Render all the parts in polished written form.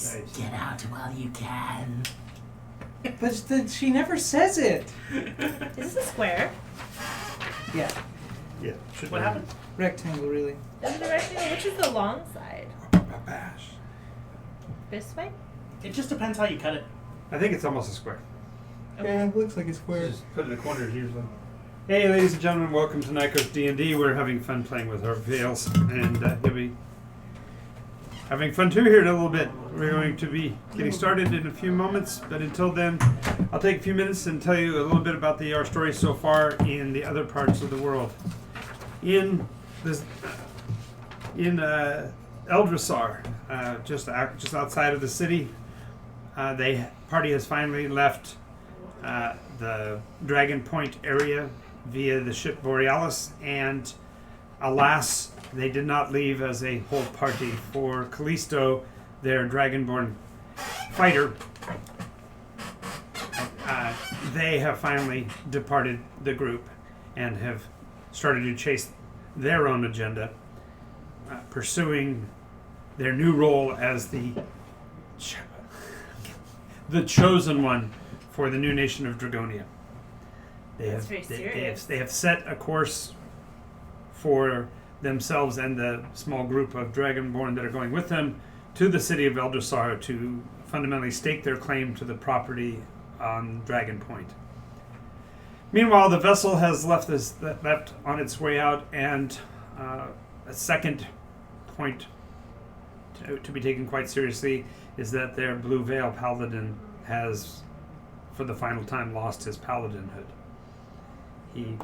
Nice. Get out while you can. But she never says it. Is this a square? Yeah, Yeah. Should What be. happened? rectangle really. Is it a rectangle? Which is the long side? Bash. This way? It just depends how you cut it. I think it's almost a square. Yeah, it looks like a square. Just put it in the corners usually. Hey, ladies and gentlemen, welcome to Nycos D&D. We're having fun playing with our veils, and you'll be having fun too here in a little bit. We're going to be getting started in a few moments, but until then, I'll take a few minutes and tell you a little bit about our story so far in the other parts of the world. In Eldrasar, just outside of the city, the party has finally left the Dragon Point area via the ship Borealis, and alas, they did not leave as a whole party, for Callisto, their Dragonborn fighter, they have finally departed the group and have started to chase their own agenda, pursuing their new role as the chosen one for the new nation of Dragonia. They have set a course for themselves and the small group of Dragonborn that are going with them to the city of Eldrasar to fundamentally stake their claim to the property on Dragon Point. Meanwhile, the vessel has left on its way out, and a second point to be taken quite seriously is that their Blue Veil Paladin has, for the final time, lost his paladinhood. He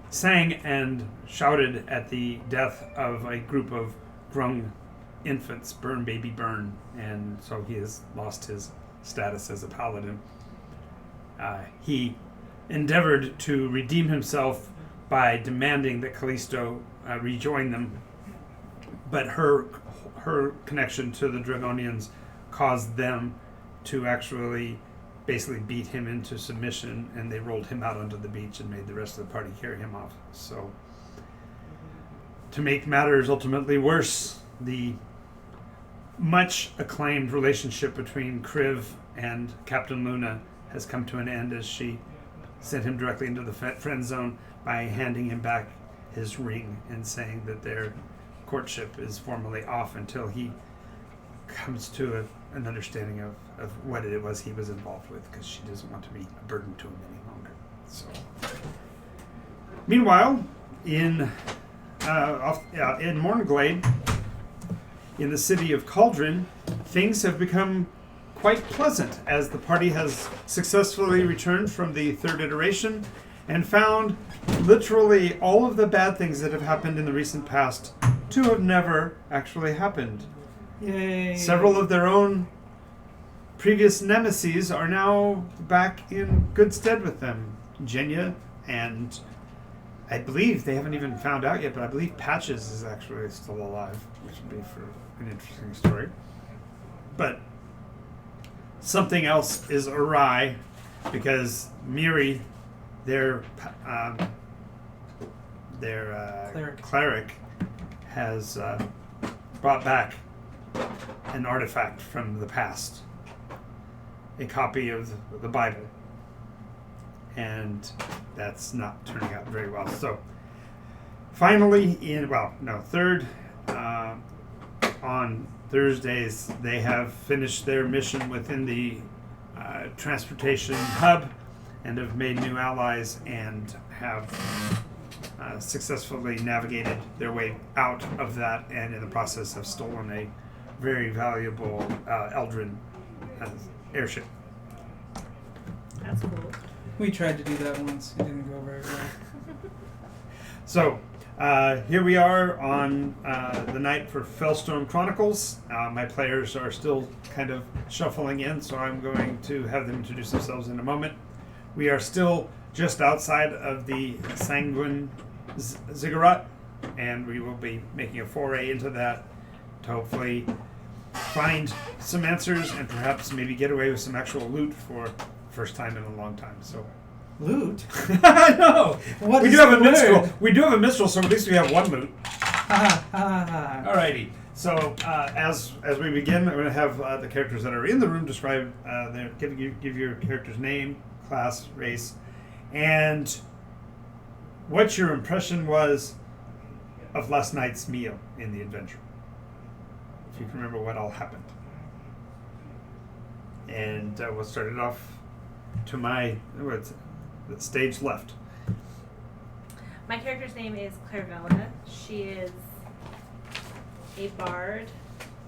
sang and shouted at the death of a group of Grung infants, burn baby burn, and so he has lost his status as a paladin. He endeavored to redeem himself by demanding that Callisto rejoin them, but her connection to the Dragonians caused them to actually basically beat him into submission, and they rolled him out onto the beach and made the rest of the party carry him off. So, to make matters ultimately worse, the much acclaimed relationship between Kriv and Captain Luna has come to an end as she sent him directly into the friend zone by handing him back his ring and saying that their courtship is formally off until he comes to an understanding of what it was he was involved with, because she doesn't want to be a burden to him any longer. So, meanwhile, in Mornglade, in the city of Cauldron, things have become quite pleasant as the party has successfully returned from the third iteration and found literally all of the bad things that have happened in the recent past to have never actually happened. Yay. Several of their own previous nemeses are now back in good stead with them. Genya, and I believe they haven't even found out yet, but I believe Patches is actually still alive, which would be for an interesting story. But something else is awry, because Miri, their cleric, has brought back an artifact from the past, a copy of the Bible, and that's not turning out very well. So finally, on Thursdays, they have finished their mission within the transportation hub and have made new allies and have successfully navigated their way out of that, and in the process have stolen a very valuable Eldrin airship. That's cool. We tried to do that once. It didn't go very well. So, here we are on the night for Fellstone Chronicles. My players are still kind of shuffling in, so I'm going to have them introduce themselves in a moment. We are still just outside of the Sanguine Ziggurat, and we will be making a foray into that to hopefully find some answers and perhaps maybe get away with some actual loot for the first time in a long time. So, Loot? I know. What we is do have the a minstrel. word? We do have a minstrel, so at least we have one loot. Ha ha ha. Alrighty. So as we begin, I'm going to have the characters that are in the room describe give your character's name, class, race, and what your impression was of last night's meal in the adventure. If you can remember what all happened. And we'll start it off to the stage left. My character's name is Clairvella. She is a bard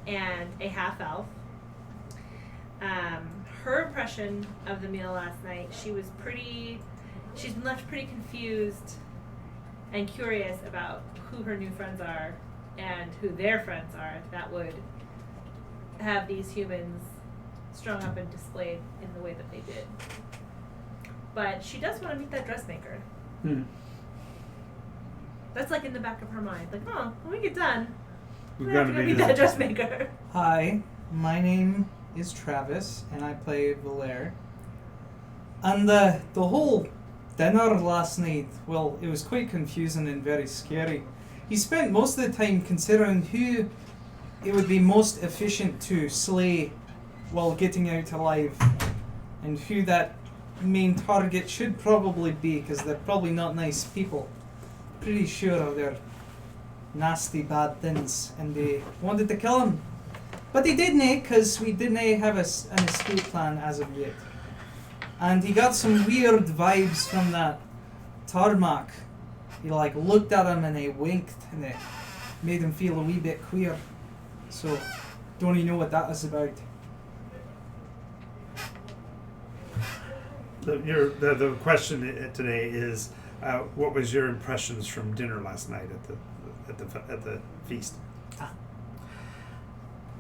and a half-elf. Her impression of the meal last night, she's been left pretty confused and curious about who her new friends are and who their friends are that would have these humans strung up and displayed in the way that they did. But she does want to meet that dressmaker. That's like in the back of her mind. Like, oh, when we get done, we're going to go meet that dressmaker. Hi, my name is Travis, and I play Valere. And the whole dinner last night, well, it was quite confusing and very scary. He spent most of the time considering who it would be most efficient to slay while getting out alive, and who that main target should probably be, because they're probably not nice people. Pretty sure they're nasty bad things, and they wanted to kill him. But they didn't, because we didn't have an escape plan as of yet. And he got some weird vibes from that tarmac. He looked at him and he winked, and it made him feel a wee bit queer. So, don't you know what that is about? The question today is, what was your impressions from dinner last night at the feast?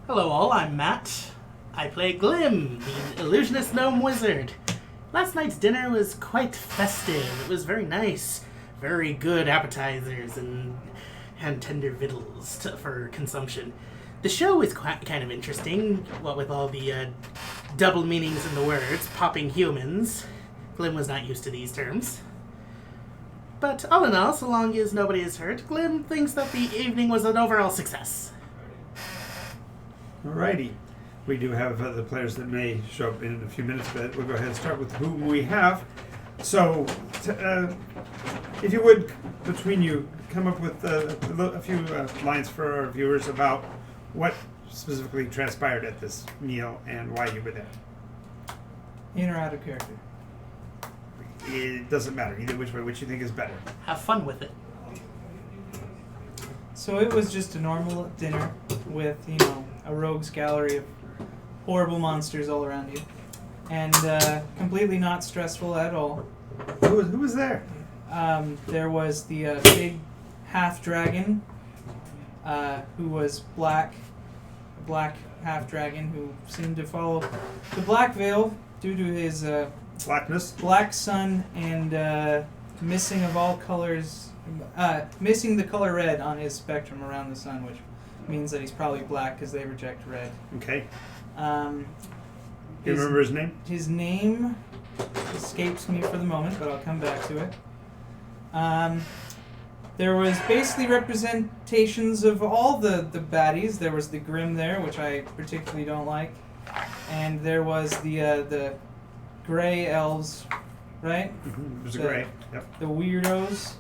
Hello all, I'm Matt. I play Glim, the illusionist gnome wizard. Last night's dinner was quite festive. It was very nice. Very good appetizers and tender victuals for consumption. The show is kind of interesting, what with all the double meanings in the words, popping humans. Glim was not used to these terms. But all in all, so long as nobody is hurt, Glim thinks that the evening was an overall success. Alrighty. We do have other players that may show up in a few minutes, but we'll go ahead and start with whom we have. So, if you would, between you, come up with a few lines for our viewers about what specifically transpired at this meal and why you were there. In or out of character? It doesn't matter, either which way, which you think is better. Have fun with it. So it was just a normal dinner with, a rogues gallery of horrible monsters all around you. And completely not stressful at all. Who was there? There was the big half-dragon, who was black. A black half-dragon who seemed to follow the Black Veil due to his Blackness? black sun and missing of all colors, missing the color red on his spectrum around the sun, which means that he's probably black because they reject red. Okay. Do You remember his name? His name escapes me for the moment, but I'll come back to it. There was basically representations of all the baddies. There was the Grim there, which I particularly don't like, and there was the gray elves, right? Mm-hmm. It was a gray. Yep. The weirdos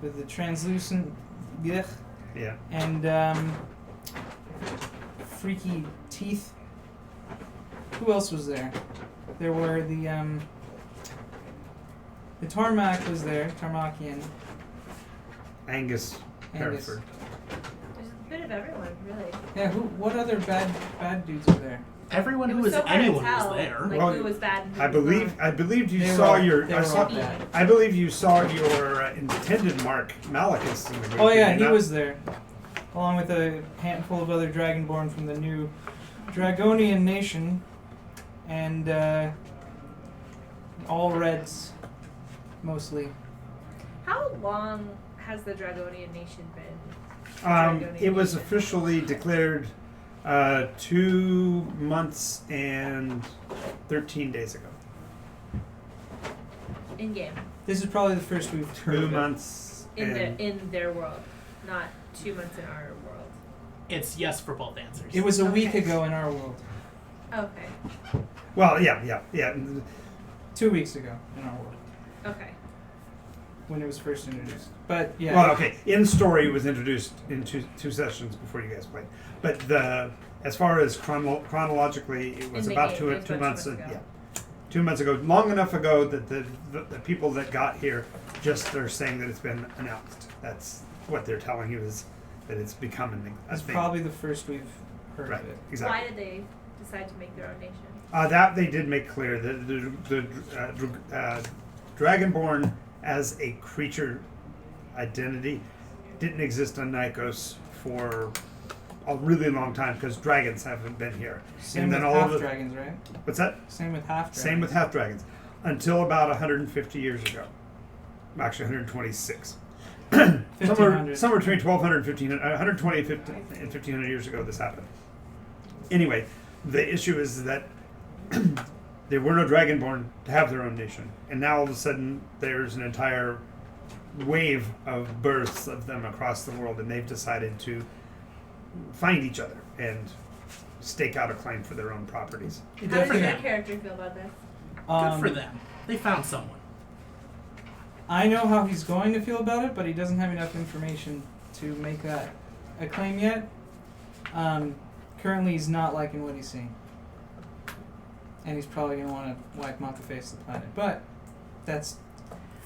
with the translucent, yeah, and freaky teeth. Who else was there? There were the Tarmac was there, Tarmacian. Angus Hereford. There's a bit of everyone, really. Yeah, what other bad dudes are there? Everyone It who was was so hard to anyone tell, was there. like, Well, who was bad and who I was believe not. you They saw were all- your. they I were saw. all bad. I believe you saw your intended mark, Malachus. In the group. Oh Did yeah, you he not? was there, along with a handful of other Dragonborn from the new Dragonian nation, and all reds, mostly. How long has the Dragonian nation been? It was officially declared 2 months and 13 days ago. In game. This is probably the first we've heard 2 of it. months. In and their world. Not 2 months in our world. It's yes for both answers. It was a week Okay. ago in our world. Okay. Well, yeah. 2 weeks ago in our world Okay. when it was first introduced. But yeah. Well, okay. In story, it was introduced in two sessions before you guys played. But as far as chronologically, it was In the about game, two it was about months. 2 months ago. Yeah, 2 months ago. Long enough ago that the people that got here just are saying that it's been announced. That's what they're telling you is that it's becoming a It's thing. probably the first we've heard Right. of it. Exactly. Why did they decide to make their own nation? That they did make clear that the Dragonborn as a creature identity didn't exist on Nycos for a really long time because dragons haven't been here. Same And with then all of half the- dragons, right? What's that? Same with half dragons. Same with half dragons until about 150 years ago. Actually, 126. somewhere 1500. between 1200 and 1500, 120 and 1500 years ago this happened. Anyway, the issue is that there were no Dragonborn to have their own nation, and now all of a sudden there's an entire wave of births of them across the world, and they've decided to find each other and stake out a claim for their own properties. It How does your definitely- character feel about this? Good for them. They found someone. I know how he's going to feel about it, but he doesn't have enough information to make that a claim yet. Currently, he's not liking what he's seeing. And he's probably going to want to wipe him off the face of the planet. But that's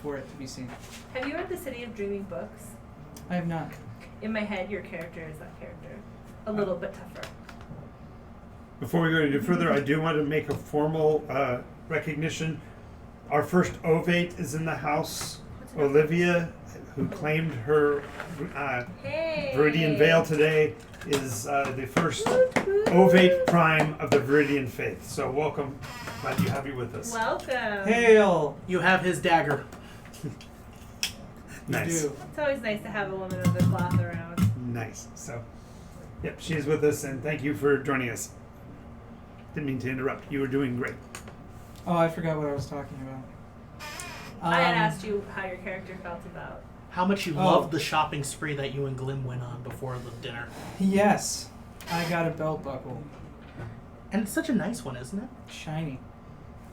for it to be seen. Have you read The City of Dreaming Books? I have not. In my head, your character is that character. A little bit tougher. Before we go any further, I do want to make a formal recognition. Our first ovate is in the house. Olivia, who claimed her Hey! Viridian Veil today, is the first ovate prime of the Viridian faith. So welcome. Glad to have you with us. Welcome. Hail! You have his dagger. Nice. You do. It's always nice to have a woman of the cloth around. Nice. So, yep, she's with us, and thank you for joining us. Didn't mean to interrupt. You were doing great. Oh, I forgot what I was talking about. I had asked you how your character felt about. How much you Oh. loved the shopping spree that you and Glim went on before the dinner. Yes. I got a belt buckle. And it's such a nice one, isn't it? Shiny.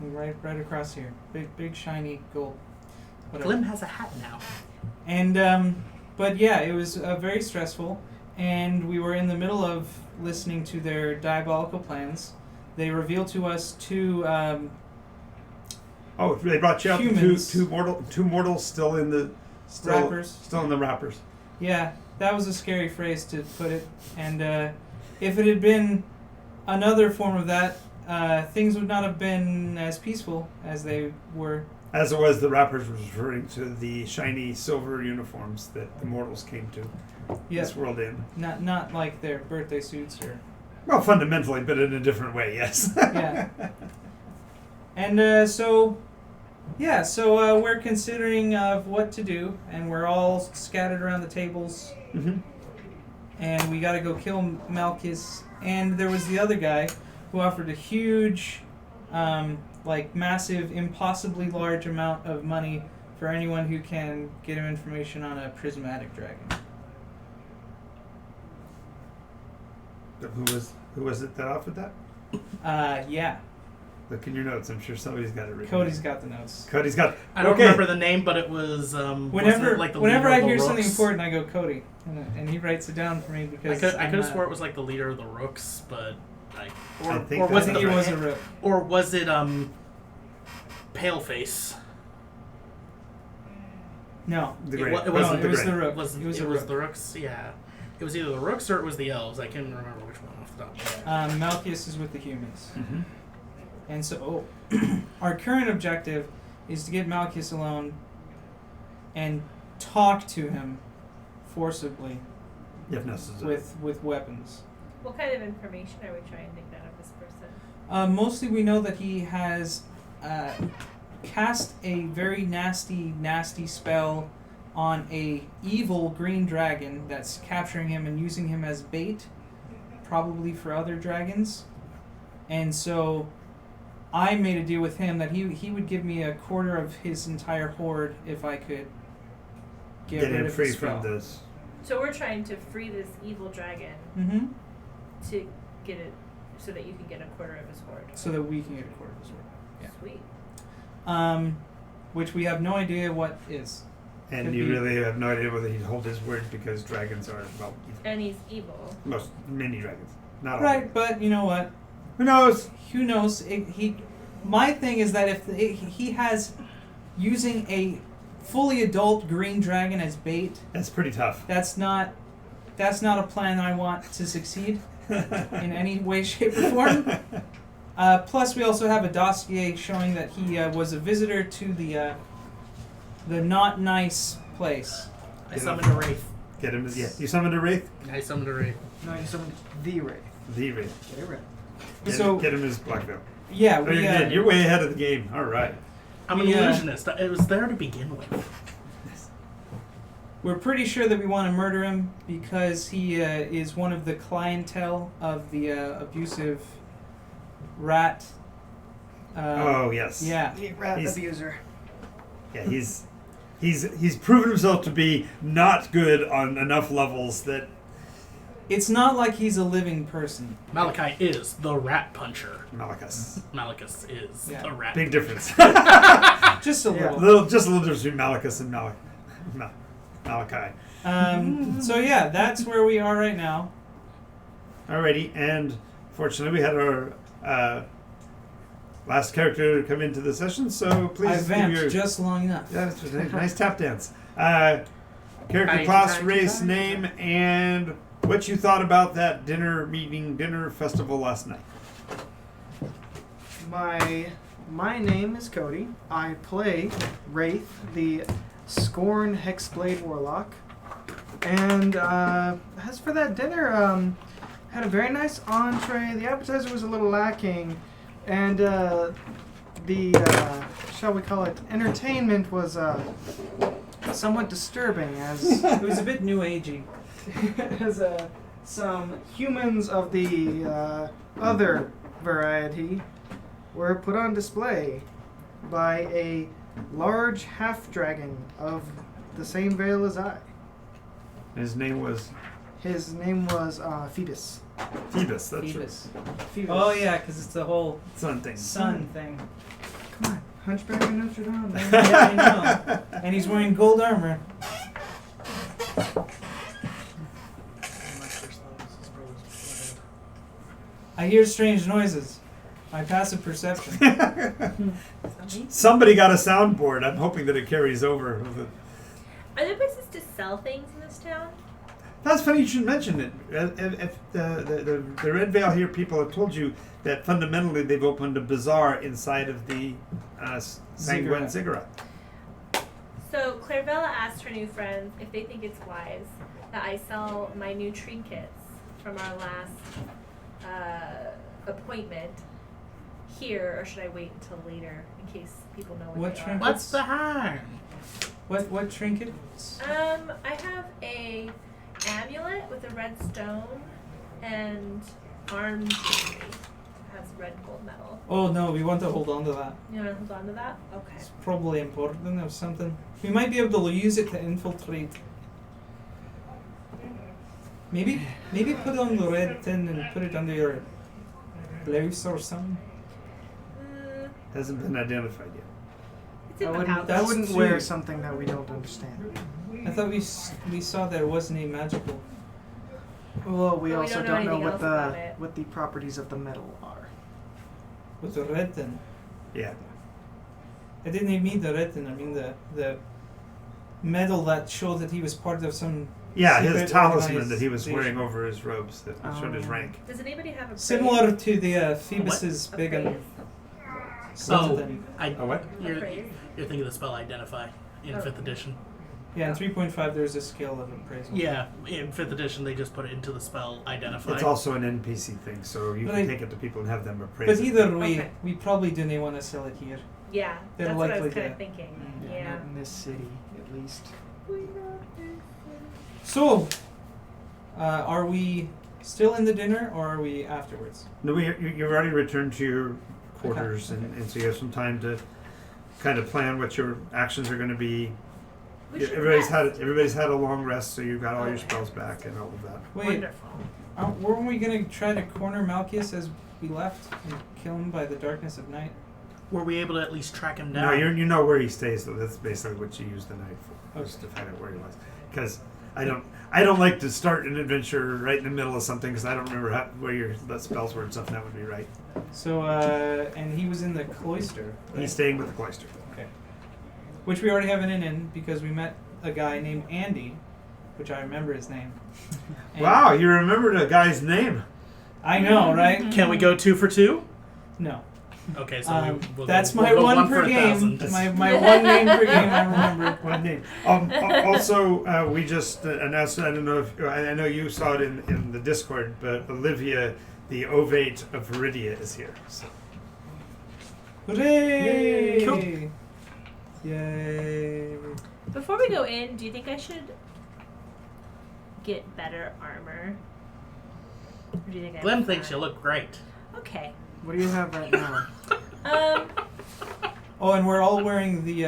Right across here. Big shiny gold. Whatever. Glim has a hat now. And but yeah, it was very stressful, and we were in the middle of listening to their diabolical plans. They revealed to us two Oh, they brought you up Humans. two mortals still in the rappers. Still in the wrappers. Yeah, that was a scary phrase to put it. And if it had been another form of that, things would not have been as peaceful as they were. As it was, the wrappers was referring to the shiny silver uniforms that the mortals came to Yeah, this world in. not like their birthday suits or Well, fundamentally, but in a different way, yes. yeah. And so we're considering of what to do, and we're all scattered around the tables, hmm and we got to go kill Malchus. And there was the other guy who offered a huge, massive, impossibly large amount of money for anyone who can get him information on a prismatic dragon. Who was it that offered that? Yeah, Look in your notes. I'm sure somebody's got it written. Cody's got the notes. Cody's got. I don't okay. remember the name, but it was Whenever, like the whenever leader I of the hear something Rooks. important, I go Cody, and he writes it down for me I because could I'm have not- swore it was like the leader of the Rooks, but like I think or that's was I think it he right. was a rook. or was it Paleface? No, The It Grey. wa- it no, wasn't it was Grey. the rook. It was a rook. the Rooks, yeah. It was either the Rooks or it was the Elves. I can't remember which one off the top of my head. Malchus is with the humans, Mhm. and so our current objective is to get Malchus alone and talk to him forcibly If necessary. with weapons. What kind of information are we trying to get out of this person? Mostly, we know that he has cast a very nasty spell on a evil green dragon that's capturing him and using him as bait, probably for other dragons. And so, I made a deal with him that he would give me a quarter of his entire horde if I could get rid him of free the spell. from this So we're trying to free this evil dragon Mm-hmm. to get it, so that you can get a quarter of his hoard. So that we can get a quarter of his word. Yeah. Sweet. Which we have no idea what is. And Could you be. really have no idea whether he'd hold his word because dragons are, well, And he's evil. many dragons. Not all. Right, but you know what? Who knows? Who knows? My thing is that if he has using a fully adult green dragon as bait, That's pretty tough. that's not a plan I want to succeed in any way, shape, or form. Plus, we also have a dossier showing that he was a visitor to the not nice place. I summoned a wraith. Get him. Yeah. You summoned a wraith. I summoned a wraith. No, you summoned the Wraith. The wraith. Get it right. Get him his black veil. Yeah, Oh, you did. You're way ahead of the game. All right. I'm an We, illusionist. It was there to begin with. we're pretty sure that we want to murder him because he is one of the clientele of the abusive rat. Oh yes. Yeah. The rat He's- abuser. Yeah. He's proven himself to be not good on enough levels that It's not like he's a living person. Malachi is the rat puncher. Malachus. Malachus is Yeah. the rat. Big difference. Just a Yeah. little. Just a little difference between Malachus and Malachi. So yeah, that's where we are right now. Alrighty, and fortunately we had our last character come into the session, so please I give vamped your just long enough. yeah, that's a nice tap dance. Character, class, race, name, and what you thought about that dinner festival last night. My name is Cody. I play Wraith, the Scorn Hexblade Warlock. And as for that dinner, had a very nice entree. The appetizer was a little lacking, and the shall we call it entertainment was somewhat disturbing as It was a bit new agey. as some humans of the other variety were put on display by a large half-dragon of the same veil as I. His name was His name was Phoebus. Phoebus. That's Phoebus. Phoebus. Oh yeah, because it's the whole right. Something. sun thing. Come on, Hunchback of Notre Dame. Man. Yeah, I know. And he's wearing gold armor. I hear strange noises. My passive perception. Somebody got a soundboard. I'm hoping that it carries over. Are there places to sell things in this town? That's funny you should mention it. If the Red Veil here people have told you that fundamentally they've opened a bazaar inside of the Sanguine Ziggurat. So Clarabella asked her new friends if they think it's wise that I sell my new trinkets from our last appointment here, or should I wait until later in case people know what What they trinket? are? What's the harm? What trinkets? I have a amulet with a red stone and armed jewelry. It has red gold metal. Oh no, we want to hold on to that. You want to hold on to that? Okay. It's probably important or something. We might be able to use it to infiltrate. Maybe put it on the red tin and put it under your blouse or something. Hasn't been identified yet. It's in I my wouldn't, pouch. I That's wouldn't true. wear something that we don't understand. I thought we saw there wasn't a magical. Well, we But we also don't know don't know anything what else about it. what the properties of the metal are. With the red tin. Yeah. I didn't mean the red tin, I mean the medal that showed that he was part of some Yeah, his secret talisman organized that he was wearing organization. over his robes that showed his Oh. rank. Does anybody have a Similar to the Phoebus's A big phrase? and Oh, something. I, A what? You're, phrase? you're thinking of the spell Identify in Oh. 5th edition. Yeah, in 3.5 there's a skill of appraisal. Yeah, in 5th edition they just put it into the spell Identify. It's also an NPC thing, so you But can I- take it to people and have them appraise But it. either way, Okay. we probably didn't want to sell it here. Yeah, They're that's what I was likely kind of to- thinking. Mm. Yeah. Not in this city, at least. So, are we still in the dinner or are we afterwards? No, you've already returned to your quarters, and so you have some time to kind of plan what your actions are going to be. We Yeah, should everybody's rest. had a long rest, so you got all your spells back and all of that. Wait, Wonderful. weren't we gonna try to corner Malchus as we left and kill him by the darkness of night? Were we able to at least track him down? No, you know where he stays, though. That's basically what you used the night for, was Okay. to find out where he was. Because I don't like to start an adventure right in the middle of something because I don't remember where your spells were and stuff. And that would be right. So, and he was in the cloister. Right? He's staying with the cloister. Okay. Which we already have an in because we met a guy named Andy, which I remember his name. And Wow, you remembered a guy's name. I know, right? Can we go 2 for 2? No. Okay, so we'll That's go, my we'll go one for per game. 1,000. My one name per game. I remember. One name. Also, we just announced. I don't know if I know you saw it in the Discord, but Olivia, the Ovate of Viridia, is here. So. Hooray! Cool. Yay! Before we go in, do you think I should get better armor? Or do you think Glim I'm thinks fine? you look great. Okay. What do you have right now? Oh, and we're all wearing the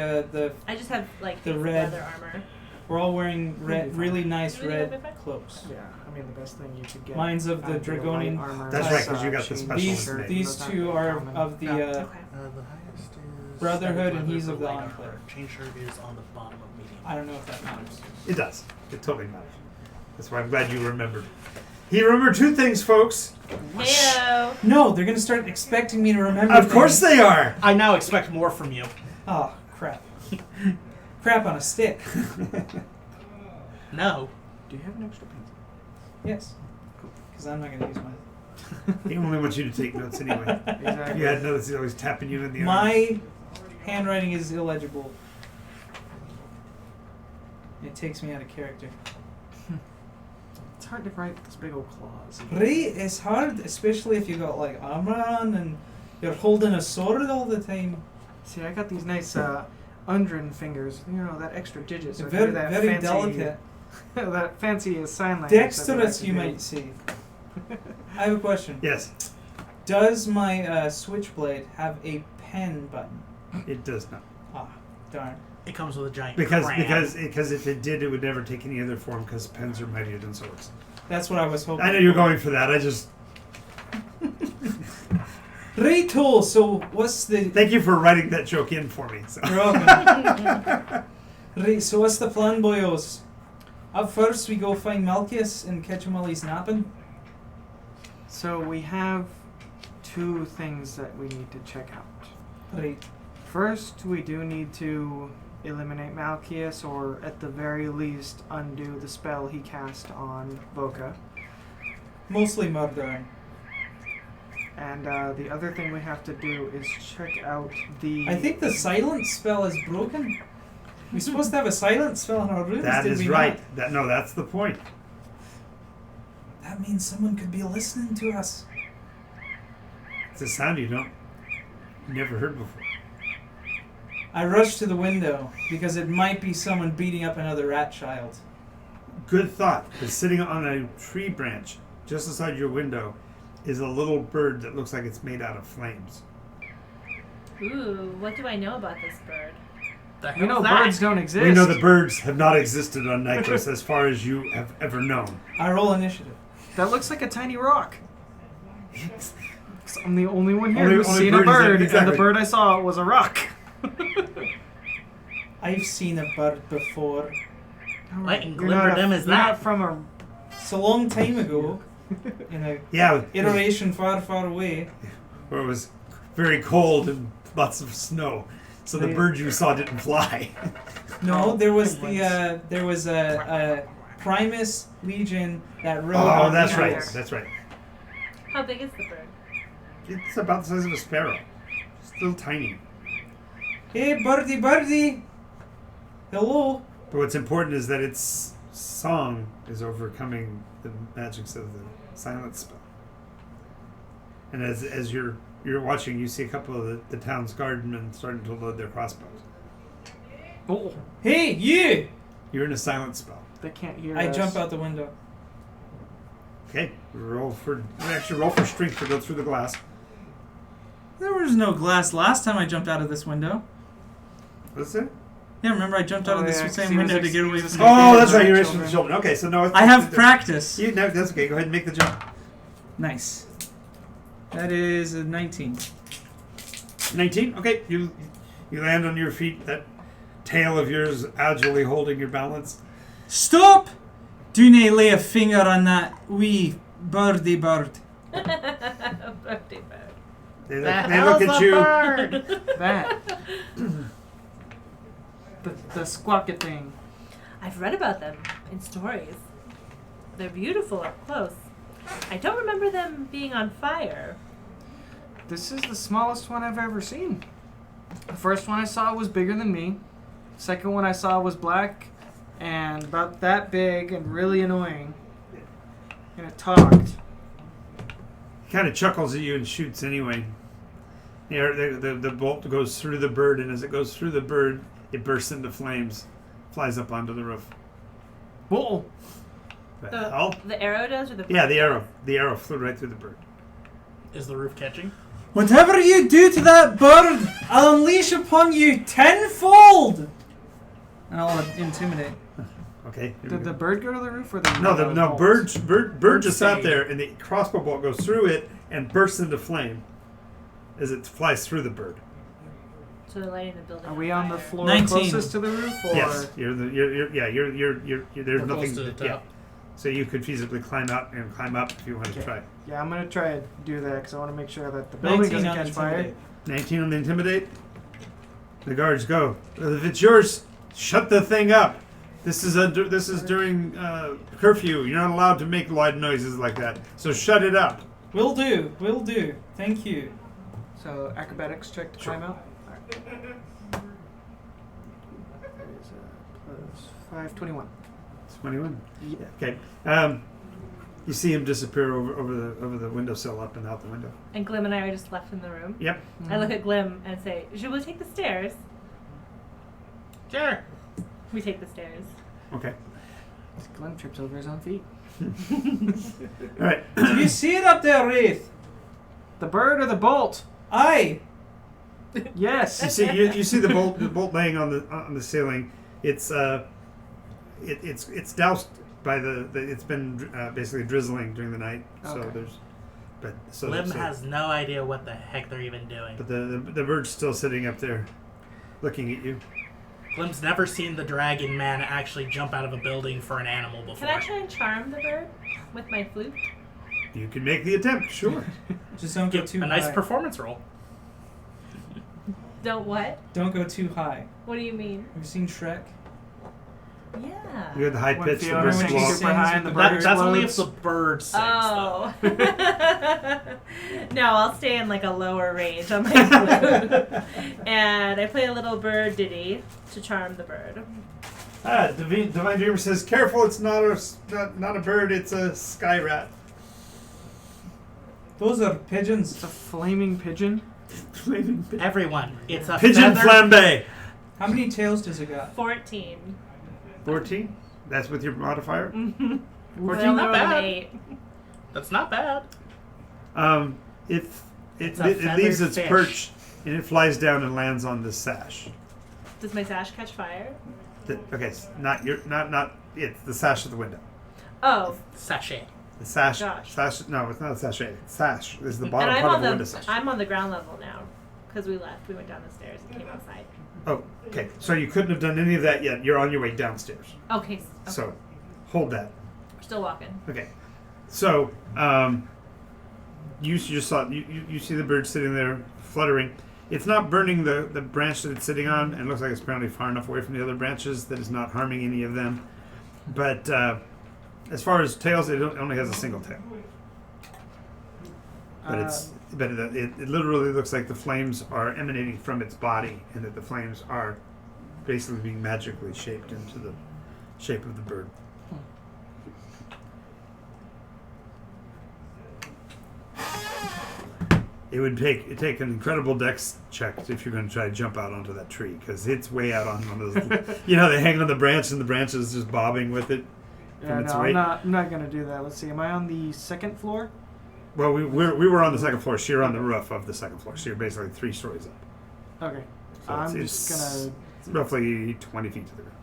I just have like The basic red- leather armor. we're all wearing red, really nice Do we think red that'd be fine? cloaks. Yeah, I mean the best thing you could get. Mine's of the would be a light Dragonian armor That's right, 'cause you got the chain special These name. these Those two aren't are common. of the Okay. The highest is Brotherhood, and leather he's for of the light Enclave. armor. Chain shirt is on the bottom of medium. I don't know if that matters. It does. It totally matters. That's why I'm glad you remembered. He remembered 2 things, folks. Heyo. No, they're gonna start expecting me to remember. Of course they are. I now expect more from you. Oh crap! Crap on a stick. No. Do you have an extra pencil? Yes. Because I'm not gonna use mine. He only wants you to take notes anyway. If Exactly. you had notes, he's always tapping you in the arm. My handwriting is illegible. It takes me out of character. It's hard to write with those big old claws. Right, it's hard, especially if you got like armor on and you're holding a sword all the time. See, I got these nice Undrin fingers. You know, that extra digit. So I Very, do that very fancy, delicate. that fancy sign language. Dexterous, that you we like might to see. I have a question. Yes, Does my switchblade have a pen button? it does not. Ah, darn. It comes with a giant Because crayon. if it did, it would never take any other form. Because pens are mightier than swords. That's what I was hoping. I know you're going for that. I just Righto, so what's the... thank you for writing that joke in for me. So. You're welcome. Right, so what's the plan, boyos? Up first, we go find Malchus and catch him while he's napping. So we have 2 things that we need to check out. Right. First, we do need to eliminate Malchius, or at the very least, undo the spell he cast on Voka. Mostly murder. And the other thing we have to do is check out the... I think the silence spell is broken. We're supposed to have a silence spell in our rooms, That did is we right. not? That's the point. That means someone could be listening to us. It's a sound you never heard before. I rush to the window because it might be someone beating up another rat child. Good thought. Because sitting on a tree branch just outside your window is a little bird that looks like it's made out of flames. Ooh, what do I know about this bird? The You know hell's that? birds don't exist. We know the birds have not existed on Nycos as far as you have ever known. I roll initiative. That looks like a tiny rock. 'Cause I'm the only one here Only- who's only seen a bird is bird, and exactly. the bird I saw was a rock. I've seen a bird before. What in You're not Glimmerdom is you're not that? from a... It's a long time ago, in a Yeah, iteration far, far away. where it was very cold and lots of snow. So the bird you saw didn't fly. No, there was Penguins. there was a Primus Legion that rode Oh, on that's the right. ice. That's right. How big is the bird? It's about the size of a sparrow. Still tiny. Hey, birdie, birdie! Hello. But what's important is that its song is overcoming the magics of the silence spell. And as you're watching, you see a couple of the town's guardsmen starting to load their crossbows. Oh, Hey, you! You're in a silence spell. they can't hear I us. jump out the window. Okay, roll for strength to go through the glass. There was no glass last time I jumped out of this window. What's it? Yeah, remember I jumped out of the yeah, 'cause same he was window to ex- get he away was from. escaping. Oh, that's right. You're Children. racing with the children. Okay, so no. I have practice. You, no, that's okay. Go ahead and make the jump. Nice. That is a 19. 19. Okay, you land on your feet. That tail of yours agilely holding your balance. Stop! Do not lay a finger on that wee birdie bird. Birthday bird. They The look at hell's a you. bird? That. the squawky thing. I've read about them in stories. They're beautiful up close. I don't remember them being on fire. This is the smallest one I've ever seen. The first one I saw was bigger than me. Second one I saw was black and about that big and really annoying. And it talked. He kind of chuckles at you and shoots anyway. The bolt goes through the bird, and as it goes through the bird, it bursts into flames, flies up onto the roof. Whoa! The hell? The arrow does, or the Yeah, bird the does? arrow. The arrow flew right through the bird. Is the roof catching? Whatever you do to that bird, I'll unleash upon you tenfold! And I'll intimidate. Okay. here we Did go. the bird go to the roof or the No, bolts? bird just sat stayed. there, and the crossbow bolt goes through it and bursts into flame as it flies through the bird. So they're lighting the building. Are we on the fire. floor 19. closest to the roof or Yes, you're there's We're nothing. close to the top. Yeah, so you could feasibly climb out and climb up if you want to Okay. try. Yeah, I'm gonna try to do that because I want to make sure that the building 19 doesn't on catch fire. intimidate. 19 on the intimidate. The guards go. If it's yours, shut the thing up. This is during curfew. You're not allowed to make loud noises like that. So shut it up. Will do. Thank you. So acrobatics check to Sure. climb out. That is plus 5, 21. 21. Yeah. Okay. You see him disappear over the windowsill, up and out the window. And Glim and I are just left in the room. Yep. I look at Glim and say, "Should we take the stairs?" Sure. We take the stairs. Okay. Glenn trips over his own feet. All right. Do you see it up there, Wraith? The bird or the bolt? Aye. Yes. You see the bolt laying on the ceiling. It's doused by it's been basically drizzling during the night. So Okay. Lim has no idea what the heck they're even doing. But the bird's still sitting up there, looking at you. Lim's never seen the dragon man actually jump out of a building for an animal before. Can I try and charm the bird with my flute? You can make the attempt, sure. Just don't go Give too a high. nice performance roll. Don't what? Don't go too high. What do you mean? Have you seen Shrek? Yeah. You had the high When pitch, the Fiona brisk when she sings walk. sings super high and the with bird the That's only if the explodes. bird sings, Oh. though. No, I'll stay in like a lower range on my flute. And I play a little bird ditty to charm the bird. Divine Dreamer says, "Careful! It's not a bird. It's a sky rat." Those are It's pigeons. a flaming pigeon. Everyone, it's a Pigeon feathered- flambe. How many tails does it got? 14. 14. That's with your modifier. Mm-hmm. 14, not bad. 8. That's not bad. It It's a leaves feathered its fish. perch and it flies down and lands on the sash. Does my sash catch fire? Okay, not it's the sash of the window. Oh, Sachet. The sash. Gosh. Sash. No, it's not a sachet. Sash is the and bottom I'm part on of the window the sash. I'm on the ground level now because we left. We went down the stairs and came outside. Oh, okay. So you couldn't have done any of that yet. You're on your way downstairs. Okay. So, hold that. We're still walking. Okay. So, you just saw you see the bird sitting there fluttering. It's not burning the branch that it's sitting on, and it looks like it's apparently far enough away from the other branches that it's not harming any of them. But as far as tails, it only has a single tail. But it literally looks like the flames are emanating from its body, and that the flames are basically being magically shaped into the shape of the bird. It would take an incredible dex check if you're going to try to jump out onto that tree, because it's way out on one of those. You know, they hang on the branch and the branch is just bobbing with it. Yeah, from its no, weight. I'm not gonna do that. Let's see. Am I on the second floor? Well, we were on the second floor. So you're on the roof of the second floor. So you're basically 3 stories up. Okay. So I'm it's just gonna roughly 20 feet to the ground.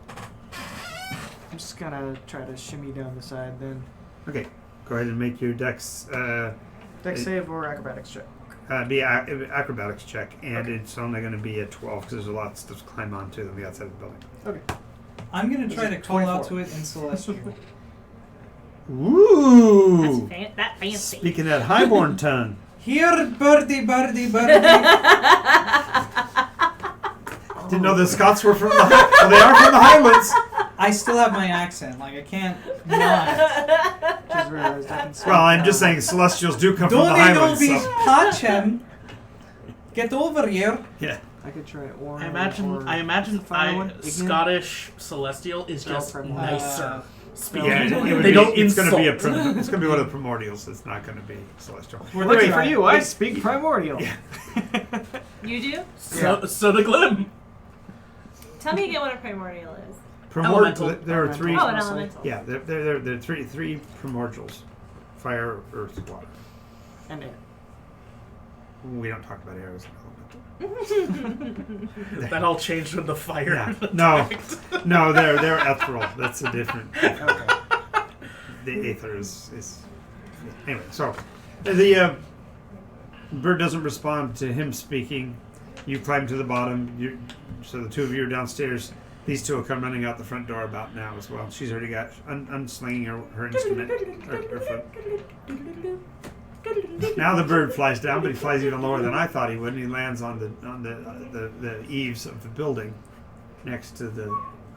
I'm just gonna try to shimmy down the side then. Okay, go ahead and make your dex. Dex save or acrobatics check. Be acrobatics check, and it's only going to be a 12 because there's a lot of stuff to climb onto on the outside of the building. Okay. I'm gonna try Is to it call out 24? to it in Celestial. Ooh! That fancy. Speaking that highborn tongue. Here, birdie, birdie, birdie. Didn't know the Scots were from the well, they are from the Highlands. I still have my accent. Like I can't not. Just realized I can speak Well, I'm now. just saying Celestials do come from Don't the they Highlands. be So. Pachem? Get over here. Yeah. I could try or. I imagine Fire one? Ignian? Scottish Celestial is just Spell nicer. Speaking. Yeah, it would They be, don't it's going to be insult. it's going to be one of the primordials. It's not going to be celestial. We're Lucky looking for at- you, I speak primordial. Yeah. You do? So the Glim. Tell me again what a primordial is. Elemental. There are three. Oh, an mostly. elemental. Yeah, there are three primordials: fire, earth, water. And air. We don't talk about air as an That all changed when the fire. Yeah. No, they're ethereal. That's a different. Okay. The aether is anyway. So the bird doesn't respond to him speaking. You climb to the bottom. So the two of you are downstairs. These two will come running out the front door about now as well. She's already got unslinging her instrument, her foot. Now the bird flies down, but he flies even lower than I thought he would, and he lands on the eaves of the building, next to the.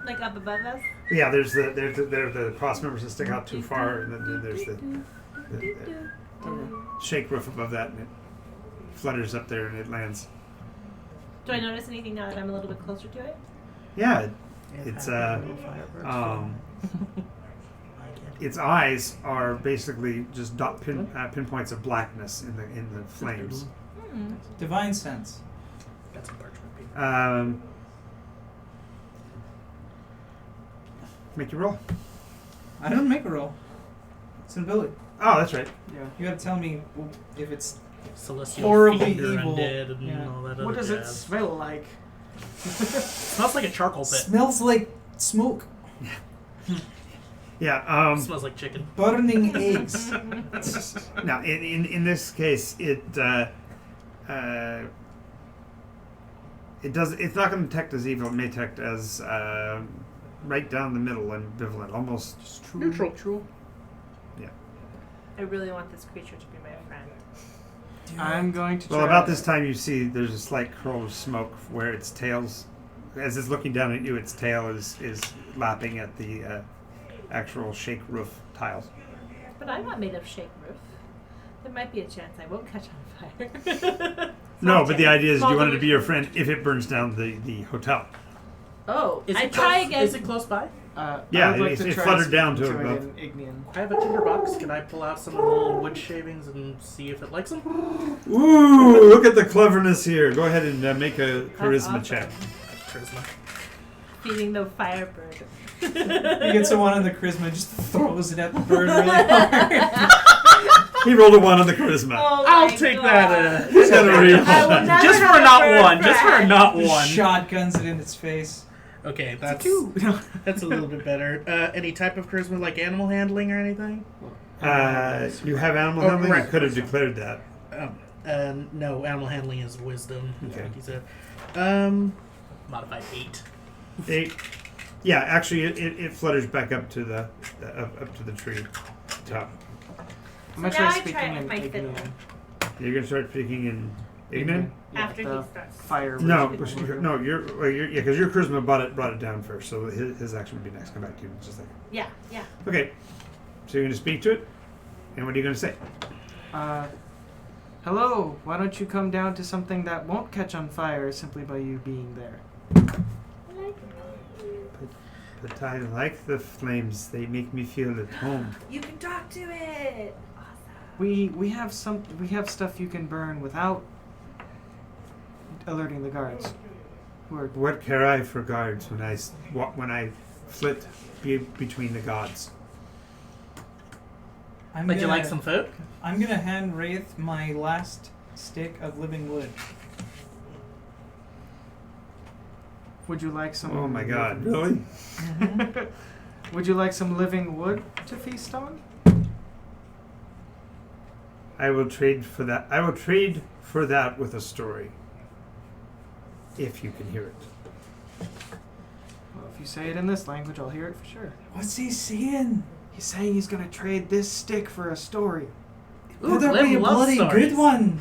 Like up above us? Yeah, there's the cross members that stick out too far, and then there's the shake roof above that, and it flutters up there and it lands. Do I notice anything now that I'm a little bit closer to it? Yeah, it's its eyes are basically just pinpoints of blackness in the flames. Divine sense. That's a parchment paper. Make your roll. I don't make a roll. It's an ability. Oh, that's right. Yeah. You gotta tell me if it's Celestial horribly fiend or evil. undead and Yeah. all that What other does it jazz. smell like? Smells like a charcoal pit. smells like smoke, Yeah. Smells like chicken. burning eggs. Now, in this case, it does. It's not going to detect as evil. It may detect as right down the middle, ambivalent, almost Neutral. I really want this creature to be my friend. I'm going to try. Well, about this time, you see there's a slight curl of smoke where its tails, as it's looking down at you, its tail is lapping at the actual shake roof tiles. But I'm not made of shake roof. There might be a chance I won't catch on fire. No, but the idea is Small you want it to delusion. be your friend if it burns down the hotel. Oh, Is I it try close, again. Is it close by? Yeah, I would like to it try fluttered down to speaking about- it in Ignian. I have a tinderbox. Can I pull out some of the little wood shavings and see if it likes them? Ooh, look at the cleverness here. Go ahead and make a charisma awesome. check. Charisma. Feeding the firebird. You get someone on the charisma, just throws it at the bird really hard. He rolled a 1 on the charisma. Oh I'll my take God. that. He's got a real. I will never Just for have a not bird one. Just for a friend. not Just one. shotguns it in its face. Okay, that's Two. that's a little bit better. Any type of charisma, like animal handling or anything? You have animal Oh, handling? right. You could have declared that. No, animal handling is wisdom. Okay. Like you said. Modified 8. 8. Yeah, actually, it flutters back up to the up to the tree top. I'm gonna So try now I speaking try it in with my fiddle. Ignian. You're gonna start speaking in Ignan? Yeah, After the he starts. fire. No, version. no, because your charisma brought it down first, so his action would be next. Come back to you in just a second. Yeah, yeah. Okay, so you're gonna speak to it, and what are you gonna say? Hello, why don't you come down to something that won't catch on fire simply by you being there? I like But I like the flames; they make me feel at home. You can talk to it. Awesome. We have stuff you can burn without alerting the guards. Who are What care I for guards when I flit between the gods? Would you like some food? I'm gonna hand Wraith my last stick of living wood. Would you like some? Oh my God! Really? Would you like some living wood to feast on? I will trade for that. I will trade for that with a story. If you can hear it. Well, if you say it in this language, I'll hear it for sure. What's he saying? He's saying he's gonna trade this stick for a story. Ooh, Better Glim be a loves bloody stories. good one.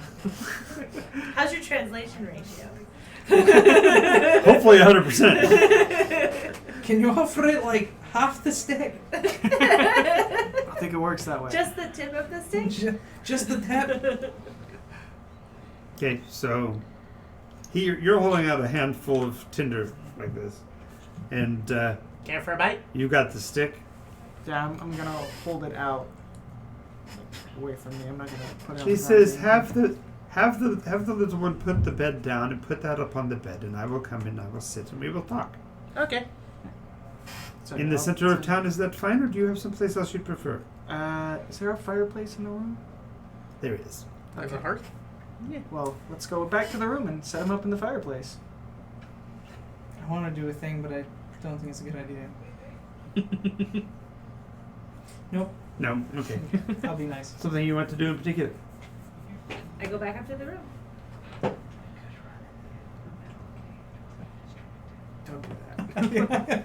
How's your translation ratio? Hopefully 100%. Can you offer it like half the stick? I think it works that way. Just the tip of the stick? Just the tip. Okay, so you're holding out a handful of tinder like this, and Care for a bite? you got the stick. Yeah, I'm gonna hold it out away from me. I'm not gonna put it on She the says, ground. have the little one put the bed down and put that upon the bed, and I will come in, I will sit, and we will talk. Okay. So In the I'll- center of town, is that fine, or do you have someplace else you'd prefer? Is there a fireplace in the room? There is. There's a hearth. Yeah. Well, let's go back to the room and set him up in the fireplace. I want to do a thing, but I don't think it's a good idea. Nope. No? Okay. I'll be nice. Something you want to do in particular? I go back up to the room. Don't do that.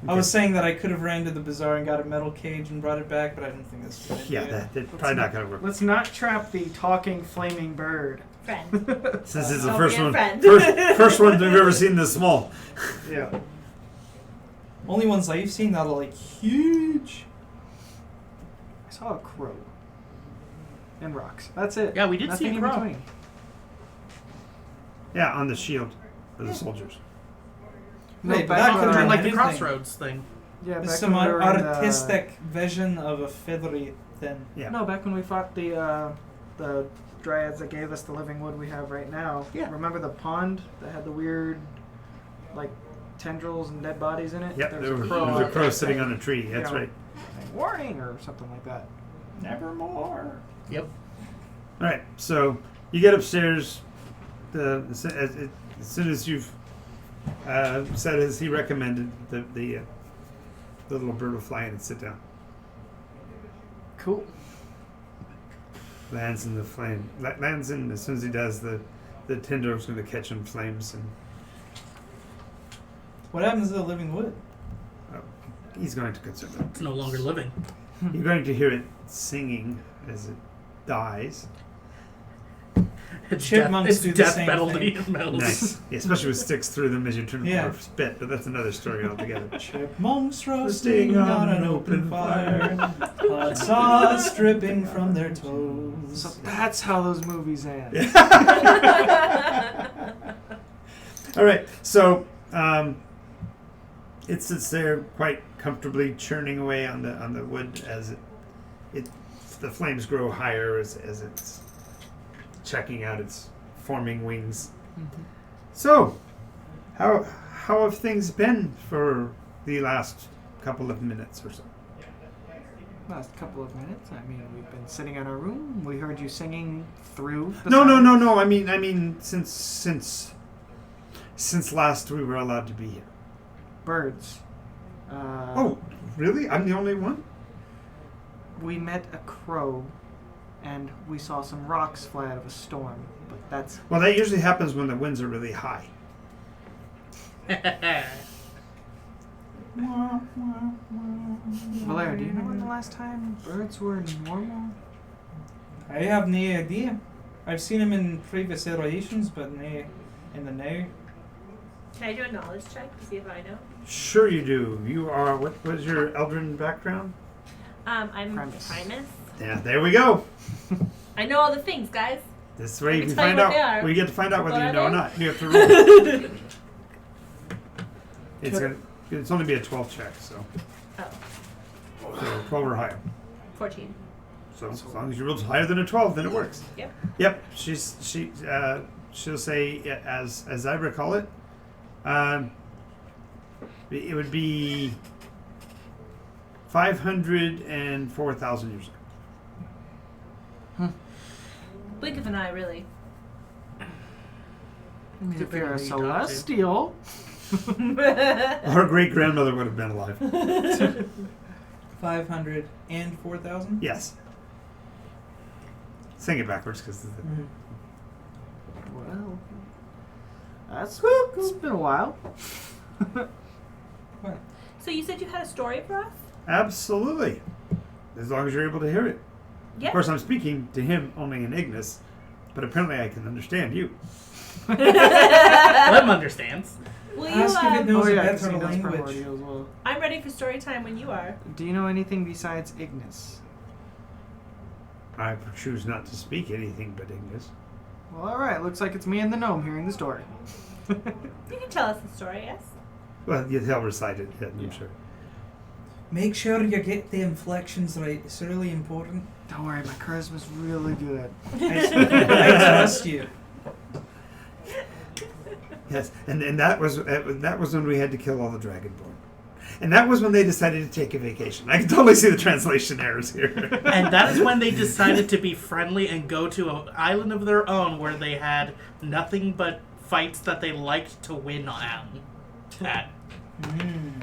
I was saying that I could have ran to the bazaar and got a metal cage and brought it back, but I don't think that's a good Yeah, idea. that's probably not going to work. Let's not trap the talking flaming bird. Friend. Since it's the Don't first be a one, friend. first one we've ever seen this small. Yeah. Only ones I've seen that are like huge. I saw a crow. And rocks. That's it. Yeah, we did see Nothing a in crow. between. Yeah, on the shield for the soldiers. No, Right, but back that when could we have were been like in- the anything. crossroads thing. Yeah, It's back some when we were in the- artistic vision of a feathery thing. Yeah. No, back when we fought the dryads that gave us the living wood we have right now. Yeah. Remember the pond that had the weird, like, tendrils and dead bodies in it? Yep, There there was crow a crow sitting on a tree. That's Yeah. right. saying, warning or something like that. Nevermore. Yep. All right, so you get upstairs. As soon as you've said as he recommended, the little bird will fly in and sit down. Cool. Lands in the flame. Lands in as soon as he does. The tinder is going to catch in flames, and What happens to the living wood? he's going to consume it. It's no longer living. You're going to hear it singing as it dies. It's Chipmunks death, do it's the death same penalty thing. in metals. Nice, yeah, especially with sticks through them as you turn Yeah. or spit. But that's another story altogether. Chipmunks roasting on an open fire, hot sauce dripping from their toes. So that's how those movies end. All right, so it sits there quite comfortably, churning away on the wood as the flames grow higher as it's checking out its forming wings. Mhm. So, how have things been for the last couple of minutes or so? Last couple of minutes. I mean, we've been sitting in our room. We heard you singing through the No. sound. I mean, since last we were allowed to be here. Birds. Oh, really? I'm the only one? We met a crow, and we saw some rocks fly out of a storm. But that's Well, that usually happens when the winds are really high. Valera. Do you know when the last time birds were normal? I have no idea. I've seen him in previous iterations, but no in the now. Can I do a knowledge check to see if I know? Sure you do. You are, what was your Eldrin background? I'm Primus. Primus. Yeah, there we go. I know all the things, guys. This way I you can can tell you find what they out. are. We get to find out whether What you are know or they? not. You have to roll. It's only be a 12 check, so. Oh, So 12 or higher. 14. So as long as you roll higher than a 12, then it works. Yep. Yep. She'll say, as I recall it, it would be 504,000 years ago. Blink of an eye, really. I mean, if Depending you're a on who you talk to. celestial. Our great grandmother would have been alive. 500 and 4,000? Yes. Saying it backwards because Mhm. Well, it's been a while. What? So you said you had a story for us? absolutely, as long as you're able to hear it. Yeah. Of course, I'm speaking to him only in Ignis, but apparently I can understand you. Lem understands. Will you, Ask if it knows a 'cause better he knows language. primordial as well. I'm ready for story time when you are. Do you know anything besides Ignis? I choose not to speak anything but Ignis. Well, alright. Looks like it's me and the gnome hearing the story. You can tell us the story, yes? Well, he'll recite it, I'm Yeah. sure. Make sure you get the inflections right. It's really important. Don't worry, my charisma's really good. I trust you. Yes, and that was when we had to kill all the Dragonborn. And that was when they decided to take a vacation. I can totally see the translation errors here. And that is when they decided to be friendly and go to an island of their own where they had nothing but fights that they liked to win at.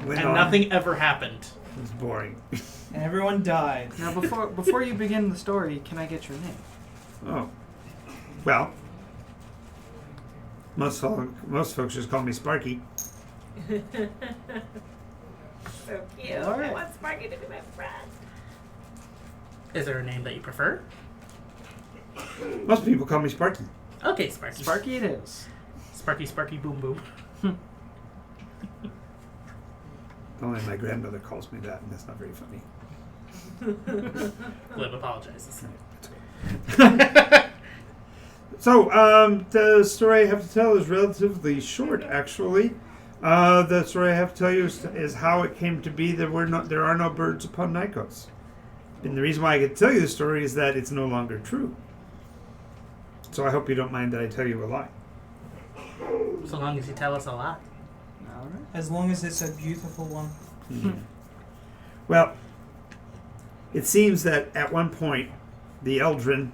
Went And on. nothing ever happened. It was boring. And everyone died. Now, before you begin the story, can I get your name? Oh, well, most folks just call me Sparky. So cute. All right. I want Sparky to be my friend. Is there a name that you prefer? Most people call me Sparky. Okay, Sparky. Sparky it is. Sparky, Sparky, boom, boom. Only my grandmother calls me that, and that's not very funny. Glib apologizes. So, the story I have to tell is relatively short, actually. The story I have to tell you is how it came to be there are no birds upon Nycos. And the reason why I could tell you the story is that it's no longer true. So I hope you don't mind that I tell you a lie. So long as you tell us a lot. Alright. As long as it's a beautiful one. Well, it seems that at one point, the Eldrin,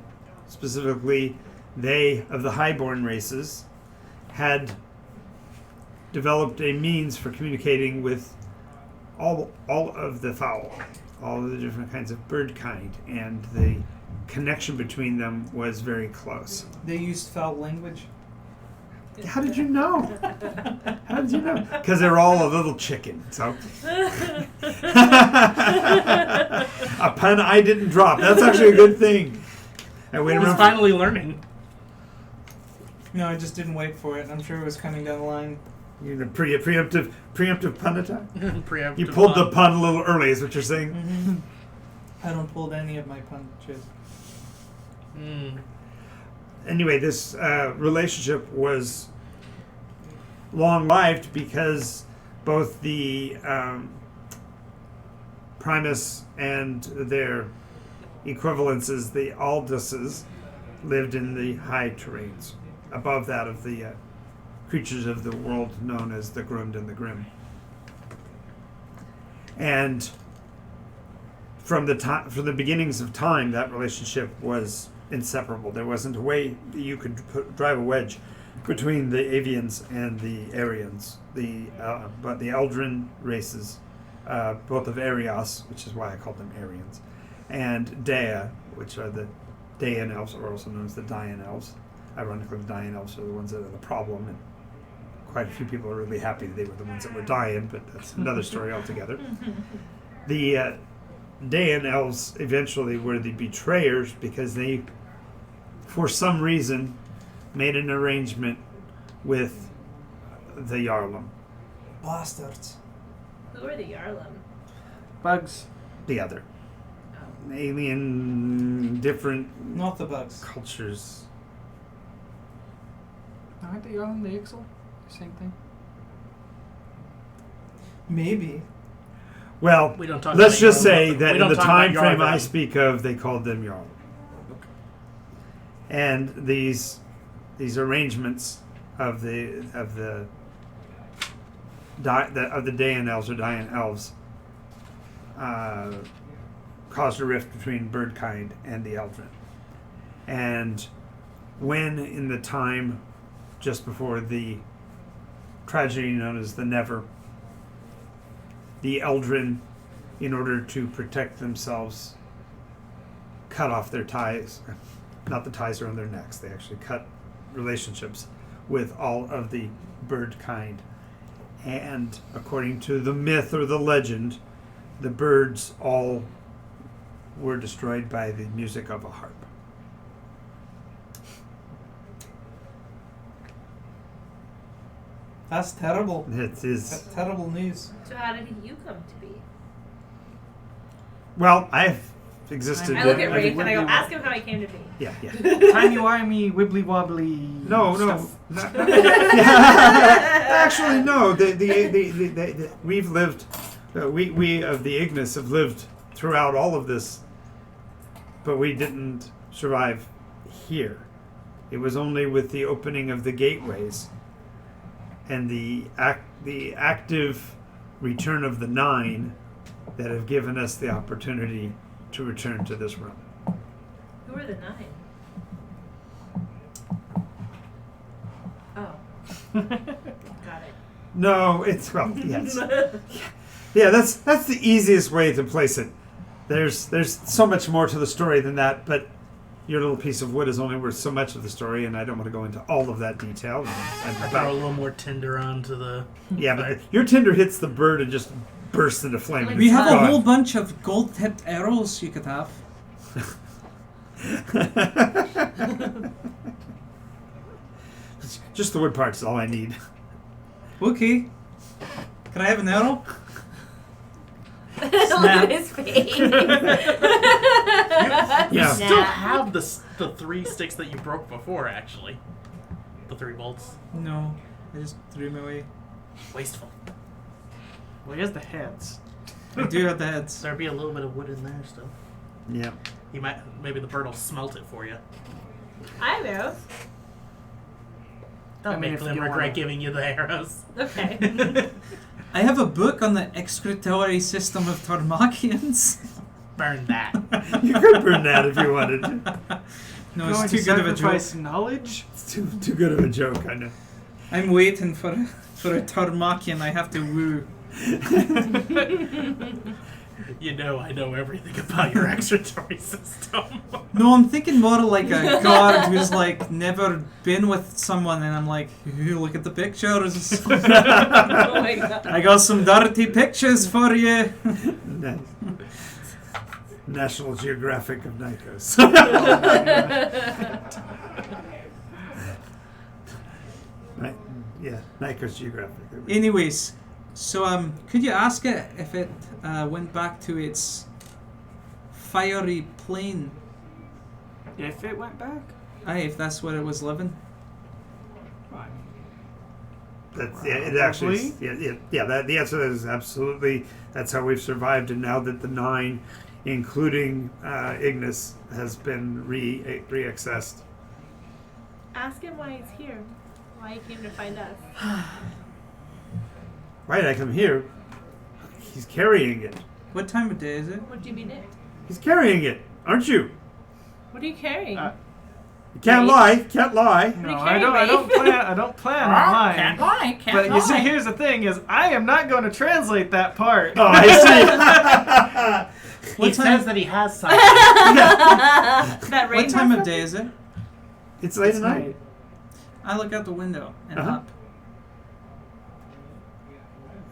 specifically they of the highborn races, had developed a means for communicating with all of the fowl, all of the different kinds of bird kind, and the connection between them was very close. They used foul language. How did you know? How did you know? Because they're all a little chicken. So a pun I didn't drop. That's actually a good thing. I He wait was around. finally learning. No, I just didn't wait for it. I'm sure it was coming down the line. You're the preemptive pun attack. Preemptive You pulled the pun. pun a little early, is what you're saying. I don't pull any of my punches. Mm. Anyway, this relationship was long-lived because both the Primus and their equivalences, the Alduses, lived in the high terrains, above that of the creatures of the world known as the Grund and the Grim. And from the beginnings of time, that relationship was inseparable. There wasn't a way that you could drive a wedge between the Avians and the Aryans. But the Eldrin races, both of Arios, which is why I called them Aryans, and Dea, which are the Daean elves, or also known as the Dian elves. Ironically, the Dian elves are the ones that are the problem, and quite a few people are really happy they were the ones that were dying, but that's another story altogether. The Daean elves eventually were the betrayers because they, for some reason, made an arrangement with the Yarlum, Bastards. Who are the Yarlum? Bugs. the other. Alien, different Not the bugs. cultures. Aren't they on the Ixel? Same thing. Maybe. Well, We don't talk let's about just say Yarlum. that We in don't the talk time about frame Yarlum. I speak of, they called them Yarlum. And these arrangements of the Daean elves or Dian elves caused a rift between birdkind and the Eldrin. And when in the time just before the tragedy known as the Never. The Eldrin, in order to protect themselves, cut off their ties. Not the ties around their necks. They actually cut relationships with all of the bird kind. And according to the myth or the legend, the birds all were destroyed by the music of a harp. That's terrible. It is. That's terrible news. So how did you come to be? Well, I've existed. I look at in- Rafe and I go, ask him how he came to be. Yeah, yeah. Timey-wimey, wibbly-wobbly No, stuff. Actually, no. We've lived. We of the Ignis have lived throughout all of this, but we didn't survive here. It was only with the opening of the gateways and the active return of the Nine that have given us the opportunity to return to this realm. Who are the 9? Oh. Got it. No, it's well, yes, yeah. That's the easiest way to place it. There's so much more to the story than that, but your little piece of wood is only worth so much of the story, and I don't want to go into all of that detail. And I throw a little more tinder onto the. yeah, but your tinder hits the bird and just bursts into flame. We have a Gone. whole bunch of gold-tipped arrows you could have. Just the wood parts is all I need. Okay. Can I have an arrow? Look at his face. You Yeah. still have the 3 sticks that you broke before, actually. The 3 bolts. No. I just threw them away. Wasteful. Well, he has the heads. I do have the heads. There'd be a little bit of wood in there still. Yeah. Maybe the bird will smelt it for you. I have arrows. Don't make if them you regret wanna- giving you the arrows. Okay. I have a book on the excretory system of Tarmakians. Burn that. You could burn that if you wanted to. No, Going it's to too good of a joke. sacrifice knowledge? It's too good of a joke, I know. I'm waiting for a Tarmakian I have to woo. I know everything about your excretory system. No, I'm thinking more like a guard who's like never been with someone, and I'm like, "Ooh, look at the pictures. Oh my god. I got some dirty pictures for you." Nice. National Geographic of Nycos. Right. Yeah, Nycos Geographic. Anyways, so could you ask it if it went back to its fiery plane? If it went back? Aye, if that's where it was living. That's, yeah, it actually. Yeah. The answer is absolutely. That's how we've survived, and now that the 9, including Ignis, has been re-accessed. Ask him why he's here. Why he came to find us. Why did I come here? He's carrying it. What time of day is it? What do you mean it? He's carrying it, aren't you? What are you carrying? You can't lie. Can't lie. No, you I carrying, don't plan on lying. Can't lie, can't But lie. you see, here's the thing: is I am not going to translate that part. Oh, I see. He says that he has something. That rain What time of person? day is it? It's late It's at night. night. I look out the window and Uh-huh. up.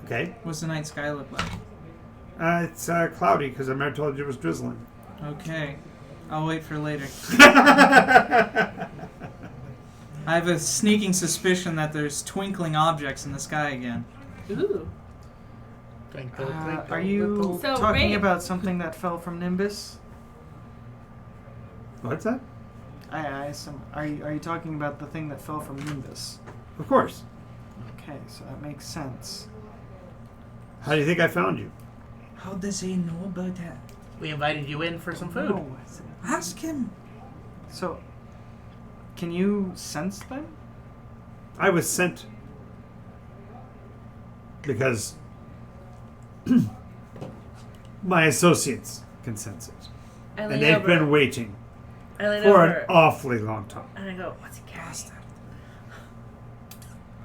Okay. What's the night sky look like? It's cloudy because I told you it was drizzling. Okay. I'll wait for later. I have a sneaking suspicion that there's twinkling objects in the sky again. Ooh. Twinkle, twinkle, Are you little- So, talking Ray- about something that fell from Nimbus? What's that? Are you talking about the thing that fell from Nimbus? Of course. Okay, so that makes sense. How do you think I found you? How does he know about it? We invited you in for some food. No. Ask him. So, can you sense them? I was sent because my associates can sense it. I And lean they've over. been waiting I lean for over. an awfully long time. And I go, what's he carrying?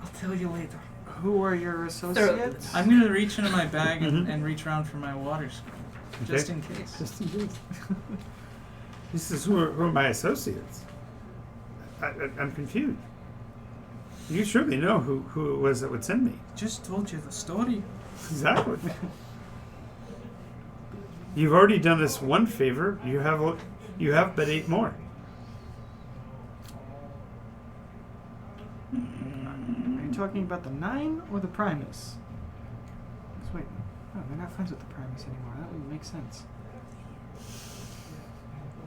I'll tell you later. Who are your associates? I'm gonna reach into my bag and, Mhm. and reach around for my water skin, just Okay. in case. Just in case. This is who are my associates? I'm confused. You surely know who it was that would send me. Just told you the story. Exactly. You've already done us one favor. You have but 8 more. Are you talking about the 9 or the Primus? 'Cause wait, no, they're not friends with the Primus anymore. That would make sense.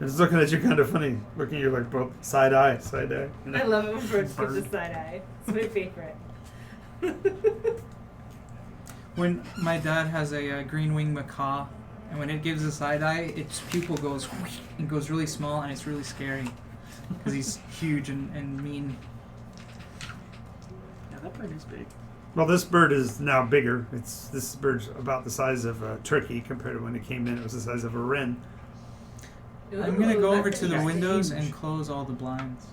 I'm just looking at you kind of funny. Looking at you like both side eye. You know? I love it when birds give the side eye. It's my favorite. When my dad has a green winged macaw, and when it gives a side eye, its pupil goes whoosh, and goes really small, and it's really scary because he's huge and mean. Yeah, that bird is big. Well, this bird is now bigger. This bird's about the size of a turkey compared to when it came in. It was the size of a wren. I'm gonna go Ooh, over that's to the windows interesting. and close all the blinds.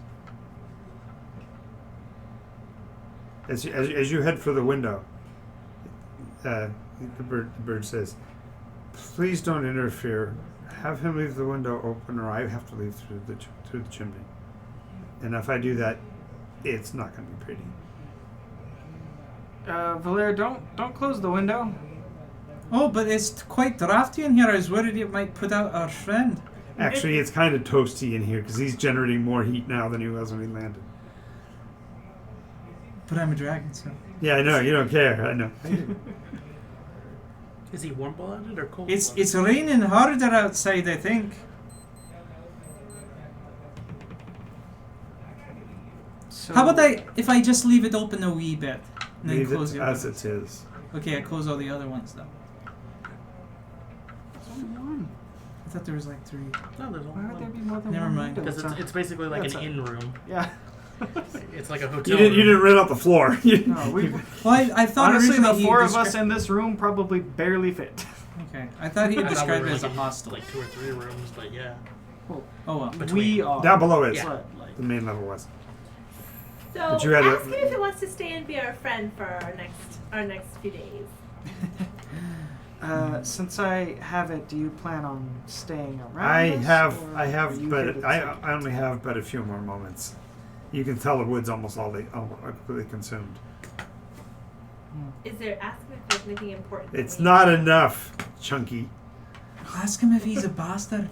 As you head for the window, the bird says, "Please don't interfere. Have him leave the window open, or I have to leave through the chimney. And if I do that, it's not going to be pretty." Valere, don't close the window. Oh, but it's quite drafty in here. I was worried it might put out our friend. Actually, it's kind of toasty in here because he's generating more heat now than he was when he landed. But I'm a dragon, so Yeah, I know. You don't care. I know. Is he warm-blooded or cold? it's raining harder outside, I think. So, How about if I just leave it open a wee bit and then Leave close it the as other? it is. Okay, I close all the other ones though. There's only one. I thought there was like 3. No, there's Why only would there one. be more than Never one mind. window? Because it's basically like That's an in-room. yeah. It's like a hotel You didn't room. rent out the floor. No, we Well, I thought honestly originally the he 4 of us descri- in this room probably barely fit. Okay, I thought he I thought we described were it as a like in, hostel. like 2 or 3 rooms, but yeah. Oh well. Between. We are. Down below is. Yeah. But, like, The main level was. So But you had ask a- him if he wants to stay and be our friend for our next few days. since I have it, do you plan on staying around? I us, have, or I are have, you but here to I take- only have but a few more moments. You can tell the wood's almost completely consumed. Is there? Ask him if there's anything important. that It's we- not enough, Chunky. Ask him if he's a bastard.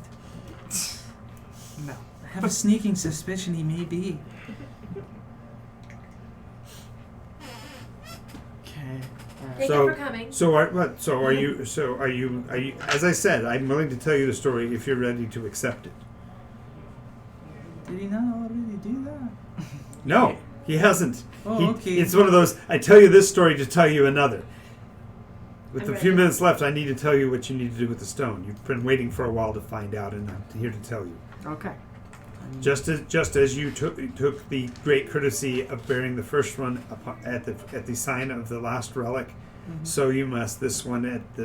No. I have a sneaking suspicion he may be. Okay. Thank So- you for coming. So are you? So are you? As I said, I'm willing to tell you the story if you're ready to accept it. Did he not already do that? No, he hasn't. Oh, okay. It's one of those. I tell you this story to tell you another. With I'm the ready. few minutes left, I need to tell you what you need to do with the stone. You've been waiting for a while to find out, and I'm here to tell you. Okay. Just as you took the great courtesy of bearing the first one at the sign of the last relic, so you must this one at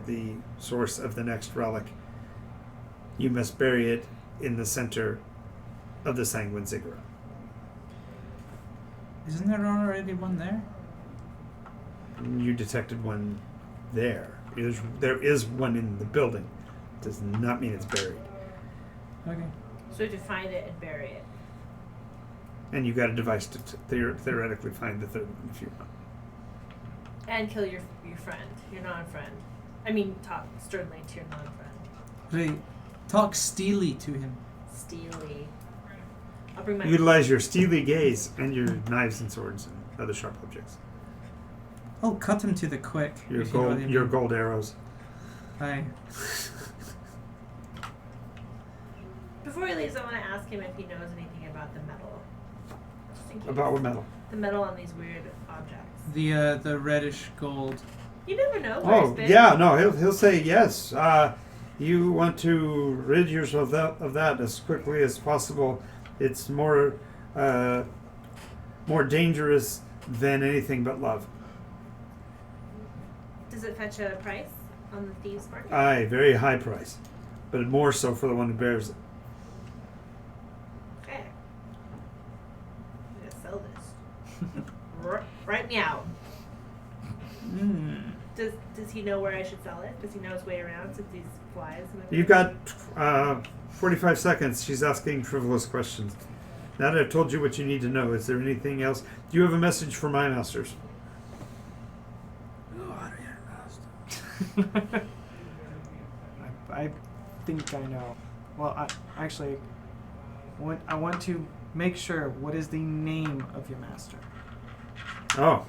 the source of the next relic. You must bury it in the center of the Sanguine Ziggurat. Isn't there already one there? You detected one there. There is one in the building. Does not mean it's buried. Okay. So we have to find it and bury it. And you got a device to theoretically find the third one if you want. And kill your friend, your non-friend. I mean, talk sternly to your non-friend. Right. Talk steely to him. Steely. I'll bring my. Utilize your steely gaze and your knives and swords and other sharp objects. I'll cut him to the quick. Your if you know what I gold, your mean. gold arrows. Aye. Before he leaves, I want to ask him if he knows anything about the metal. Just in case. About what metal? The metal on these weird objects. The reddish gold. You never know where it's Oh been. yeah, no, he'll say yes. You want to rid yourself of that as quickly as possible. It's more dangerous than anything but love. Does it fetch a price on the thieves' market? Aye, very high price, but more so for the one who bears it. Okay. I'm gonna sell this. Write me out. Does he know where I should sell it? Does he know his way around since he flies? You've got 45 seconds. She's asking frivolous questions. Now that I've told you what you need to know, is there anything else? Do you have a message for my masters? I think I know. Well, I want to make sure. What is the name of your master? Oh.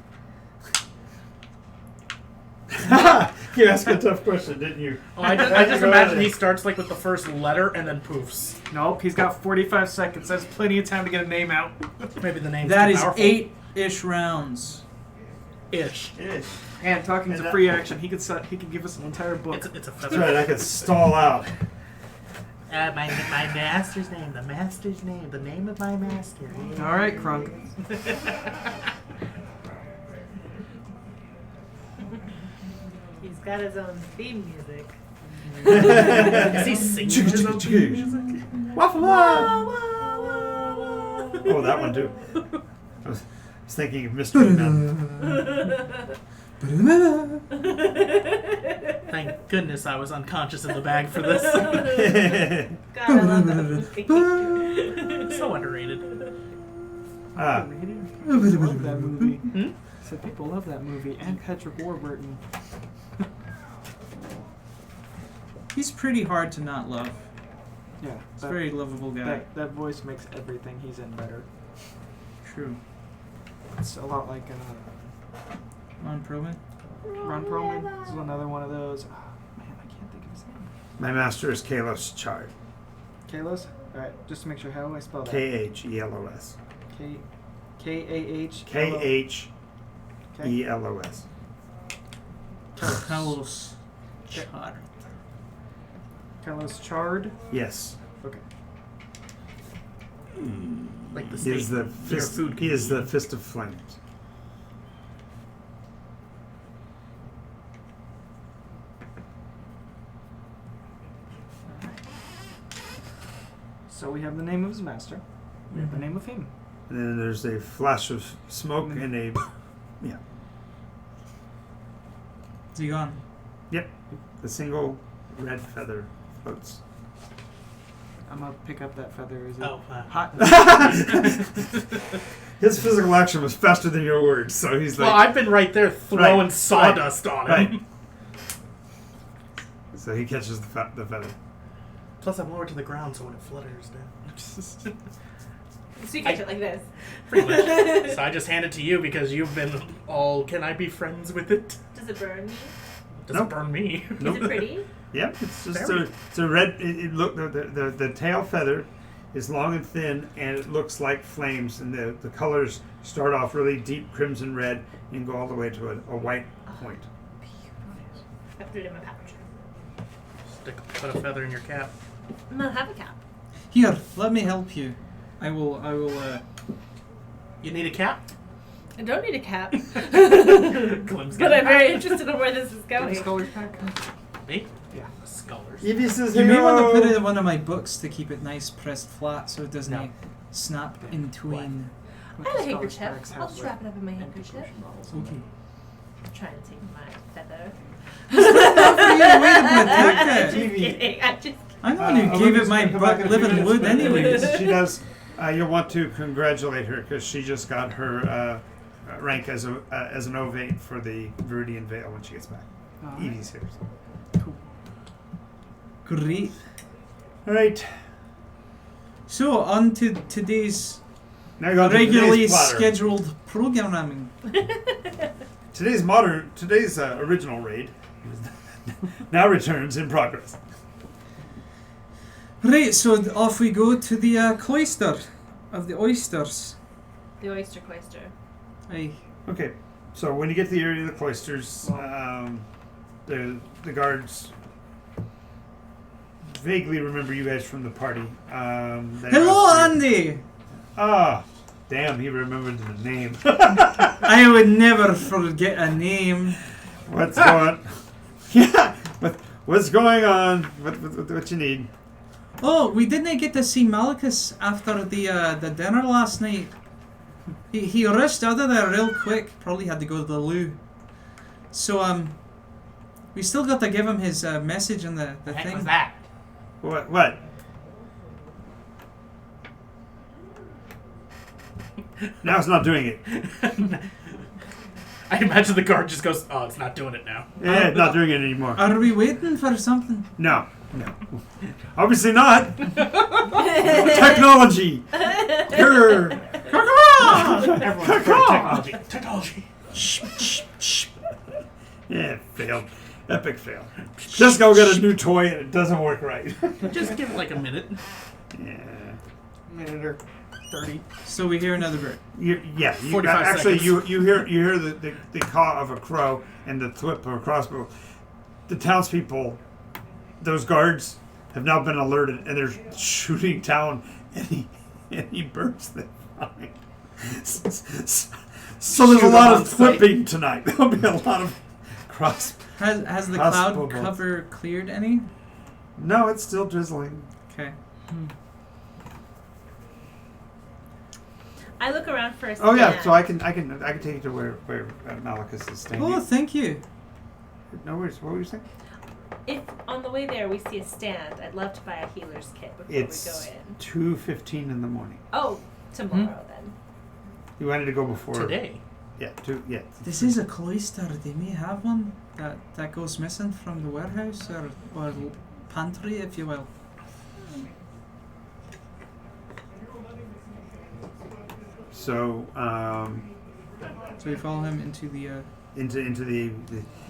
You asked a tough question, didn't you? Oh, I just imagine he starts like with the first letter and then poofs. Nope, he's got 45 seconds. That's plenty of time to get a name out. Maybe the name's That too is powerful. 8-ish rounds. Ish. And talking is a free action. He could give us an entire book. It's a That's feather. right, I could stall out. My master's name. The master's name. The name of my master. All right, Crunk. He's got his own theme music. Is he singing his own theme music? Waffle up! Oh, that one too. I was thinking of Mystery Men. Thank goodness I was unconscious in the bag for this. God, I love that movie. So underrated. People love that movie. Hmm? I said people love that movie and Patrick Warburton. He's pretty hard to not love. Yeah, He's a very lovable guy. that voice makes everything he's in better. True. It's a lot like Ron Perlman? Ron Perlman. This is another one of those. Oh, man, I can't think of his name. My master is Kalos Chard. Kalos? Alright, just to make sure, how do I spell that? K-H-E-L-O-S. K-A-H. K-H-E-L-O-S. Carlos Char. Kalos Chard. Yes. Okay. Like the He is state the your fist. food He is the can fist of flames. So we have the name of his master. We have the name of him. And then there's a flash of smoke and a. Yeah. Is he gone? Yep. The single red feather floats. I'm gonna pick up that feather. Is it Oh, hot? His physical action was faster than your words, so he's like. well, I've been right there throwing Right, sawdust on him. right. So he catches the feather. Plus, I'm lower to the ground, so when it flutters down. So you catch it like this. Pretty much. So I just hand it to you because you've been all, can I be friends with it? Does it burn me? Doesn't Nope. burn me. Nope. Is it pretty? Yep, it's just Very. it's a red. Look, the tail feather is long and thin, and it looks like flames. And the colors start off really deep crimson red and go all the way to a white point. I put it in my pouch. Put a feather in your cap. I don't have a cap. Here, let me help you. I will, You need a cap? I don't need a cap. Glim's But I'm very interested in where this is going. Scholars pack. Me? Yeah. Scholars. Evie says You may want to put it hello. in one of my books to keep it nice pressed flat so it doesn't No. snap in between. I have a handkerchief. I'll strap it up in my handkerchief. Okay. I'm trying to take my feather. I'm Just kidding. I'm just the one who gave it my living wood anyways. She does. You'll want to congratulate her because she just got her rank as an ovate for the Viridian Veil when she gets back. Evie's here. Great. All right. So, on to today's Now you're on to regularly today's platter. scheduled programming. Today's original raid now returns in progress. Right, so off we go to the cloister of the oysters. the oyster cloister. Aye. Okay, so when you get to the area of the cloisters, the guards vaguely remember you guys from the party. Hello, Andy! Ah, damn, he remembered the name. I would never forget a name. What's going? Yeah, what's going on? What you need? Oh, we didn't get to see Malchus after the dinner last night. He rushed out of there real quick. Probably had to go to the loo. So We still got to give him his message on the The heck thing. was that? What? Now it's not doing it. I imagine the guard just goes, "Oh, it's not doing it now." Yeah, it's not doing it anymore. Are we waiting for something? No. Obviously not. Technology. Grr. Everyone's for technology. Yeah, failed. Epic fail. Just go get a new toy and it doesn't work right. Just give it like a minute. Yeah. Minute or 30. So we hear another bird. You 45 actually seconds. you hear the caw of a crow and the thwip of a crossbow. The townspeople, those guards, have now been alerted and they're shooting down any birds they find. So there's Shoot a lot them of on sight. thwipping tonight. There'll be a lot of cross. Has the Possible. cloud cover cleared any? No, it's still drizzling. Okay. I look around for a stand. Oh yeah, so I can take you to where Malachus is staying. Oh, thank you. No worries. What were you saying? If on the way there we see a stand, I'd love to buy a healer's kit before It's we go in. 2:15 in the morning. Oh, tomorrow then. You wanted to go before Today. Yeah, yeah. This is a cloister. They may have one that goes missing from the warehouse or pantry, if you will. So So we follow him into the. into the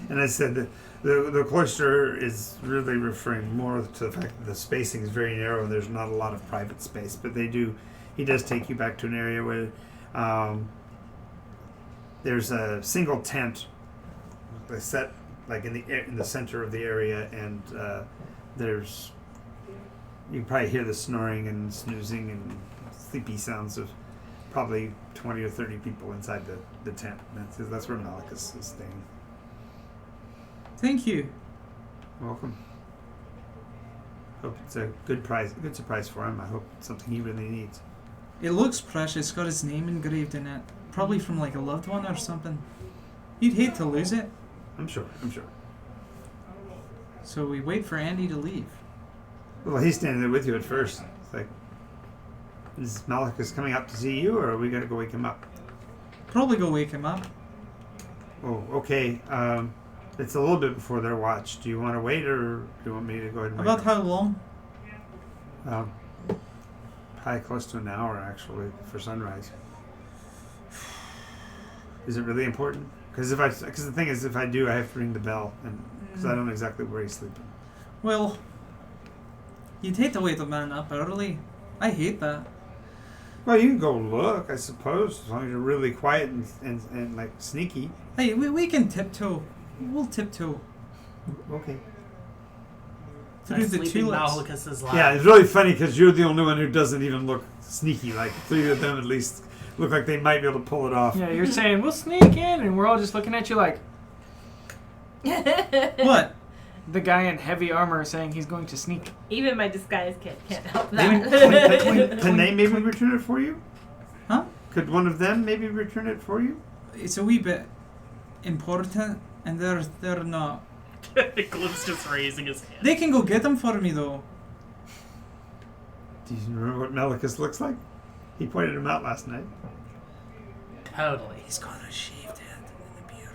and I said the cloister is really referring more to the fact that the spacing is very narrow and there's not a lot of private space, but he does take you back to an area where there's a single tent set like in the center of the area, and there's you can probably hear the snoring and snoozing and sleepy sounds of probably 20 or 30 people inside the tent. That's where Malachus is staying. Thank you. Welcome. Hope it's a good surprise for him. I hope it's something he really needs. It looks precious. It's got his name engraved in it. Probably from like a loved one or something. You'd hate to lose it. I'm sure. So we wait for Andy to leave. Well, he's standing there with you at first. It's like, is Malachus coming up to see you, or are we going to go wake him up? Probably go wake him up. Oh, okay. It's a little bit before their watch. Do you want to wait, or do you want me to go ahead and wait? About how long? Probably close to an hour, actually, for sunrise. Is it really important? Because the thing is, if I do, I have to ring the bell, and because I don't know exactly where he's sleeping. Well, you'd hate to wake the man up early. I hate that. Well, you can go look, I suppose, as long as you're really quiet and like sneaky. Hey, we can tiptoe. We'll tiptoe Okay. through the Sleeping tulips. Malachus's life. Yeah, it's really funny because you're the only one who doesn't even look sneaky. Like three of them at least look like they might be able to pull it off. Yeah, you're saying we'll sneak in, and we're all just looking at you like What? the guy in heavy armor saying he's going to sneak. Even my disguise kit can't help Can that. they maybe return it for you? Huh? Could one of them maybe return it for you? It's a wee bit important, and they're not. Glim's just raising his hand. They can go get them for me though. Do you remember what Malachus looks like? He pointed him out last night. Totally. He's got a shaved head and a beard.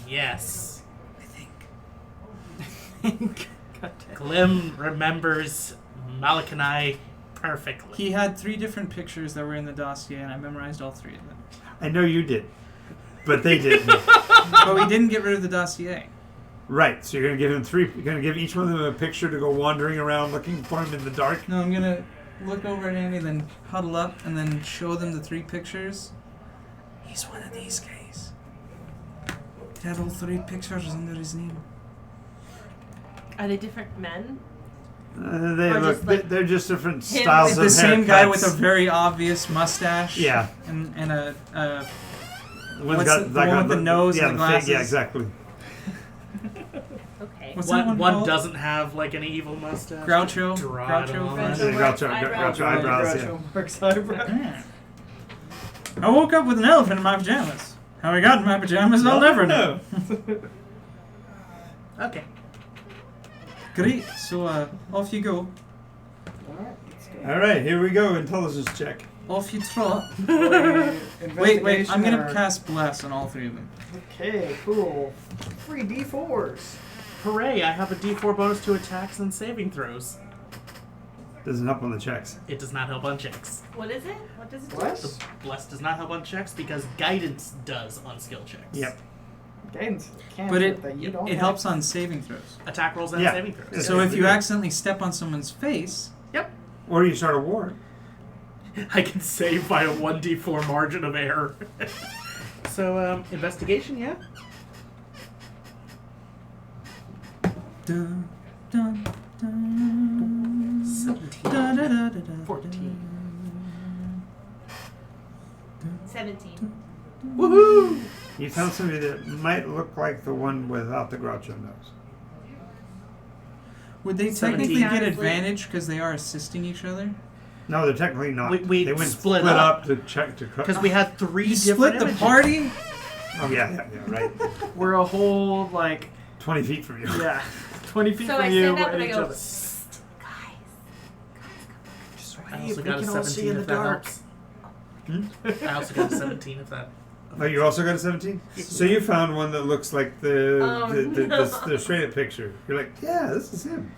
Yes. I think. Glim remembers Malachai perfectly. He had 3 different pictures that were in the dossier, and I memorized all 3 of them. I know you did, but they didn't. But we didn't get rid of the dossier. Right. So you're gonna give him 3. You're gonna give each one of them a picture to go wandering around looking for him in the dark. No, I'm gonna look over at Andy, then huddle up, and then show them the 3 pictures. He's one of these guys. He had all 3 pictures under his name. Are they different men? They Or look. just like They're just different him styles It's of the same guy haircuts. with a very obvious mustache. Yeah. And a One's What's got the one with the nose yeah, and the fake- glasses? Yeah, exactly. Okay. what's that One one called? doesn't have like an evil mustache. Groucho. Draw it Groucho. on. Groucho. Groucho eyebrows. Yeah. Mark's eyebrow. I woke up with an elephant in my pajamas. How I got in my pajamas, I'll never know. Okay. Great. So off you go. Alright, let's go. All right, here we go. Intelligence check. Off you trot. Wait. Investigation I'm gonna or- cast bless on all 3 of them. Okay, cool. 3 D4s. Hooray! I have a D4 bonus to attacks and saving throws. Doesn't help on the checks. It does not help on checks. What is it? What does it do? Bless? Bless does not help on checks because guidance does on skill checks. Yep. Guidance. But that you don't it have. helps on saving throws. Attack rolls and Yeah. saving throws. Yeah. So if you Yeah. accidentally step on someone's face, Yep. Or you start a war. I can save by a 1d4 margin of error. So, investigation, yeah? dun, dun, dun, 17. dun, dun, dun, dun, dun, 14. 17. Woohoo! You found somebody that might look like the one without the Groucho nose. Would they 17. technically get Honestly. advantage because they are assisting each other? No, they're technically not. We they went split up. to check to cut. Because we had 3 You different split the images. party? Oh yeah, right. We're a whole, like, 20 feet from you. yeah, 20 feet So from I you stand up and and I each go, other. "Psst, guys. I Hey, also we got a can all see 17 in if the that dark. helps. Hmm? I also got a 17 if that. Oh, you also got a 17? So you found one that looks like the Oh, the straight up picture. You're like, yeah, this is him.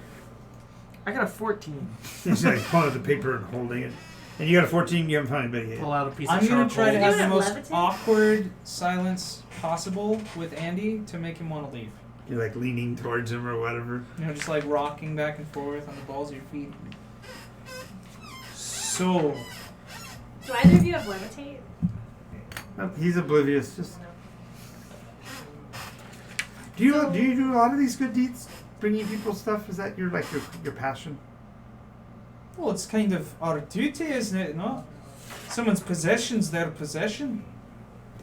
I got a 14. He's like pulling out the paper and holding it. And you got a 14, you haven't found anybody yet. Pull out a piece I'm of gonna charcoal. try to You have doing the it most levitate? awkward silence possible with Andy to make him want to leave. You're like leaning towards him or whatever. You know, just like rocking back and forth on the balls of your feet. So, Do either of you have levitate? No, he's oblivious. Just. Do you do a lot of these good deeds? Bringing people stuff? Is that your your passion? well, it's kind of our duty, isn't it? Not someone's possession's their possession.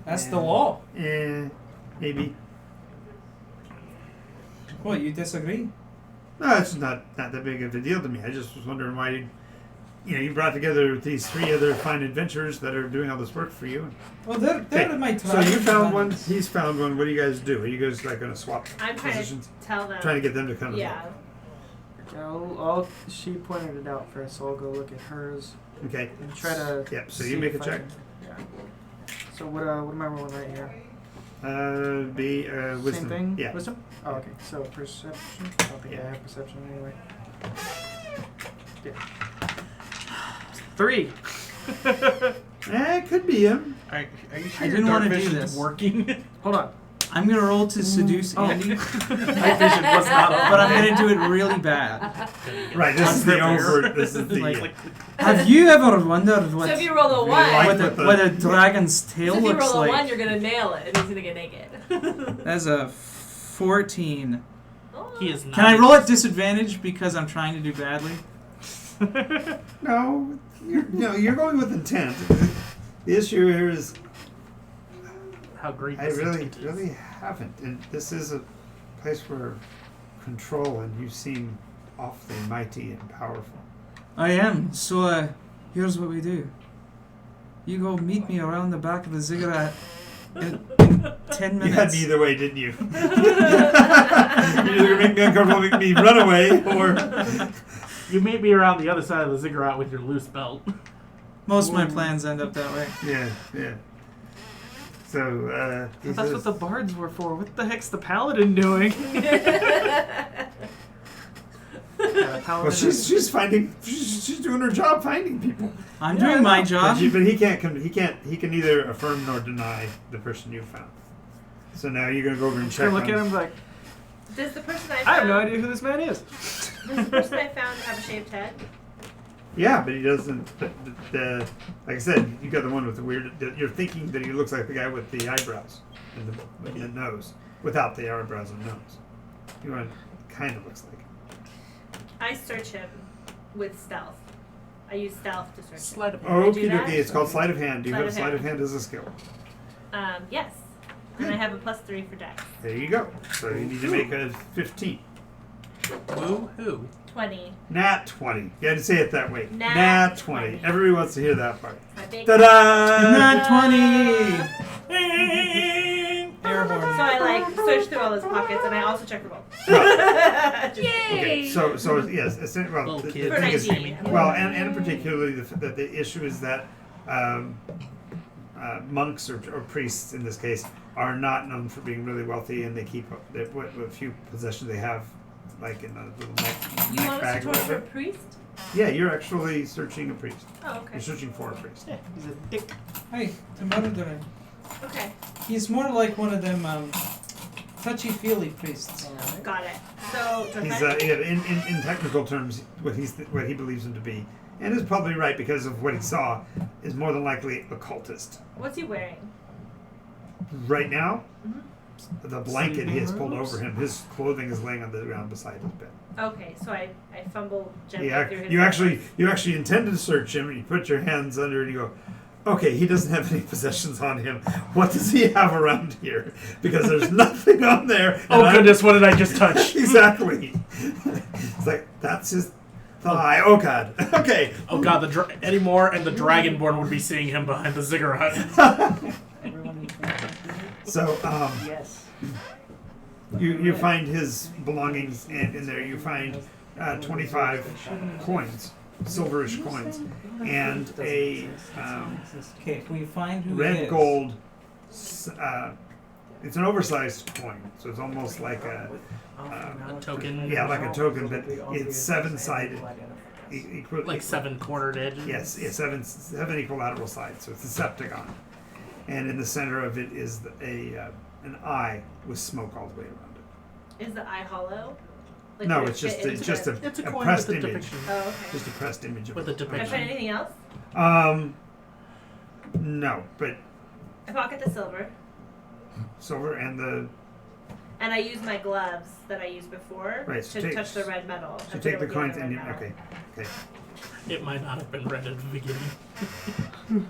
That's the Yeah. law. Maybe. What, you disagree? No, it's not that big of a deal to me. I just was wondering why you brought together these 3 other fine adventurers that are doing all this work for you. Well, they're Okay, my so you found one. companions. He's found one. What do you guys do? Are you guys like going to swap I'm trying positions? to tell them. Trying to get them to come to Yeah. She pointed it out first, so I'll go look at hers Okay. and try to. Yep. So see you make a if I check. can- Yeah. So what am I rolling right here? Be wisdom. Same thing? Yeah. Wisdom? Oh, okay. So perception. I don't think I have perception anyway. Yeah. 3. It could be him. Are you sure I your didn't dark wanna do vision's this. working? Hold on. I'm gonna roll to seduce Andy, Night vision was not on. but I'm gonna do it really bad. Right. This is the Unprepared. overt. This is the. like, Have you ever wondered what So if you roll a Really 1, like what, with a, the- what a dragon's tail so if you looks roll a 1, like? you're gonna nail it, and he's gonna get naked. That's a 14. Oh. he is not. Can I roll at disadvantage because I'm trying to do badly? No, you're going with intent. The issue here is How great I this really intent is. really haven't, and this is a place for control, and you seem awfully mighty and powerful. I am. So here's what we do. You go meet me around the back of the Ziggurat in 10 You minutes. had me either way, didn't you? You're either gonna make me uncomfortable, make me run away, or You may be around the other side of the ziggurat with your loose belt. Most of my plans end up that way. yeah. So he That's says, what the bards were for. What the heck's the paladin doing? Yeah, the paladin well, she's finding, she's doing her job finding people. I'm Yeah, doing I my know. job. But he can't. He can neither affirm nor deny the person you found. So now you're gonna go over and Just check. gonna look on- at him like, Does the person I found, I have no idea who this man is. Does the person I found have a shaved head? Yeah, but he doesn't. Like I said, you got the one with the weird. You're thinking that he looks like the guy with the eyebrows and the nose, without the eyebrows and nose. You know, kind of looks like him. I search him with stealth. I use stealth to search him. Sleight of Oh, do that? okay. It's called sleight of hand. Do you Sleight have of sleight of hand. hand as a skill? Yes. And I have a +3 for dex. There you go. So you need to make a 15. Woo hoo. 20. Nat 20. You had to say it that way. Nat 20. 20. Everybody wants to hear that part. My big Ta-da! Nat 20! Ding! There horn. So I like search through all his pockets, and I also check for both. Okay, so yes, well, the kids. For thing is, 19. well, and particularly the issue is that monks or priests in this case are not known for being really wealthy, and they keep what few possessions they have, like in a little You neck want us bag to or torture a whatever. priest? Yeah, you're actually searching a priest. Oh, okay. You're searching for a priest. Yeah, he's a dick. Hey, Tomorrow. Okay, He's more like one of them touchy-feely priests. got it. So, He's okay. in technical terms, what he believes him to be, and is probably right because of what he saw, is more than likely occultist. What's he wearing? Right now, Mhm. the blanket he has pulled Sleeping robes? over him, his clothing is laying on the ground beside his bed. Okay, so I fumble gently through his You actually intended to search him, and you put your hands under it and you go, okay, he doesn't have any possessions on him. What does he have around here? Because there's nothing on there. and Oh I'm- goodness, what did I just touch? Exactly. It's like, that's his thigh. Oh god. Okay. Oh god, Eddie Moore and the Dragonborn would be seeing him behind the Ziggurat. So, Yes. you find his belongings, and in there you find 25 coins, silverish coins, and a Okay, can we find who it red is? gold. It's an oversized coin, so it's almost like a token. yeah, like a token, but it's seven-sided. Like 7 cornered edges. Yes, seven equilateral sides, so it's a septagon, and in the center of it is an eye with smoke all the way around it. Is the eye hollow? Like, No, would it it's just fit into just the- It's a a coin pressed with a image. depiction. Oh, okay. Just a pressed image of With a it. Can I depiction. find anything else? No, but I pocket the silver, silver and the and I use my gloves that I used before Right, so to take- touch the red metal. so and take put the it with coins and other you red metal. okay. It might not have been red at the beginning.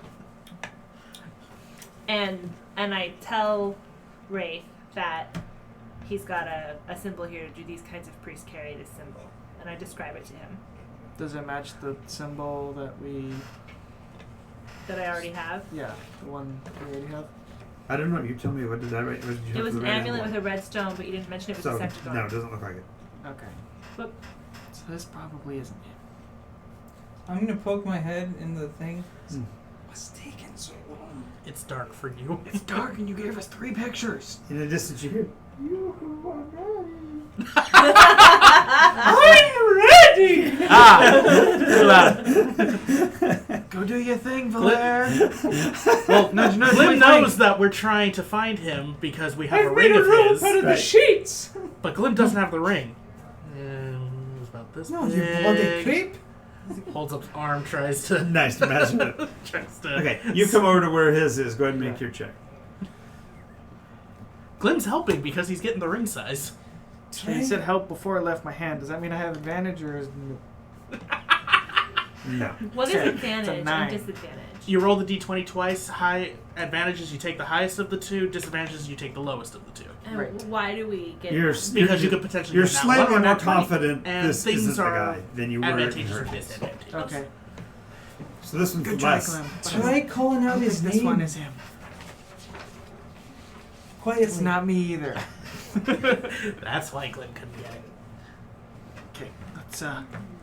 And I tell Wraith that he's got a symbol here. Do these kinds of priests carry this symbol? And I describe it to him Does it match the symbol that we? that I already have. Yeah, the one we already have. I don't know. You tell me. What did I write? What did you It have was for an the red amulet with emblem? a red stone, but you didn't mention it was So a septagon. no, it doesn't look like it. Okay. Whoop. So this probably isn't it. I'm gonna poke my head in the thing. Hmm. What's taking so long? It's dark for you. It's dark, and you gave us 3 pictures. In the distance, you hear. I'm ready! Too loud. Go do your thing, Valer. Well, Nudge, nudge, Glim wink, knows wink. that we're trying to find him because we have a I've made ring a of rope his, out of the Right. sheets! but Glim doesn't have the ring. It's about this No, big. you bloody creep! Holds up his arm, tries to. Nice to imagine it. tries to. Okay, you come over to where his is. Go ahead and make your check. Glim's helping because he's getting the ring size. You said help before it left my hand. Does that mean I have advantage or is No. What is It's a advantage and 9. disadvantage? You roll the d20 twice. High advantages, you take the highest of the two. Disadvantages, you take the lowest of the two. And Right. why do we get You're them? Because you could potentially. You're get that slightly one or more that 20. confident And this things isn't the are guy than you were in advantageous or her. disadvantageous. okay? So this one's Good try, less. Glim. Try calling I out don't his think name this one is him. quietly. It's not me either. That's why Glim couldn't get it. Okay,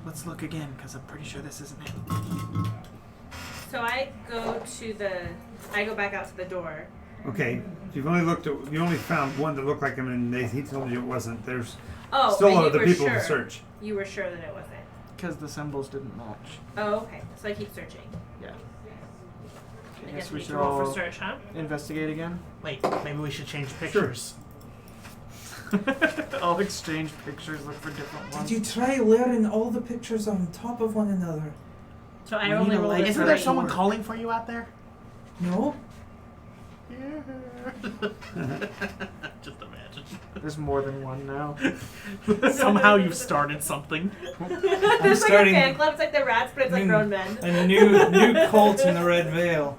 let's look again because I'm pretty sure this isn't him. So I go back out to the door. Okay, you only found one that looked like him, and he told you it wasn't. There's Oh, still and you other were people sure. to search. You were sure that it wasn't. Because the symbols didn't match. Oh, okay. So I keep searching. Yeah. I I guess we we need should to roll for all search, huh? investigate again. Wait, maybe we should change pictures. I'll exchange pictures, look for different ones. Did you try layering all the pictures on top of one another? So I We only need a rolled light a Isn't there 3. someone calling for you out there? No? Just imagine. There's more than one now. Somehow you've started something. There's like starting- a fan club. It's like the rats, but it's like grown men. A new cult in the Red Veil.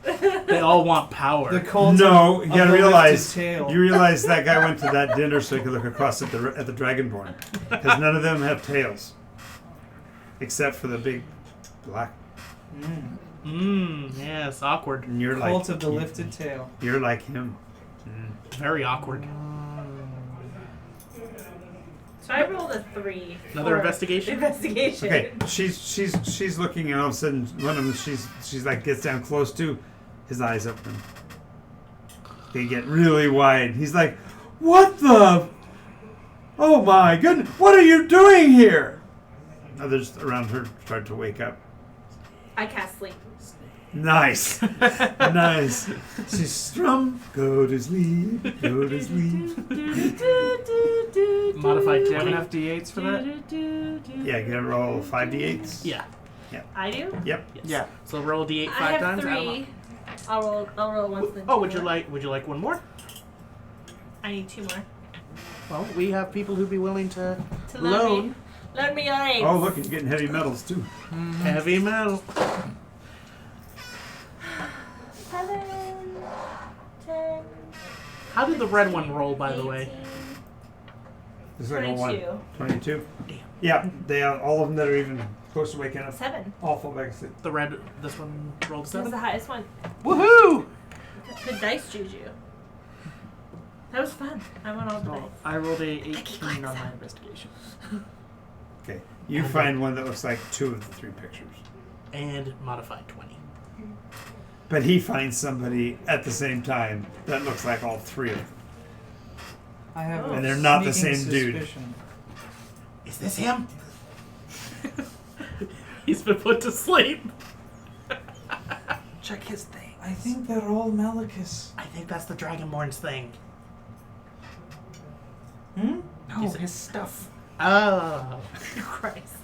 They all want power. The cult No, of, you of gotta the realize. lifted tail. You realize that guy went to that dinner so he could look across at the Dragonborn, because none of them have tails, except for the big black. Mm. Yes, awkward. And you're Cult like of the lifted tail. You're like him. Very awkward. So I rolled a 3. Another for investigation? Investigation. Okay, she's looking, and all of a sudden, one of them she's like gets down close to, his eyes open. They get really wide. He's like, "What the? Oh my goodness! What are you doing here?" Others around her start to wake up. I cast sleep. Nice, nice. She's strum. Go to sleep. Go to sleep. Modified Do you have 20. enough d8s for that? Yeah, you gotta roll 5d8s. Yeah. I do? Yep. Yes. Yeah. So roll a d8 I 5 have times. 3. I'll roll once then. Oh, would you like one more? I need 2 more. Well, we have people who'd be willing to To loan Loan me your aids. Oh, look, he's getting heavy metals too. heavy metal. 7, 10, How did the red one roll, by the way? 18, It's like a 22. 22. Damn. Yeah, they are all of them that are even close to waking up. 7. Awful legacy. The red, this one rolled That's 7. the highest one. Woohoo! Good dice, Juju. That was fun. I won all the dice. Well, I rolled a 18 on my investigation. Okay, you find one that looks like 2 of the 3 pictures. And modified 20. But he finds somebody at the same time that looks like all 3 of them. I have a And they're not the sneaking same dude. suspicion. Is this him? He's been put to sleep. Check his thing. I think they're all Malachus. I think that's the Dragonborn's thing. Hmm? No, Is it- his stuff. Oh. Christ.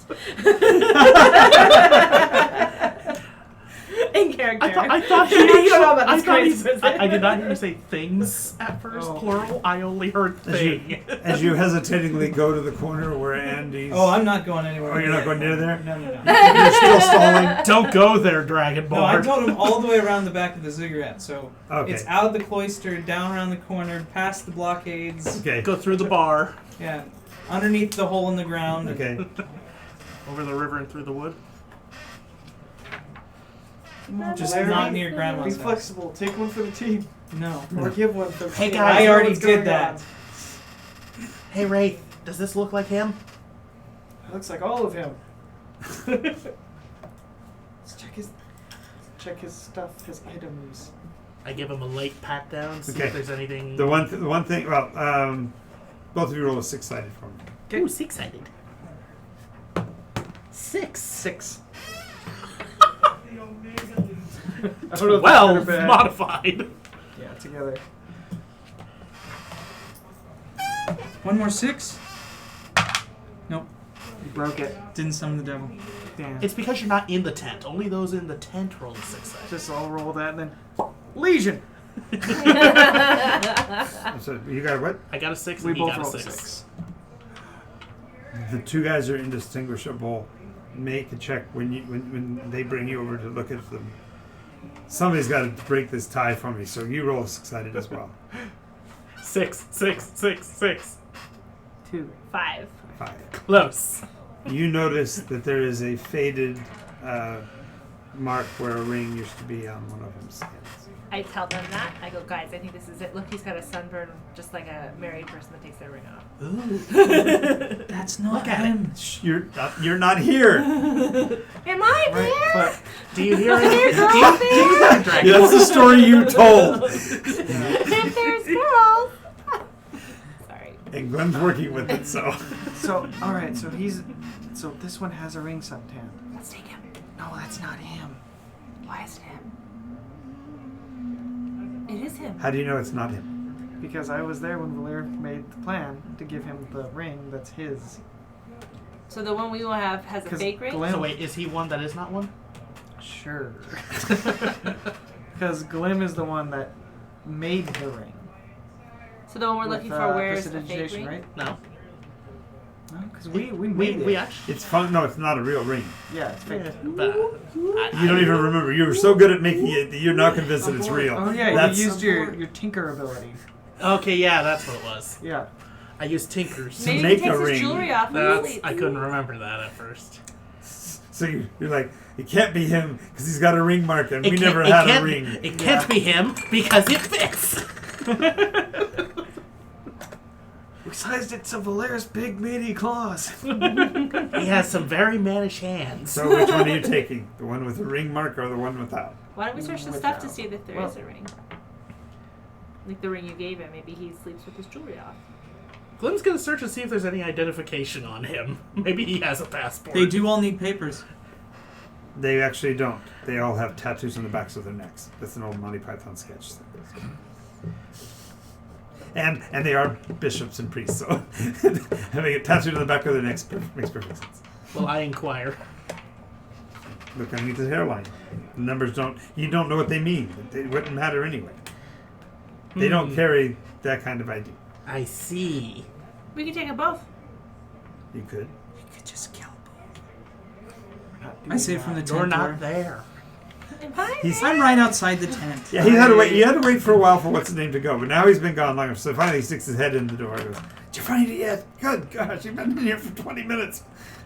In character. I thought he You actually, don't know about I, this thought crazy person. I did not hear you say things at first, Oh. plural. I only heard thing. As you hesitatingly go to the corner where Andy's... Oh, I'm not going anywhere. Oh, you're not going near there? No, no, no. You're still stalling? Don't go there, Dragonborn. No, I told him all the way around the back of the Ziggurat. So Okay. it's out the cloister, down around the corner, past the blockades. Okay. Go through the bar, Yeah, underneath the hole in the ground. Okay. over the river and through the wood. Just Larry, not near Be Grandma's house. flexible. Take one for the team. No. Or give one for the Hey, team. guys. I know already what's did going that. on. Hey, Wraith, does this look like him? Looks like all of him. Let's check his stuff, his items. I give him a light pat down, see Okay. if there's anything. The one thing... Well, both of you roll a 6-sided for me. Ooh, 6-sided. 6. 6. I don't know if that's good or 12 bad. modified. Yeah, together. One more 6. Nope. You broke it. Didn't summon the devil. Damn. It's because you're not in the tent. Only those in the tent roll 6-sided. Just I'll roll that and then Legion. So you got what? I got a 6 and We he both got a rolled 6. 6. The 2 guys are indistinguishable. Make a check when they bring you over to look at them. Somebody's got to break this tie for me, so you roll a 6-sided as well. 6, 6, 6, 6. 2. 5. 5. Close. You notice that there is a faded mark where a ring used to be on one of them's hands. I tell them that. I go, guys, I think this is it. Look, he's got a sunburn just like a married person that takes their ring off. Ooh. That's not Look at him. Shh, you're not here. Am I there? Right, but Do you hear any? There's Do you girls hear Dragon? That's the story you told. If there's girls. Sorry. And Glenn's working with it, so. so alright, so this one has a ring suntan. Let's take him. No, that's not him. Why is it him? It is him. How do you know it's not him? Because I was there when Valer made the plan to give him the ring that's his. So the one we will have has a 'Cause fake ring? Glenn- So wait, is he one that is not one? Sure. Because Glim is the one that made the ring. So the one we're with, looking for wears a fake prestidigitation, ring? right? No. No, because we made it. We actually. It's fun. No, it's not a real ring. Yeah, it's fake. Yeah, but You don't even remember. You were so good at making it that you're not convinced that it's real. Oh yeah, That's, you used your tinker ability. Okay, yeah, that's what it was. Yeah. I used tinkers. Maybe make he takes a his ring. jewelry off and That's, sleeps. I couldn't remember that at first. So you're like, it can't be him because he's got a ring mark and we never had a ring. It can't be him because it fits. We sized it to Valera's big meaty claws. He has some very mannish hands. So which one are you taking? The one with the ring mark or the one without? Why don't we search the Without. stuff to see if there is a ring? Like the ring you gave him. Maybe he sleeps with his jewelry off. Glim's gonna search and see if there's any identification on him. Maybe he has a passport. They do all need papers. They actually don't. They all have tattoos on the backs of their necks. That's an old Monty Python sketch. And they are bishops and priests, so having it tattooed on the back of their necks makes perfect sense. Well, I inquire. Look underneath the hairline. The numbers you don't know what they mean. They wouldn't matter anyway. They don't carry that kind of ID. I see. We could take them both. You could. We could just kill both. I say from the tent You're not door. there. I'm right outside the tent. Yeah, he had to wait. He had to wait for a while for what's his name to go, but now he's been gone long enough. So finally, he sticks his head in the door. And goes, "Did you find it yet? Good gosh, you've been in here for 20 minutes.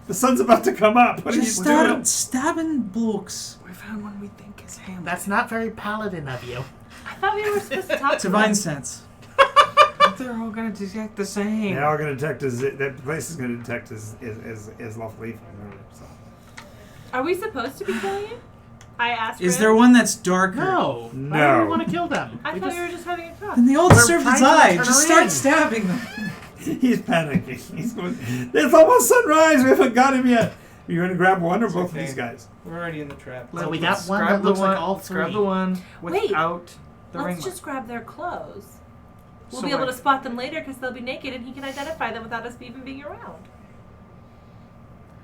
The sun's about to come up. What Just are you doing?" start stabbing blokes. We found one we think is him. That's not very paladin of you. I thought we were supposed to talk to Divine them. sense. They're all gonna detect the same. They're all going to detect that place is going to detect as lawfully. So. Are we supposed to be killing him? I asked. Is Red. there one that's darker? No. Why do No. we want to kill them? I thought we were just having a talk. And they all We're deserve to trying to die. turn Just her start in. stabbing them. He's panicking. He's going, "It's almost sunrise. We haven't got him yet." You're going to grab one or both of okay. these guys? We're already in the trap. So we got Let's one grab that the looks like one- all let's grab three. the one Wait. without the ring Let's just grab their clothes. We'll So be able what? to spot them later because they'll be naked and he can identify them without us even being around.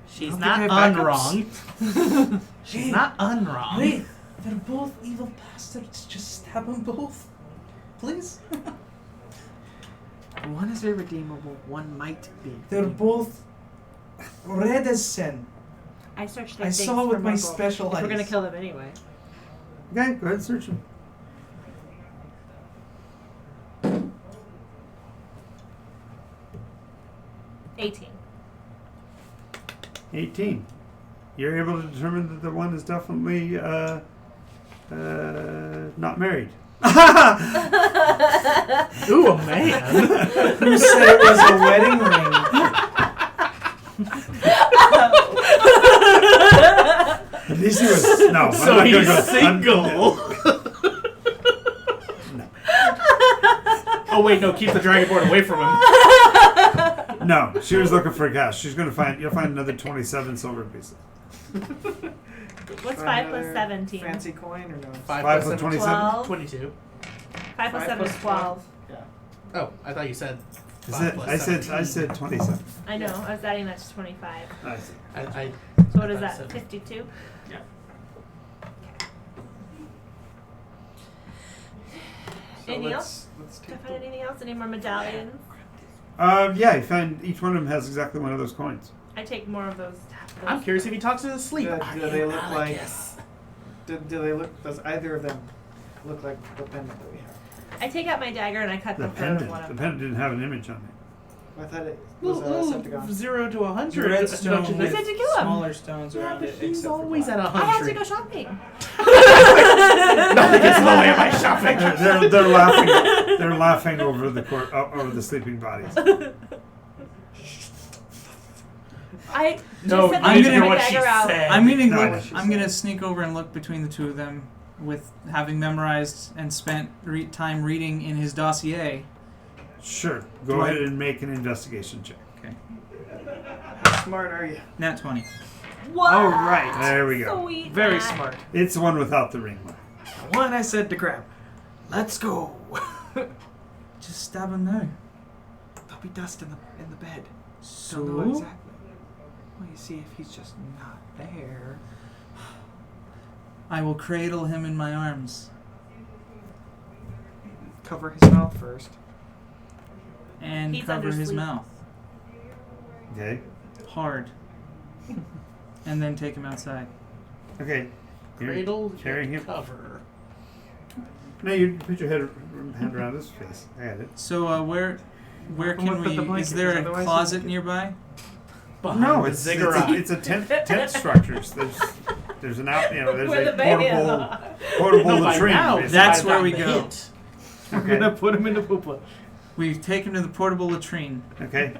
She's Don't not think they have unwrong. She's not unwrong. Wait, they're both evil bastards. Just stab them both. Please? One is irredeemable, one might be. They're both red as sin. I searched their I things saw for with my Mumble. special If we're gonna eyes. kill them anyway. Okay, go ahead and search them. 18. 18. You're able to determine that the one is definitely not married. Ooh, a man. Who said it was a wedding ring? At least he was. No, So I'm not he's gonna go. single. No. Oh wait, no, keep the dragonborn away from him. No, she was looking for cash. She's gonna find. You'll find another 27 silver pieces. What's Try 5 plus another 17? Fancy coin or no? 5 5 plus plus 7, 27. 12. 22. 5 plus 7 is 12. Oh, I thought you said I 5 said, plus I said, 17. I said 27. I know, I was adding that to 25. I see. I So what is I that, said- 52? Yeah. Anything else? Let's Did I take find anything else? Any more medallions? Yeah, you find each one of them has exactly one of those coins. I take more of those. I'm curious if he talks in his sleep. Do Are they you look like- Malachus? Do they look? Does either of them look like the pendant that we have? I take out my dagger and I cut The the throat of one pendant. of The them. pendant didn't have an image on it. I thought it was a Septagon. 0 to 100. The red stone Don't you with think? said to kill him. smaller stones Yeah, around but it. he's except for always black. at I had to 100. go shopping. Nothing gets in the way of my shopping. They're laughing. They're laughing over the over the sleeping bodies. I just No, said I I didn't took hear my what she dagger out. said. I'm gonna No, look. what she I'm gonna sneak over and look between the two of them, with having memorized and spent time reading in his dossier. Sure. Go Do I- ahead and make an investigation check. Okay. How smart are you? Nat 20. What? All right. There we go. Sweet Very Matt. smart. It's the one without the ring. The one I said to grab. Let's go. Just stab him now. There'll be dust in the bed. So Don't know exactly. Well, you see if he's just not there. I will cradle him in my arms Cover his mouth first. and He's cover under his sleep. mouth Okay. hard, and then take him outside. Okay. You're Cradle, carrying him. cover. No, you put your hand around his face. I got it. So where We'll can put the we? blanket, Is there a otherwise closet he'll- nearby? Behind No, the it's ziggurat. a tent structures. There's an out. There's Where a the baby is. portable No, by latrine. now, basically. That's I've where we gotten the go. hint. We're Okay. gonna put him in the poopa. We take him to the portable latrine, Okay.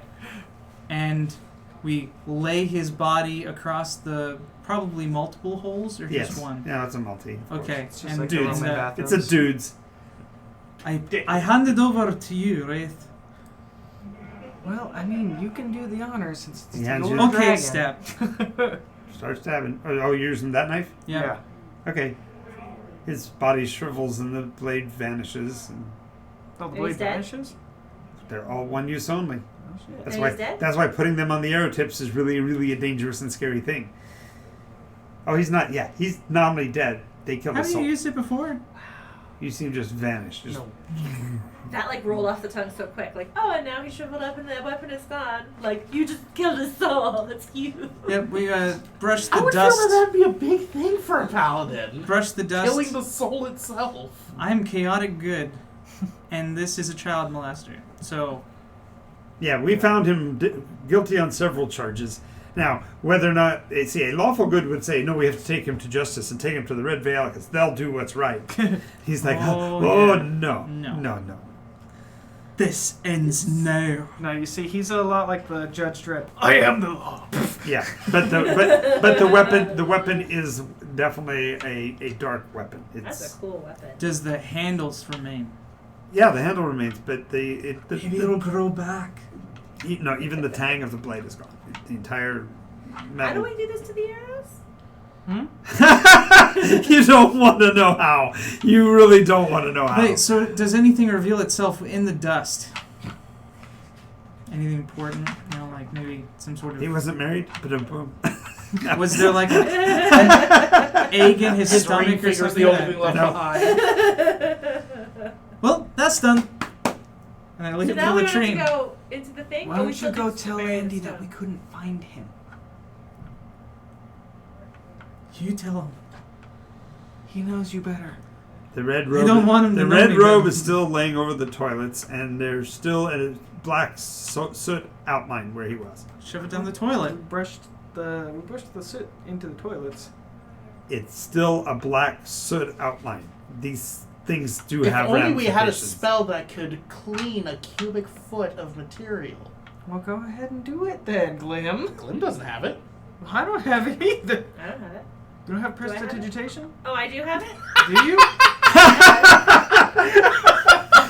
and we lay his body across the probably multiple holes or Yes. just one. Yeah, it's a multi. of course. Okay, It's just and like dudes. the Roman uh, It's bathrooms. a dudes. I hand it over to you, Wraith. Well, I mean, you can do the honors since it's He the hands Golden you- Okay, Dragon. step. Start stabbing. Oh, you're using that knife? Yeah. Okay. His body shrivels and the blade vanishes. And Oh, the And blade he's dead? vanishes? they're all one use only. Oh, shit. That's And why. he's dead? That's why putting them on the arrow tips is really, really a dangerous and scary thing. Oh, he's not. Yeah, he's nominally dead. They killed Have his you soul. used it before? You see him just vanish. Just No. That like rolled off the tongue so quick. Like, oh, and now he's shriveled up and the weapon is gone. Like, you just killed his soul. That's you. Yep, we brush I the would dust. feel that that'd be a big thing for a paladin. Brush the dust. Killing the soul itself. I'm chaotic good, and this is a child molester. So yeah, we found him guilty on several charges. Now, whether or not a lawful good would say no, we have to take him to justice and take him to the Red Veil because they'll do what's right. He's like, Oh, oh yeah. no, No. no, no. this ends now. No, you see, he's a lot like the Judge Dredd. I am the law. Yeah, but the weapon is definitely a dark weapon. It's That's a cool weapon. Does the handles remain? yeah, the handle remains, but Maybe it'll grow back. even the tang of the blade is gone. The entire How do metal. we do this to the arrows? You don't want to know how. You really don't want to know how. Wait, so does anything reveal itself in the dust? Anything important? You know, like maybe some sort He of. wasn't married, but boom. Was there like an egg in his His ring stomach or finger's something? the only thing left No. behind. Well, that's done. And I leave So it now to we the don't have train. to go into the thing. Why Oh, we don't you still go do tell bury the Andy that stone. we couldn't find him? You tell him. He knows you better. The red I robe. don't want him to the know red me, robe but- is still laying over the toilets, and there's still a black soot outline where he was. Shove it down the We toilet. brushed the soot into the toilets. It's still a black soot outline. These things do If have only we had a ramifications. spell that could clean a cubic foot of material. Well, go ahead and do it then, Glim. Glim doesn't have it. I don't have it either. I don't have it. You don't have Do I have it? prestidigitation? Oh, I do have it. Do you?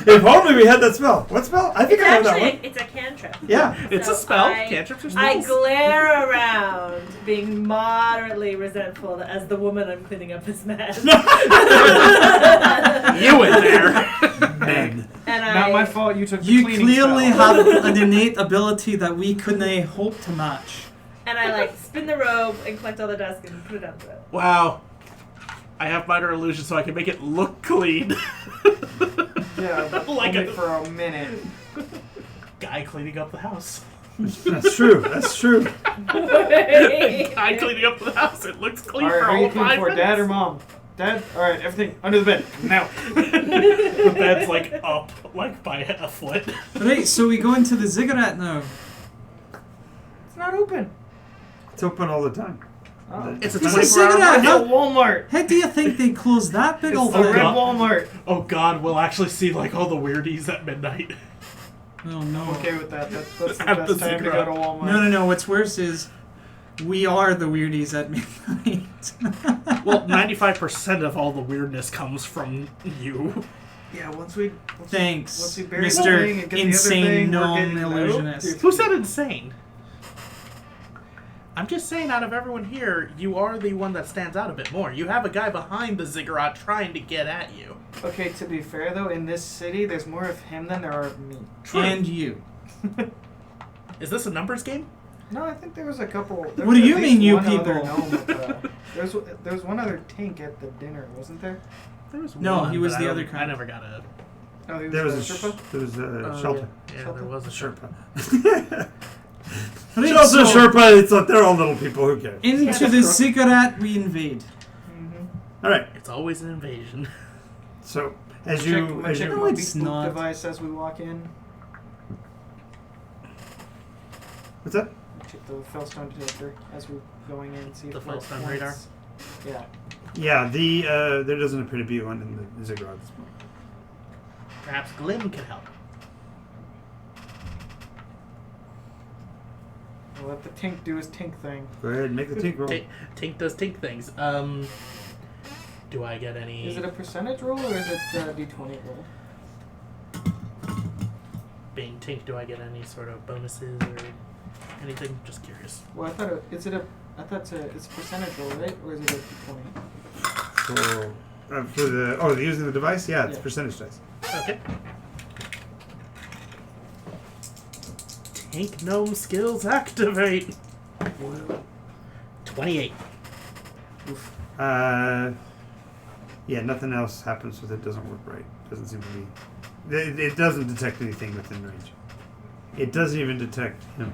If only we had that spell. What spell? I think It's I have that actually one. it's a cantrip. Yeah. It's So a spell. I- Cantrips are I spells. glare around, being moderately resentful as the woman I'm cleaning up this mess. You in there. Men. And Not I, my fault. You took the You cleaning clearly spell. have an innate ability that we couldn't hope to match. And I like spin the robe and collect all the dust and put it onto it. Wow. I have minor illusion so I can make it look clean. Yeah, but Like only a- for a minute. Guy cleaning up the house. That's true. That's true. Guy cleaning up the house. It looks clean Alright, for who are all you cleaning 5 for, minutes. Dad or Mom? Dad? Alright, everything under the bed. Now. The bed's like up, like by a foot. Right, so we go into the Ziggurat now. It's not open. It's open all the time. Oh. It's a It's a 24-hour Ziggurat. market. It's a Walmart. How do you think they closed that big It's old the thing? red God. Walmart. Oh god, we'll actually see like all the weirdies at midnight. Oh no. I'm okay with that. That's the At best the time to go Ziggurat. to Walmart. No. What's worse is we are the weirdies at midnight. Well, 95% of all the weirdness comes from you. Yeah, once we Thanks, bury the thing Mr. and get the other Insane thing, we're Gnome getting Illusionist. Who said insane? I'm just saying, out of everyone here, you are the one that stands out a bit more. You have a guy behind the Ziggurat trying to get at you. Okay, to be fair though, in this city, there's more of him than there are of me. And you. Is this a numbers game? No, I think there was a couple. There What was do you at mean, least you one other people? gnome at the- there was one other tank at the dinner, wasn't there? There was No, one, he was but the I other don't- kind. I never got a... Oh, he was There was a a Sherpa? there was a Oh, shelter. Yeah, there was a Sherpa. Sherpa. Right, Shelter, so Sherpa. It's like they're all little people. Who cares? into the Ziggurat we invade. Mm-hmm. All right. It's always an invasion. So as Check you my as check you No, my it's beep boop not. device as we walk in. what's that? Check the Fellstone detector as we're going in and see The if we're Fellstone points. radar? Yeah. Yeah, the there doesn't appear to be one in the Ziggurat at this point. Perhaps Glim can help. We'll let the Tink do his Tink thing. Go ahead and make the tink roll. Tink does Tink things. Do I get any... Is it a percentage roll or is it a d20 roll? Being Tink, do I get any sort of bonuses or anything? Just curious. Well, I thought it's a percentage roll, right? Or is it a d20? For the using the device, yeah, it's Yeah. percentage dice. Okay. Tank gnome skills activate. 28. Oof. Yeah, nothing else happens with it. Doesn't work right. Doesn't seem to be. It doesn't detect anything within range. It doesn't even detect him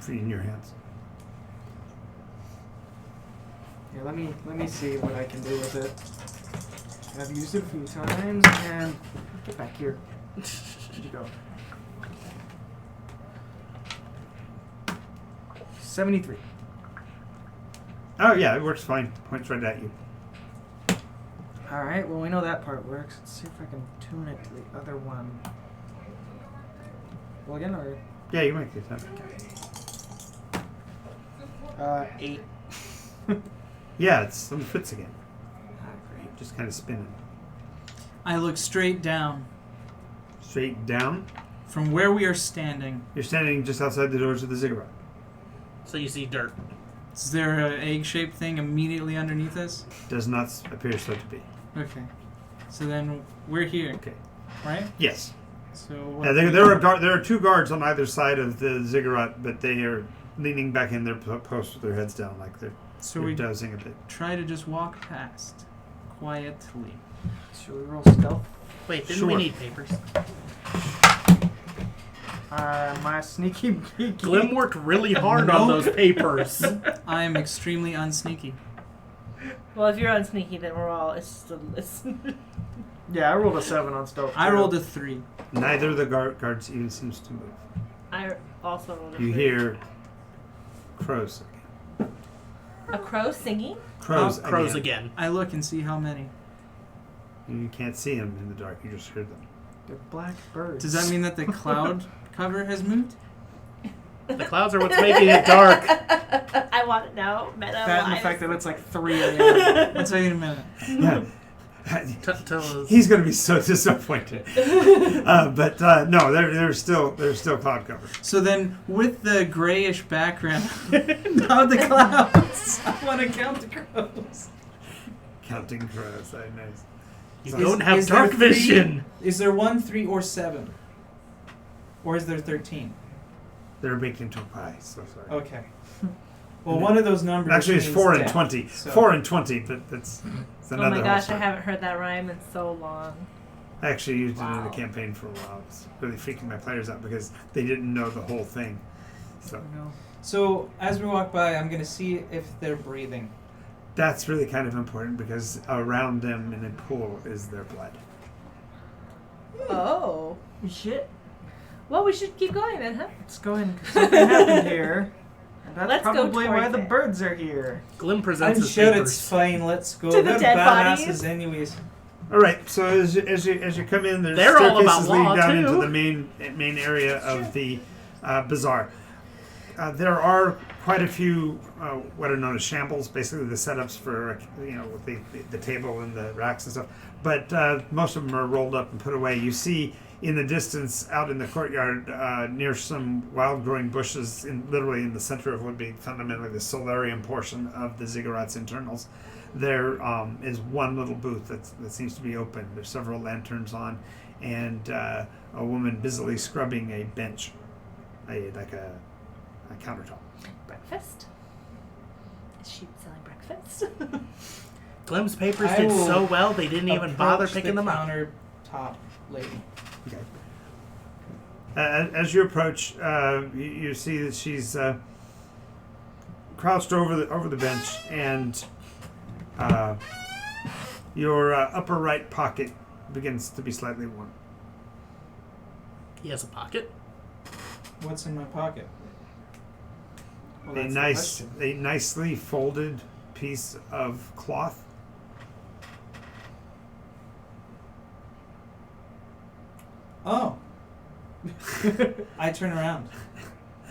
in your hands. Yeah, let me see what I can do with it. I've used it a few times, and get back here. Where'd you go? 73. Oh yeah, it works fine. Points right at you. All right. Well, we know that part works. Let's see if I can tune it to the other one. Well, again, or Yeah, you make the attempt. 8. Yeah, it fits again. Great. Just kind of spinning. I look straight down Straight down. from where we are standing. You're standing just outside the doors of the Ziggurat. So you see dirt. Is there an egg-shaped thing immediately underneath us? Does not appear so to be. Okay. So then we're here, Okay. right? Yes. So what Yeah, there are two guards on either side of the Ziggurat, but they are leaning back in their posts with their heads down, like they're we dozing a bit. try to just walk past quietly. Should we roll stealth? Wait, didn't Sure. we need papers? My sneaky peeky. Glim worked really hard on those papers. I am extremely unsneaky. Well, if you're unsneaky, then we're all. It's Yeah, I rolled a 7 on stealth. I rolled a 3. Neither of the guards even seems to move. I also rolled a You 3. hear crows. A crow singing? Crows. Crows again. I look and see how many. You can't see them in the dark. You just hear them. They're black birds. Does that mean that the cloud cover has moved? The clouds are what's making it dark. I want to know. Meta. that and the why fact is- that it's like 3 a.m. I'll tell you in a minute. Yeah. Tell us. He's going to be so disappointed. But no, they're still cloud cover. So then, with the grayish background, not the clouds, I want to count the crows. Counting crows. Very nice. You Is- don't have is there dark 3? vision. Is there 1, 3, or 7? Or is there 13? They're baked into a pie. So sorry. Okay. Well, one of those numbers. Actually, it's means 4 and death, 20. so- 4 and 20, but it's Oh another. my whole gosh, I story. haven't heard that rhyme in so long. I actually used it in Wow. the campaign for a while. It was really freaking my players out because they didn't know the whole thing. So So as we walk by, I'm gonna see if they're breathing. that's really kind of important because around them in a pool is their blood. Oh. Shit. Well, we should keep going then, huh? Let's go in because something happened here. And that's Let's go probably why towards the it. birds are here. Glim presents I'm his sure papers. it's fine. Let's go. To the They're dead badasses bodies. anyways. All right. So as you come in, there's They're all about staircases leading law, down too. into the main area of the bazaar. There are quite a few what are known as shambles, basically the setups for with the table and the racks and stuff. But most of them are rolled up and put away. You see in the distance, out in the courtyard, near some wild-growing bushes, literally in the center of what would be fundamentally the solarium portion of the Ziggurat's internals, there is one little booth that seems to be open. There's several lanterns on, and a woman busily scrubbing a bench, like a countertop. Breakfast? Is she selling breakfast? Glim's papers I did will so well they didn't even bother Approach picking the them up. countertop lady. Okay. As you approach, you see that she's crouched over the bench, and your upper right pocket begins to be slightly warm. He has a pocket. What's in my pocket? Well, A that's the question. nicely folded piece of cloth. I turn around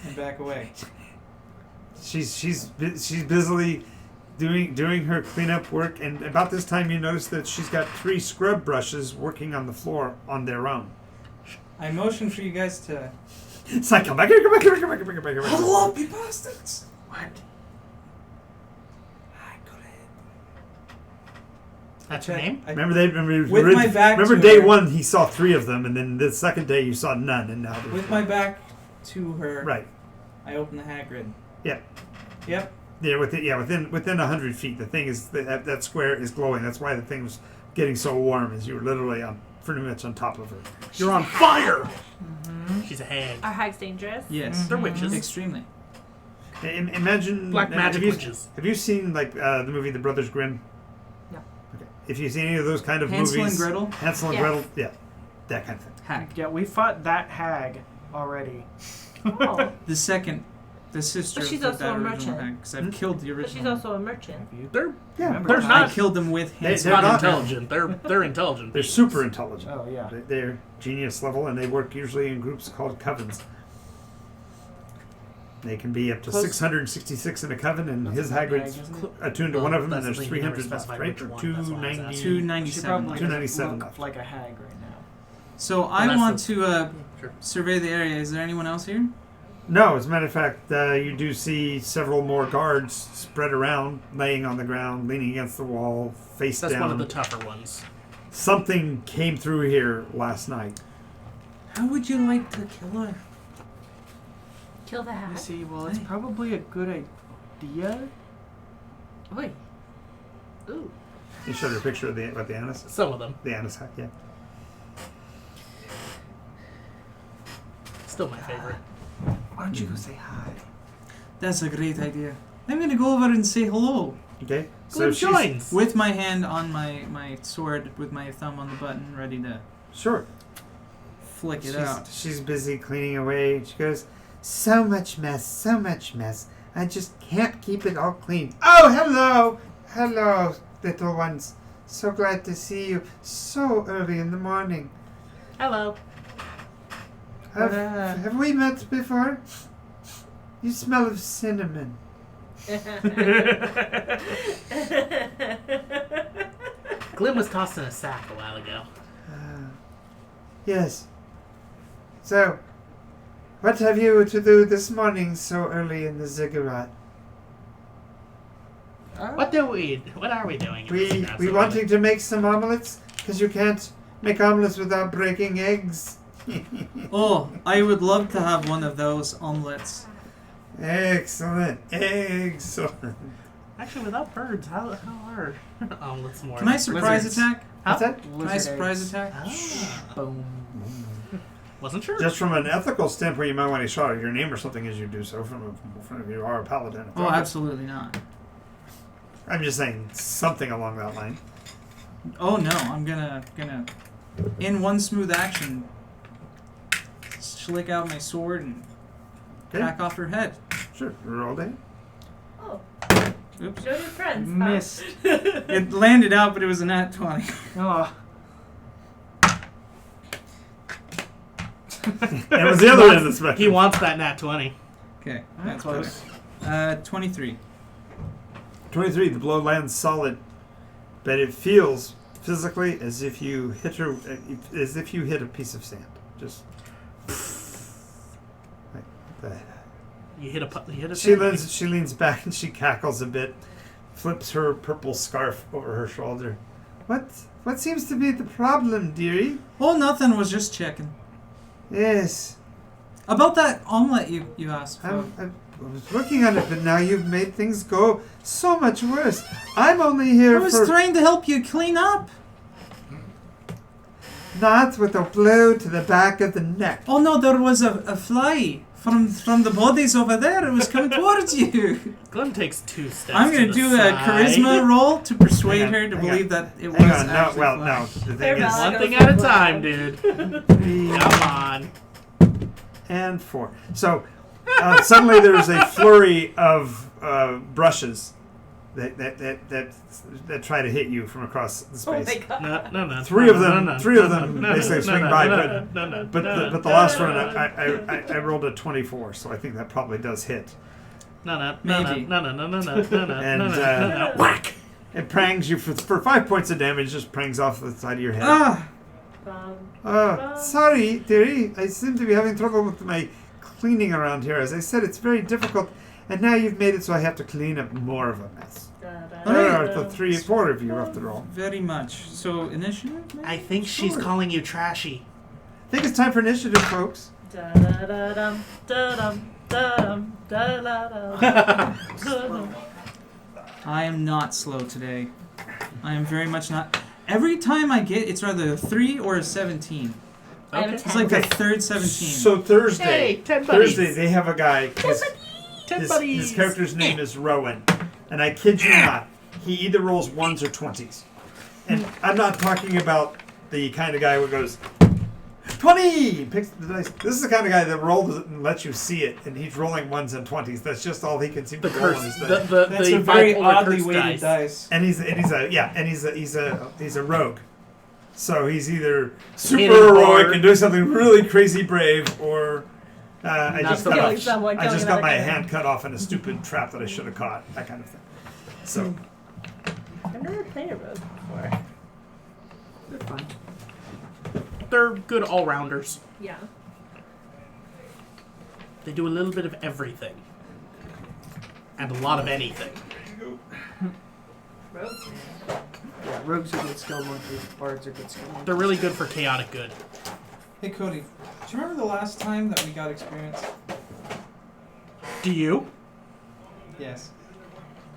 and back away. She's busily doing her cleanup work, and about this time you notice that she's got 3 scrub brushes working on the floor on their own. I motion for you guys to It's like, come back here, come back here, come back here, come back here. huddle up, you bastards. What? That's your name? With my back remember to day her. 1 he saw 3 of them, and then the second day you saw none, and now there's With one. my back to her, Right. I open the hat grid. Yeah. Yep. Yeah, within 100 feet. The thing is that square is glowing. That's why the thing was getting so warm, is you were literally pretty much on top of her. You're on fire! She's a hag. Are hags dangerous? Yes. They're witches. Extremely. Imagine Black magic have you, witches. Have you seen like the movie The Brothers Grimm? No. Okay. If you've seen any of those kind of Hansel movies, and Gretel? Hansel and Yes. Gretel, yeah, that kind of thing. Hack. Yeah, we fought that hag already. Oh, The sister But she's of also that a original merchant. hack, because I've killed the but original. she's also a merchant. They're Yeah, they're I not killed them with hands. They're not not- intelligent. They're intelligent. They're super intelligent. Oh yeah. They're genius level, and they work usually in groups called covens. They can be up to Close. 666 in a coven, and That's his a big Hagrid's egg, isn't it? attuned to Well, one of them, and that's there's the thing, you never 300 left, specified right? which Or one, that's why I was asking. 290. She 297 probably left. 297 doesn't left. look like a hag right now. So Well, I that's want the- to Sure. survey the area. Is there anyone else here? No, as a matter of fact, you do see several more guards spread around, laying on the ground, leaning against the wall, face That's down. one of the tougher ones. Something came through here last night. How would you like to kill her? Kill the You hag. see, well, it's Hey. probably a good idea. Oi. Ooh. You showed her a picture of the Annis? Some of them. The Annis hack, yeah. Still my favorite. Why don't you go say hi? That's a great idea. I'm gonna go over and say hello. Okay? Glim she's... joins. With my hand on my sword, with my thumb on the button, ready to Sure. flick it out. She's busy cleaning away. She goes, so much mess. I just can't keep it all clean. Oh, hello! Hello, little ones. So glad to see you so early in the morning. Hello. Have we met before? You smell of cinnamon. Glim was tossed in a sack a while ago. Yes. So, what have you to do this morning so early in the Ziggurat? What are we doing? in this We Ziggurat? wanting to make some omelets? Because you can't make omelets without breaking eggs. Oh, I would love to have one of those omelets. Excellent. Actually, without birds, how are omelets more? Can I surprise Lizards. attack? What's that? Can I Lizard surprise eggs. attack? Ah, Boom. wasn't sure. Just from an ethical standpoint, you might want to shout out your name or something as you do so. From you are a paladin. Oh, absolutely not. I'm just saying something along that line. Oh no, I'm gonna in one smooth action slick out my sword and Okay. hack off her head. Sure. Roll day. Oh, Oops. no new friends. huh? Missed. It landed out, but it was a nat 20. Oh. That was the other end of the spectrum. He wants that nat 20. Okay, that's Close. better. 23. 23. The blow lands solid, but it feels physically as if you hit her, as if you hit a piece of sand. Just. Like that. You hit a. She leans back and she cackles a bit, flips her purple scarf over her shoulder. What seems to be the problem, dearie? Oh, nothing. Was just checking. Yes, About that omelet you asked for. I was working on it, but now you've made things go so much worse. I'm only here I was for trying to help you clean up. not with a blow to the back of the neck. Oh no, there was a fly from the bodies over there. It was coming towards you. Glim takes 2 steps. I'm gonna to the do a side. charisma roll to persuade Hang on, her to hang believe on. that it was Hang on, no, actually well, fly. no. The They're thing is, valid. One thing at a time, dude. 3 Come on. and 4. So suddenly there's a flurry of brushes that try to hit you from across the Oh space. my god. No. Three of them basically swing by, but the last one I rolled a 24, so I think that probably does hit. Maybe. And whack! It prangs you for 5 points of damage. Just prangs off the side of your head. Sorry, dearie. I seem to be having trouble with my cleaning around here. As I said, it's very difficult. And now you've made it so I have to clean up more of a mess. There are the 4 of you after all. Very much. So, initiative? Maybe? I think she's calling you trashy. I think it's time for initiative, folks. I am not slow today. I am very much not. Every time I get, it's either a 3 or a 17. Okay. It's like the third 17. So Thursday, Hey, 10 buddies. Thursday they have a guy. His character's name is Rowan, and I kid you not, he either rolls 1s or 20s. And I'm not talking about the kind of guy who goes 20, picks the dice. This is the kind of guy that rolls it and lets you see it, and he's rolling 1s and 20s. That's just all he can seem to The roll curse. on his dice. That's The a very bipolar oddly curse weighted dice. And he's a rogue. So he's either super Hitting heroic hard. and doing something really crazy brave, or I Not just so got much. off, Someone, I just killing got my another hand cut off in a stupid trap that I should have caught. That kind of thing. So I've never played a rogue before. They're fine. They're good all-rounders. Yeah. They do a little bit of everything. And a lot of anything. Rogues. Yeah, rogues are good skill monsters. Bards are good skill monsters. They're really good for chaotic good. Hey, Cody, do you remember the last time that we got experience? Do you? Yes.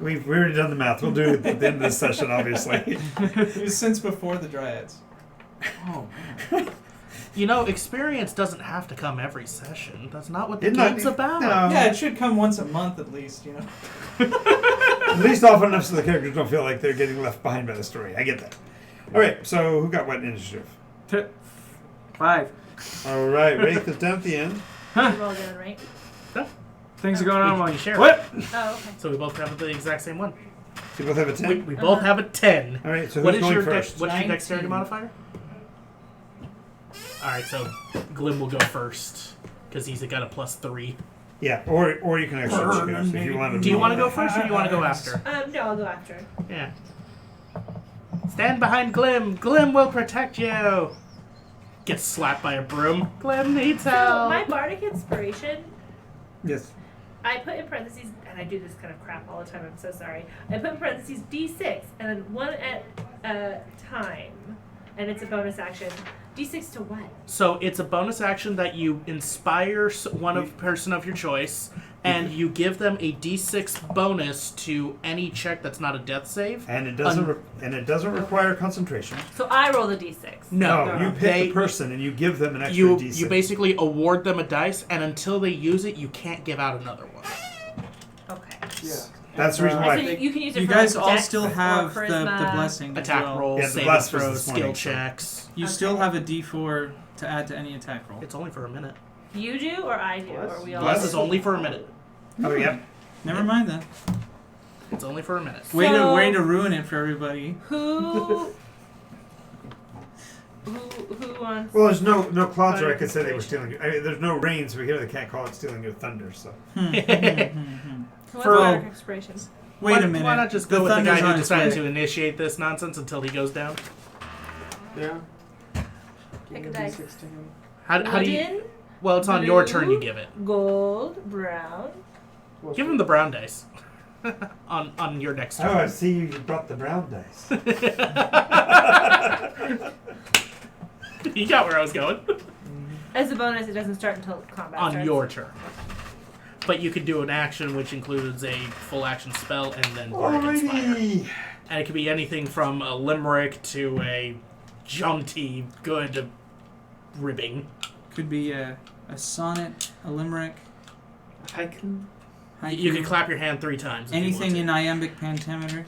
we've already done the math. We'll do it at the end of this session, obviously. It was since before the Dryads. Oh, man. You know, experience doesn't have to come every session. That's not what the Isn't that- game's about. no. Yeah, it should come once a month at least, you know. At least often enough so the characters don't feel like they're getting left behind by the story. I get that. All right. So who got what initiative? 5. All right. Wraith is down at the end. You roll again, right? Things are going on while We you share What? Oh, okay. So we both have the exact same one. So you both have a 10? We both have a 10. All right. So What who's is going your first? what's your dexterity 19. modifier? Alright, so Glim will go first. Because he's got a +3. Yeah. Or you can actually choose if you want to. Do you want to go first or do you want to go after? No, I'll go after. Yeah. Stand behind Glim. Glim will protect you. Gets slapped by a broom. Glim needs So help. my bardic inspiration, Yes. I put in parentheses, and I do this kind of crap all the time. I'm so sorry. I put in parentheses D6 and then 1 at a time, and it's a bonus action. D6 to what? So it's a bonus action that you inspire one person of your choice, and you give them a D6 bonus to any check that's not a death save. And it doesn't require concentration. So I roll the D6. No, you pick they- the person and you give them an extra You D6. you basically award them a dice, and until they use it, you can't give out another one. Okay. Yeah. That's the reason So why. you can use it You for guys like, all dex still or have the charisma. blessing. as Attack well. rolls, Yeah, the saving blast was throws, this skill morning, so- checks. You Okay. still have a D4 to add to any attack roll. It's only for a minute. You do or I do? Bless. Or we all Bless do? is only for a minute. Oh, yeah. Never mind that. It's only for a minute. Way So- to ruin it for everybody. Who wants? Well, there's no clouds where I could say they were stealing you. I mean, there's no rain, so here they can't call it stealing your thunder. So Who wants For- bardic inspiration? Wait a minute. Why not just go with the thunder's guy on who its decided way. to initiate this nonsense until he goes down? Yeah. Pick Give a me dice. D6 to him. How do you? Wooden, Well, it's on your turn. You blue, give it. Gold, brown. What's Give him the brown dice. on your next I turn. see you brought the brown dice. You got where I was going. As a bonus, it doesn't start until combat On starts. your turn. But you could do an action which includes a full action spell and then bardic inspire. Alrighty. And it could be anything from a limerick to a jaunty, good ribbing. Could be a sonnet, a limerick, Haiku. haiku, You could clap your hand 3 times. if you anything want in to. iambic pentameter.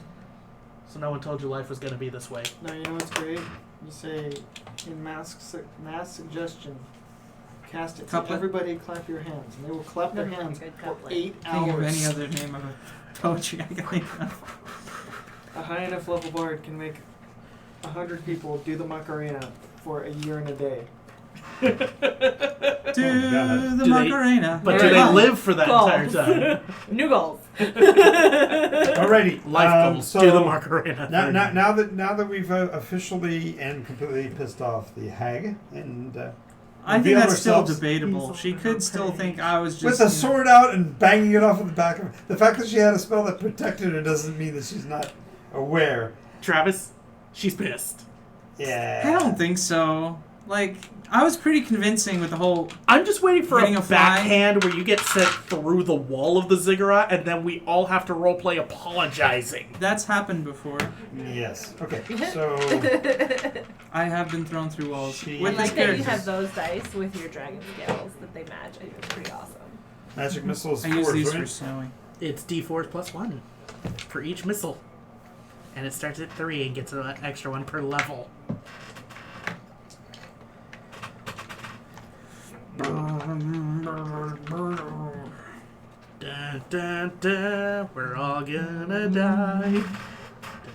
So no one told you life was going to be this way. No, you know what's great? You say in mass suggestion, cast it to Couplet? everybody clap your hands. And they will clap their That'd be hands a good for couplet. 8 Think of hours. any other name of a poetry I can think of. A high enough level bard can make 100 people do the Macarena for a year and a day. Do God. the Do they- Macarena. But do they live for that Goals. entire time? New goals. Alrighty. Life goals. So do the Macarena. now that we've officially and completely pissed off the hag and I think revealed that's still ourselves debatable. He's She on could her still page. think I was just with a sword out and banging it off of the back of her. The fact that she had a spell that protected her doesn't mean that she's not aware. Travis, she's pissed. Yeah. I don't think so. Like, I was pretty convincing with the whole. I'm just waiting for Getting a a fly? backhand where you get sent through the wall of the Ziggurat, and then we all have to roleplay apologizing. That's happened before. Yes. Okay. So I have been thrown through walls. She- I With like this that you character. have those dice with your dragon scales that they match. I think it's pretty awesome. magic missiles. I use fours, these right? for snowing. It's D4 plus 1 for each missile. And it starts at 3 and gets an extra 1 per level. Dun, dun, dun, we're all gonna die.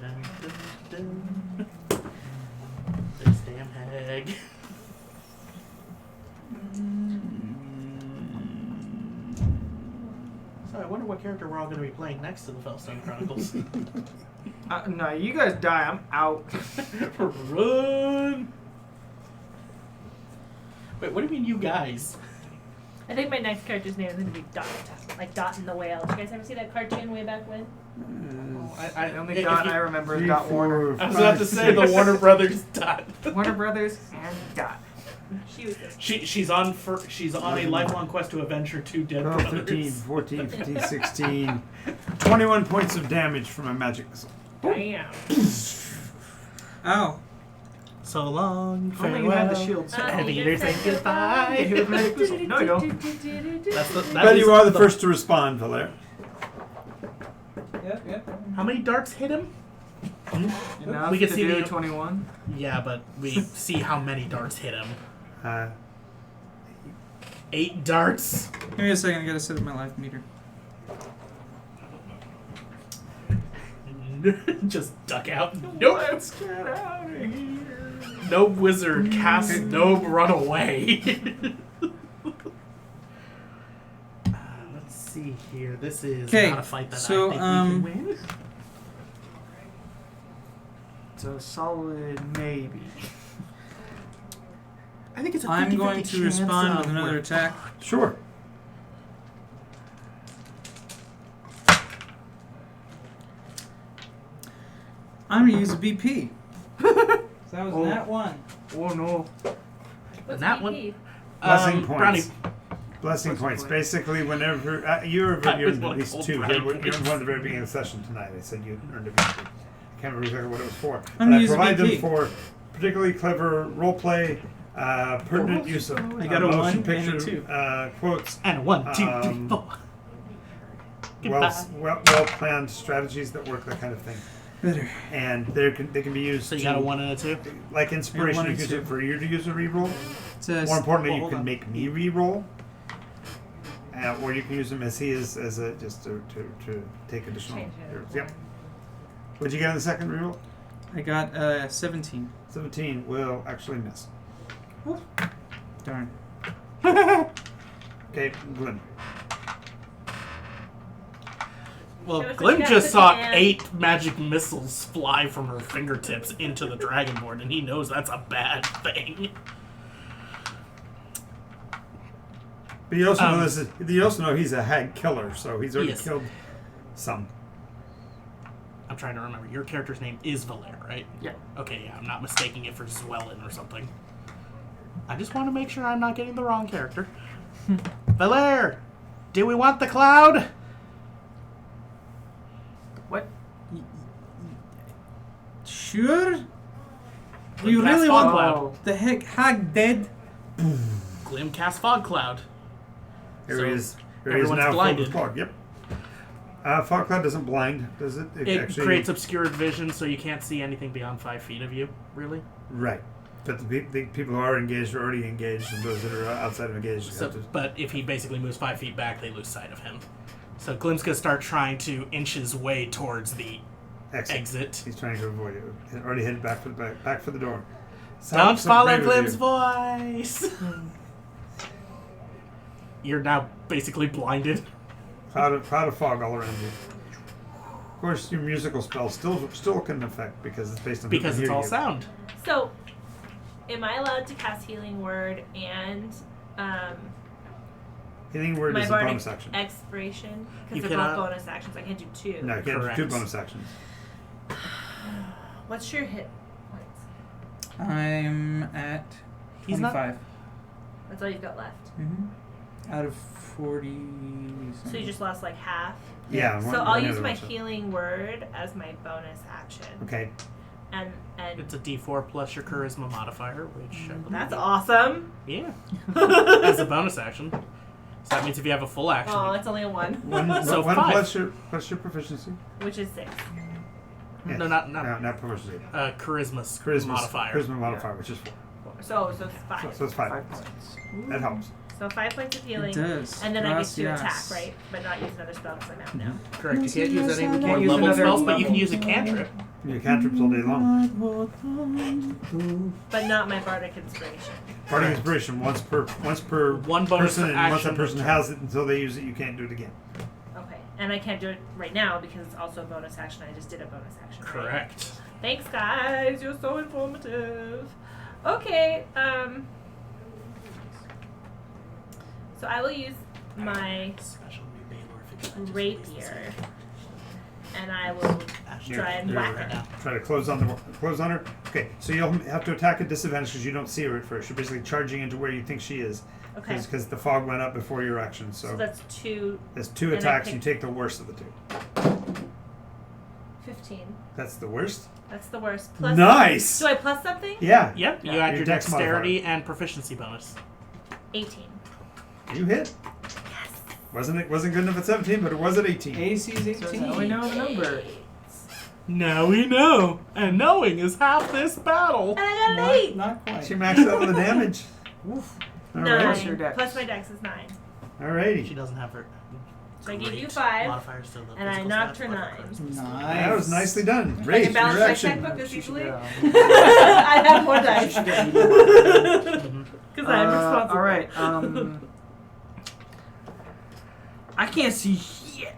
Dun, dun, dun. This damn hag. So I wonder what character we're all gonna be playing next to the Fellstone Chronicles. No, you guys die. I'm out. Run! Wait, what do you mean, you guys? I think my next character's name is going to be Dot, like Dot and the Whale. Did you guys ever see that cartoon way back when? The only if Dot you- I remember is 3, Dot Warner. 4, I was about to 5, say the 6. Warner Brothers dot. Warner Brothers and Dot. She was She's on a lifelong quest to avenge her two dead 12, brothers. 13, 14, 15, 16. 21 points of damage from a magic missile. damn. Oh. So long, Only you have the farewell. shield. So. Have you either said say goodbye. You have magic missile. No, you don't. That But is you are the first to respond, Valer. Yep. How many darts hit him? Enough We can to see do the- 21. Yeah, but we see how many darts hit him. 8 darts. Give me a second. I gotta set up my life meter. Just duck out. Nope. Let's get out of here. No wizard casts no run away. Let's see here. This is 'Kay, not a fight that so, I think we can win. It's a solid maybe. I think it's a 50-50 I'm going to chance respond of with another we're- attack. Sure. I'm gonna use a BP. That was Oh. that one. Oh no. What's that BP? one- Blessing Brownie. points. Blessing points. points. Basically, whenever you're I was at like, least oh, 2. brownie You're points. one at the very beginning of the session tonight. I said you earned a BP. I can't remember exactly what it was for. I'm But I using provide them BP. for particularly clever roleplay, pertinent use of I got a motion 1 and a picture 2. quotes, And 1, 2, 3, 4. Goodbye. well planned strategies that work, that kind of thing. Better. And they can be used. So you to, got a 1 and a 2? like inspiration. one You and can use two. it for you to use a reroll. It's a More importantly, well, you hold can on. make me re-roll, or you can use them as he is, as a just to take additional. Change it. Yep. What'd you get on the second reroll? I got 17. 17 will actually miss. Darn. Okay, Glim. Well, Show us what Glim you got, just put saw your hand. 8 magic missiles fly from her fingertips into the dragonborn, and he knows that's a bad thing. But you also know you also know he's a hag killer, so he's already Yes. killed some. I'm trying to remember. Your character's name is Valer, right? Yeah. Okay, yeah, I'm not mistaking it for Zwellen or something. I just want to make sure I'm not getting the wrong character. Valer, do we want the cloud? What? Sure? Glim You casts really fog want cloud. the heck hag dead? Glim casts fog cloud. Here So he is. Here he is everyone's now. Filled blinded. with fog. Yep. Fog cloud doesn't blind, does it? It actually creates obscured vision, so you can't see anything beyond 5 feet of you. Really? right. But the people who are engaged are already engaged, and those that are outside of engaged So, have to. but if he basically moves 5 feet back, they lose sight of him. So Glim's gonna start trying to inch his way towards the Exit. He's trying to avoid you. He already headed back for the door. Don't follow great Glim's review. voice. You're now basically blinded. Cloud of fog all around you. Of course, your musical spell still can affect because it's based on who Because can it's hear all you. sound. So, am I allowed to cast Healing Word and Healing word my is a bardic bonus action. Expiration? You Because they're both cannot- bonus actions. I can't do two. No, you can't do Correct. 2 bonus actions. What's your hit points? I'm at He's not- 25. That's all you've got left. Out of 40. So you just lost like half. Yeah. So I'll use my Healing Word as my bonus action. Okay. And It's a D4 plus your charisma modifier, which I believe that's awesome. Yeah, as a bonus action. So that means if you have a full action, Oh, it's only a 1, One, So one 5. plus your proficiency. which is 6. Yes. no, not not proficiency. charisma modifier. Charisma modifier, which is 4. So it's 5. So it's 5. 5 points. That helps. So 5 points of healing. It does. And then I get to Gracias. attack, right? But not use another spell because I'm out now. Correct. You can't use any Can't more use level another spells, but you level. can use a cantrip. Your cantrips all day long. But not my bardic inspiration. Bardic inspiration once per One bonus person, and once a action person per has it until they use it, you can't do it again. Okay. And I can't do it right now because it's also a bonus action. I just did a bonus action. right? Correct. Thanks, guys. You're so informative. Okay. So I will use my Special new Baylor figure. rapier, and I will try and whack her. Try to close on her. Okay, so you'll have to attack at disadvantage because you don't see her at first. You're basically charging into where you think she is. Okay. Because the fog went up before your action. So, So that's 2. there's 2 and I attacks. You pick- take the worst of the 2. 15. That's the worst. That's the worst. Plus. Nice. Do I plus something? Yeah. Yep. You Yeah, add your your dex dexterity and proficiency bonus. 18. You hit. Wasn't good enough at 17, but it was at 18. AC's 18. So now we know the number. Now we know, and knowing is half this battle. And I got an 8. Not quite. She maxed out on the damage. Woof. All 9. right. your dex? Plus my dex is 9. She Alrighty. doesn't have her. So I gave you great 5, modifiers to the and I physical knocked stats, her but 9. Nice. That was nicely done. I Rafe, can balance your my action. checkbook this She should easily. get I have more dice. Mhm. Because I'm responsible. All right. I can't see shit.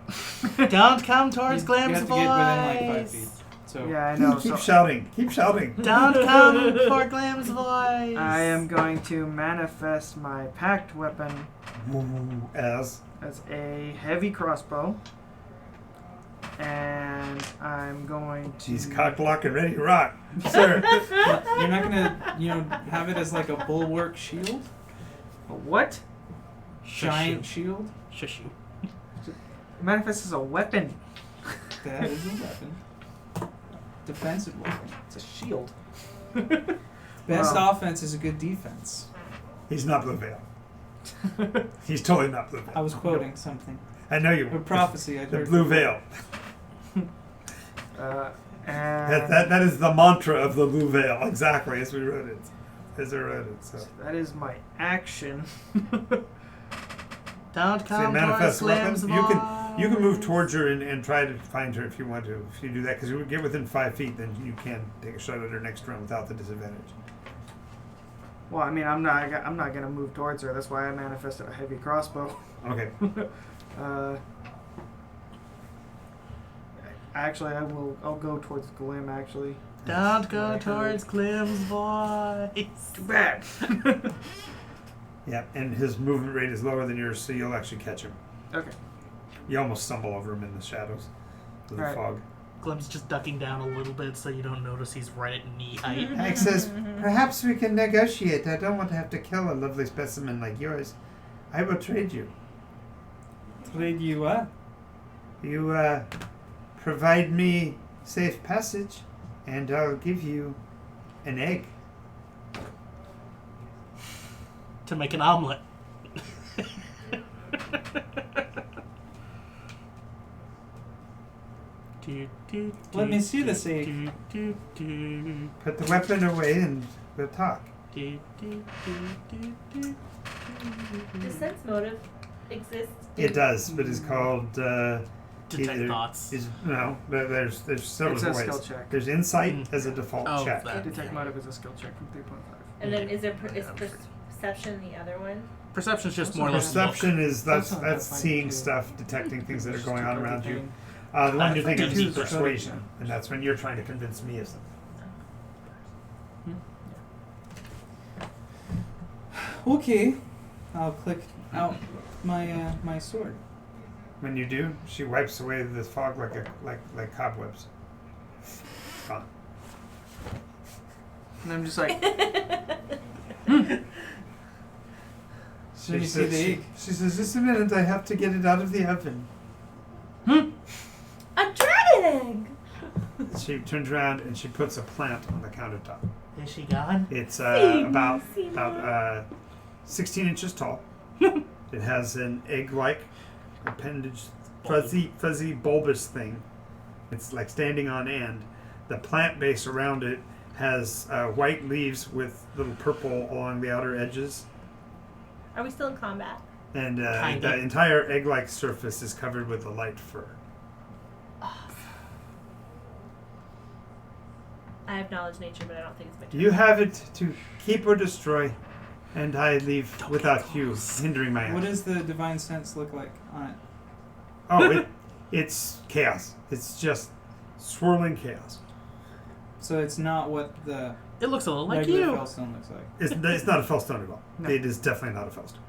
Don't come towards You Glam's have to get within like 5 voice. feet. So Yeah, I know. Keep So shouting. Keep shouting. Don't come for Glam's voice. I am going to manifest my packed weapon As as a heavy crossbow, and I'm going to. she's cock lock and ready to rock, sir. you're not gonna, have it as like a bulwark shield, A what? giant shield. Shush you. Manifest as a weapon. That is a weapon. Defensive weapon. It's a shield. Best Wow. offense is a good defense. He's not Blue Veil. He's totally not Blue Veil. I was quoting something. I know you A were. prophecy I The heard. Blue Veil. And That is the mantra of the Blue Veil. Exactly as we wrote it. As I wrote it. So. that is my action. Don't Say come manifest towards weapon. Glam's You can move voice. towards her and try to find her if you want to. If you do that, because you would get within 5 feet, then you can take a shot at her next round without the disadvantage. Well, I mean, I'm not gonna move towards her. That's why I manifested a heavy crossbow. Okay. Actually, I'll go towards Glim. Actually. Don't go towards Glam's voice. Too bad. Yeah, and his movement rate is lower than yours, so you'll actually catch him. Okay. You almost stumble over him in the shadows of the Alright. fog. Glim's just ducking down a little bit so you don't notice he's right at knee height. Hank says, "Perhaps we can negotiate. I don't want to have to kill a lovely specimen like yours. I will trade you. Trade you what? You provide me safe passage, and I'll give you an egg." To make an omelet. Let me see this egg. Put the weapon away and we'll talk. Does sense motive exist? It does, but it's called detect thoughts. There's several It's a ways. skill check. There's insight as a default Oh, check. that. Detect motive is a skill check from 3.5. And then is perception the other one? Perception's just more like Perception is that's That's not seeing too. stuff, detecting things that are going on around you. Thing. The one you're thinking of is Two's persuasion, and that's when you're trying to convince me of something. Okay, I'll click out my sword. When you do, she wipes away the fog like cobwebs. Gone. And I'm just like, So you see the egg. She says, "Just a minute, I have to get it out of the oven." A dragon egg! She turns around and she puts a plant on the countertop. Is she gone? It's Seymour, about Seymour. 16 inches tall. It has an egg-like appendage, fuzzy, bulbous thing. It's like standing on end. The plant base around it has white leaves with little purple along the outer edges. Are we still in combat? And Kinda. the entire egg-like surface is covered with a light fur. I have knowledge nature, but I don't think it's my turn. You have it to keep or destroy, and I leave without you hindering my What action. does the divine sense look like on it? Oh, it's chaos. It's just swirling chaos. So it's not what the It looks a little like regular you. Fellstone looks like. It's not a Fellstone at all. No. It is definitely not a Fellstone.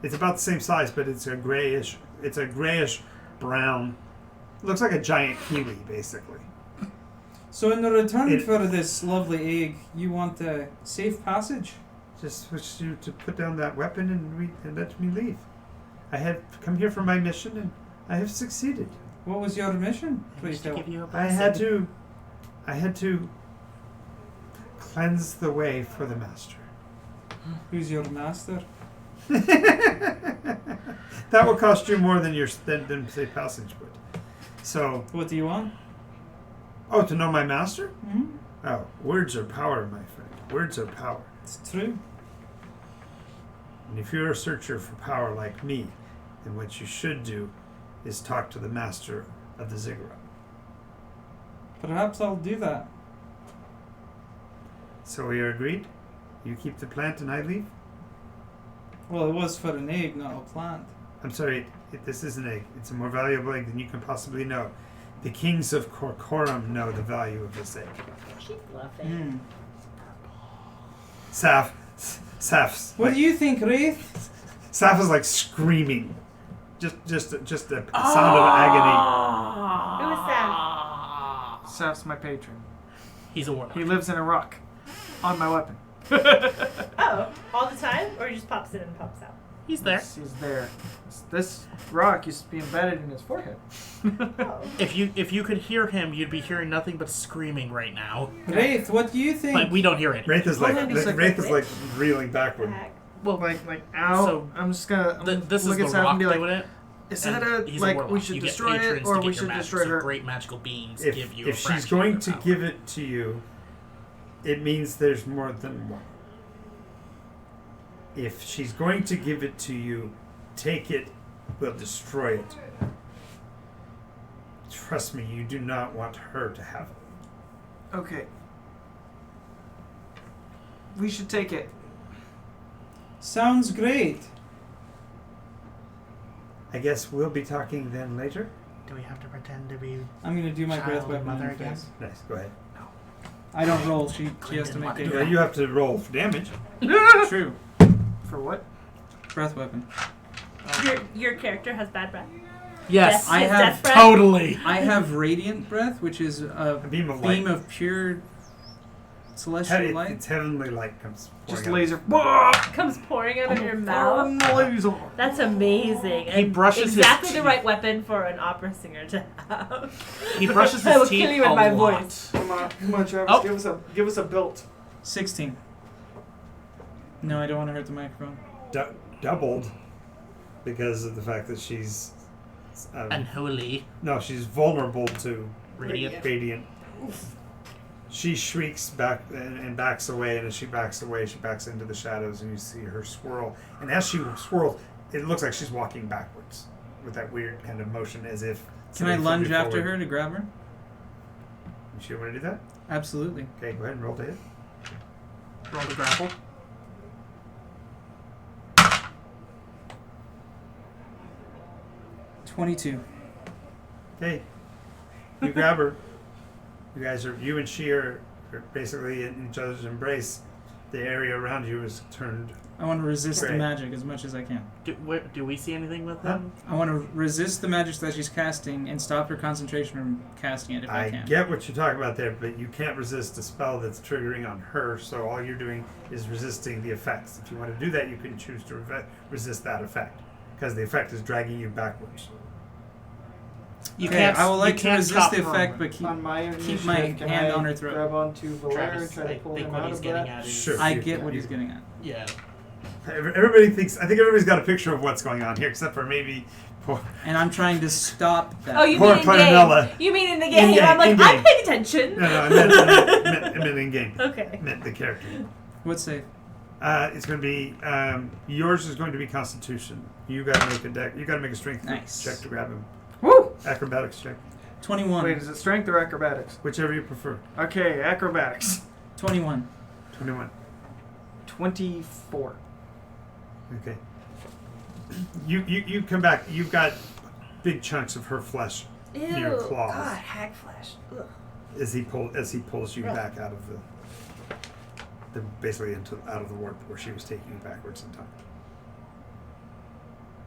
It's about the same size, but it's a grayish brown. Looks like a giant kiwi, basically. So in return It- for this lovely egg, you want a safe passage? Just wish you to put down that weapon and let me leave. I have come here for my mission, and I have succeeded. What was your mission? Please Just to tell. give you a I had to cleanse the way for the master. Who's your master? That will cost you more than than safe passage would. So, What do you want? to know my master? Hmm? Oh, words are power, my friend. Words are power. It's true. And if you're a searcher for power like me, then what you should do is talk to the master of the Ziggurat. Perhaps I'll do that. So we are agreed? You keep the plant and I leave? Well, it was for an egg, not a plant. I'm sorry, this is an egg. It's a more valuable egg than you can possibly know. The kings of Corcorum know the value of this egg. She's bluffing. Saf. What do you think, Wraith? Saf is like screaming. Just a sound of agony. Who is that? Saf's my patron. He's a warlock. He lives in a rock on my weapon. Oh, all the time? Or he just pops in and pops out? He's there. He's there. This rock used to be embedded in his forehead. Oh. If you could hear him, you'd be hearing nothing but screaming right now. Wraith, what do you think? But we don't hear it. Wraith is Hold on a second. like reeling backward. Heck. Well, Like, ow. So, I'm just gonna this is look the at Saf rock and be like, doing it. is and that he's like warlock. we should You destroy get it patrons or to we get your should magic, destroy so her? great magical beings give you a If she's fraction going of to their power. give it to you, it means there's more than one. If she's going to give it to you, take it, we'll destroy it. Trust me, you do not want her to have it. Okay. We should take it. Sounds great. I guess we'll be talking then later. Do we have to pretend to be? I'm gonna do my Child breath and weapon mother in again? face. Nice, go ahead. I don't roll. She has to make Clinton, Yeah, it. you have to roll for damage. True. For what? Breath weapon. Your character has bad breath. Yes, Death- I his have death breath? totally. I have radiant breath, which is a A beam of light. beam of pure celestial light. It's heavenly light comes Just pouring out. laser. Comes pouring out of your mouth. Laser. That's amazing. He And brushes his exactly the teeth. right weapon for an opera singer to have. He brushes I will his teeth kill you a with my lot. voice. Come on, Travis. Oh. Give us a built. 16. No, I don't want to hurt the microphone. Doubled because of the fact that she's Unholy. no, she's vulnerable to Radiant. radiant. She shrieks back and backs away, and as she backs away, she backs into the shadows, and you see her swirl. And as she swirls, it looks like she's walking backwards with that weird kind of motion, as if So Can I they lunge flip you after forward. her to grab her? You sure want to do that? Absolutely. Okay, go ahead and roll to hit. Roll the grapple. 22. Okay. You grab her. You and she are basically in each other's embrace. The area around you is turned. I want to resist the Great. magic as much as I can. Do we see anything with Huh? them? I want to resist the magic that she's casting and stop her concentration from casting it if I I can. get what you're talking about there, but you can't resist a spell that's triggering on her, so all you're doing is resisting the effects. If you want to do that, you can choose to resist that effect, because the effect is dragging you backwards. You Okay, can't. I would like you to can't resist stop the effect, but keep. On my initiative, my can hand I on her throat. grab onto Valera and Travis, try to I pull think him what out he's of getting that? at is Sure. I get what he's getting at. yeah. Everybody thinks. I think everybody's got a picture of what's going on here, except for maybe. Poor, And I'm trying to stop that. Oh, you Poor mean in Cardinella. game? You mean in the game? In-game, I'm like, in-game. I'm paying attention. no, I meant in game. Okay. I meant the character. What's safe? It's going to be yours is going to be Constitution. You got to make a deck. You got to make a strength Nice. check to grab him. Woo! Acrobatics check, 21. Wait, is it strength or acrobatics? whichever you prefer. Okay, acrobatics. 21. 21. 24. Okay. You come back. You've got big chunks of her flesh Ew. in your claws God, hag flesh. Ugh. as he pulls you back out of the basically out of the warp where she was taking you backwards in time.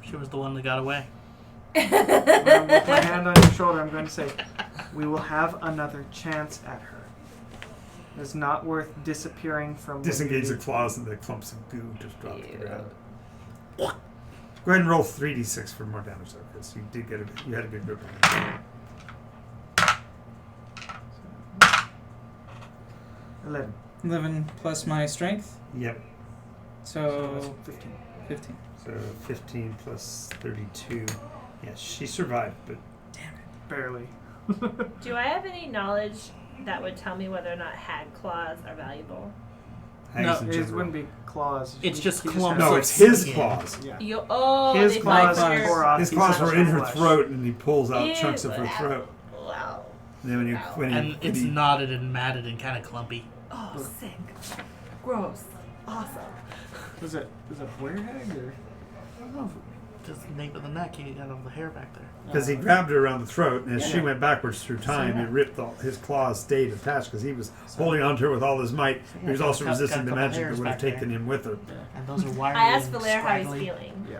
She was the one that got away. With my hand on your shoulder, I'm going to say, we will have another chance at her. It's not worth disappearing from. Disengage the claws and the clumps of goo just drop to the ground. Go ahead and roll 3d6 for more damage though, because you had a good grip on it. 11. 11 plus my strength. Yep. So So that's 15. 15. So 15 plus 32. Yeah, she survived, but Barely. Do I have any knowledge that would tell me whether or not hag claws are valuable? hags in It general. wouldn't be claws. It's just he clumps. No, of it's his skin. claws. Yeah. His They claws fight for- tore off His pieces claws were of in her flesh. throat, and he pulls out Ew. chunks of her throat. Wow. And then And it's knotted and matted and kind of clumpy. Oh, sick. Gross. Awesome. Was it Blair Hag or? I don't know. Just nape of the neck, he got all the hair back there. because he grabbed her around the throat, and as she Yeah. went backwards through time, yeah. it ripped his claws stayed attached because he was holding onto her with all his might. yeah, He was got a also couple- resisting got a the couple magic that hairs would have back there. taken him with her. And those are wiry. I asked and Valère how he's scraggly. feeling. Yeah.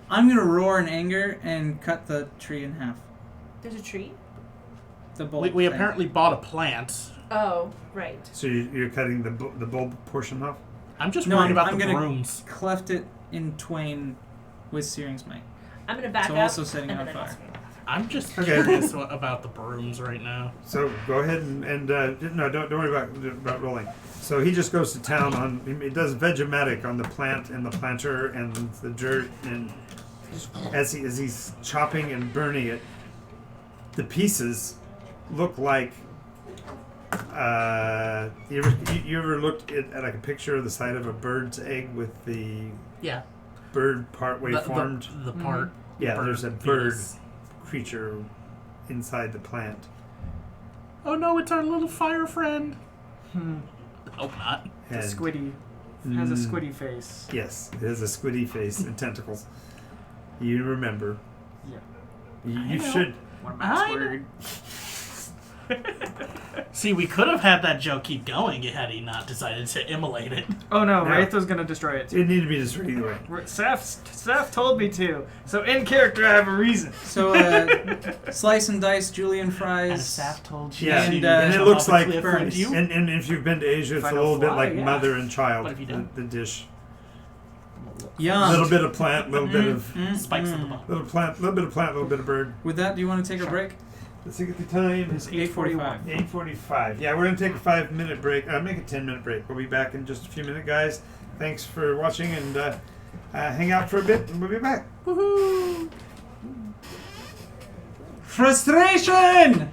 I'm going to roar in anger and cut the tree in half. There's a tree? The bulb We thing. apparently bought a plant. Oh, right. So you're cutting the bulb portion off. I'm just No, worried I'm about the gonna brooms. cleft it in twain with Searing's Might. I'm going to back So up. also setting and it on then fire. ask you. I'm just Okay. curious about the brooms right now. So go ahead and no, don't worry about rolling. So he just goes to town on. He does Vegematic on the plant and the planter and the dirt, and as he's chopping and burning it, the pieces look like. You ever looked at like a picture of the side of a bird's egg with the Yeah. bird part way The formed? part. Yeah, bird there's a bird fetus. creature inside the plant. Oh no, it's our little fire friend. Hmm. Hope not. And The squiddy. Has a Mm. squiddy face. Yes, it has a squiddy face and tentacles. You remember. Yeah. You know. should. One I know. word. See, we could have had that joke keep going had he not decided to immolate it. Oh no, No. Wraith was gonna destroy it too. It needed to be destroyed either way. Seth told me to. So in character, I have a reason. So, slice and dice Julian And fries. Saf told you. Yeah, to and, and it jump looks off a like. cliff, burns. would you? And if you've been to Asia, it's If a I little bit fly, like yeah. mother and child. What have you done? The dish. A Yum. little bit of plant, little bit of Spikes at the bottom. little plant, little bit of plant, little bit of bird. With that, do you want to take a break? Let's look at the time. It's 8:45. 8:45. Yeah, we're gonna take a 5-minute break. Make a 10-minute break. We'll be back in just a few minutes, guys. Thanks for watching, and hang out for a bit, and we'll be back. Woohoo! Frustration!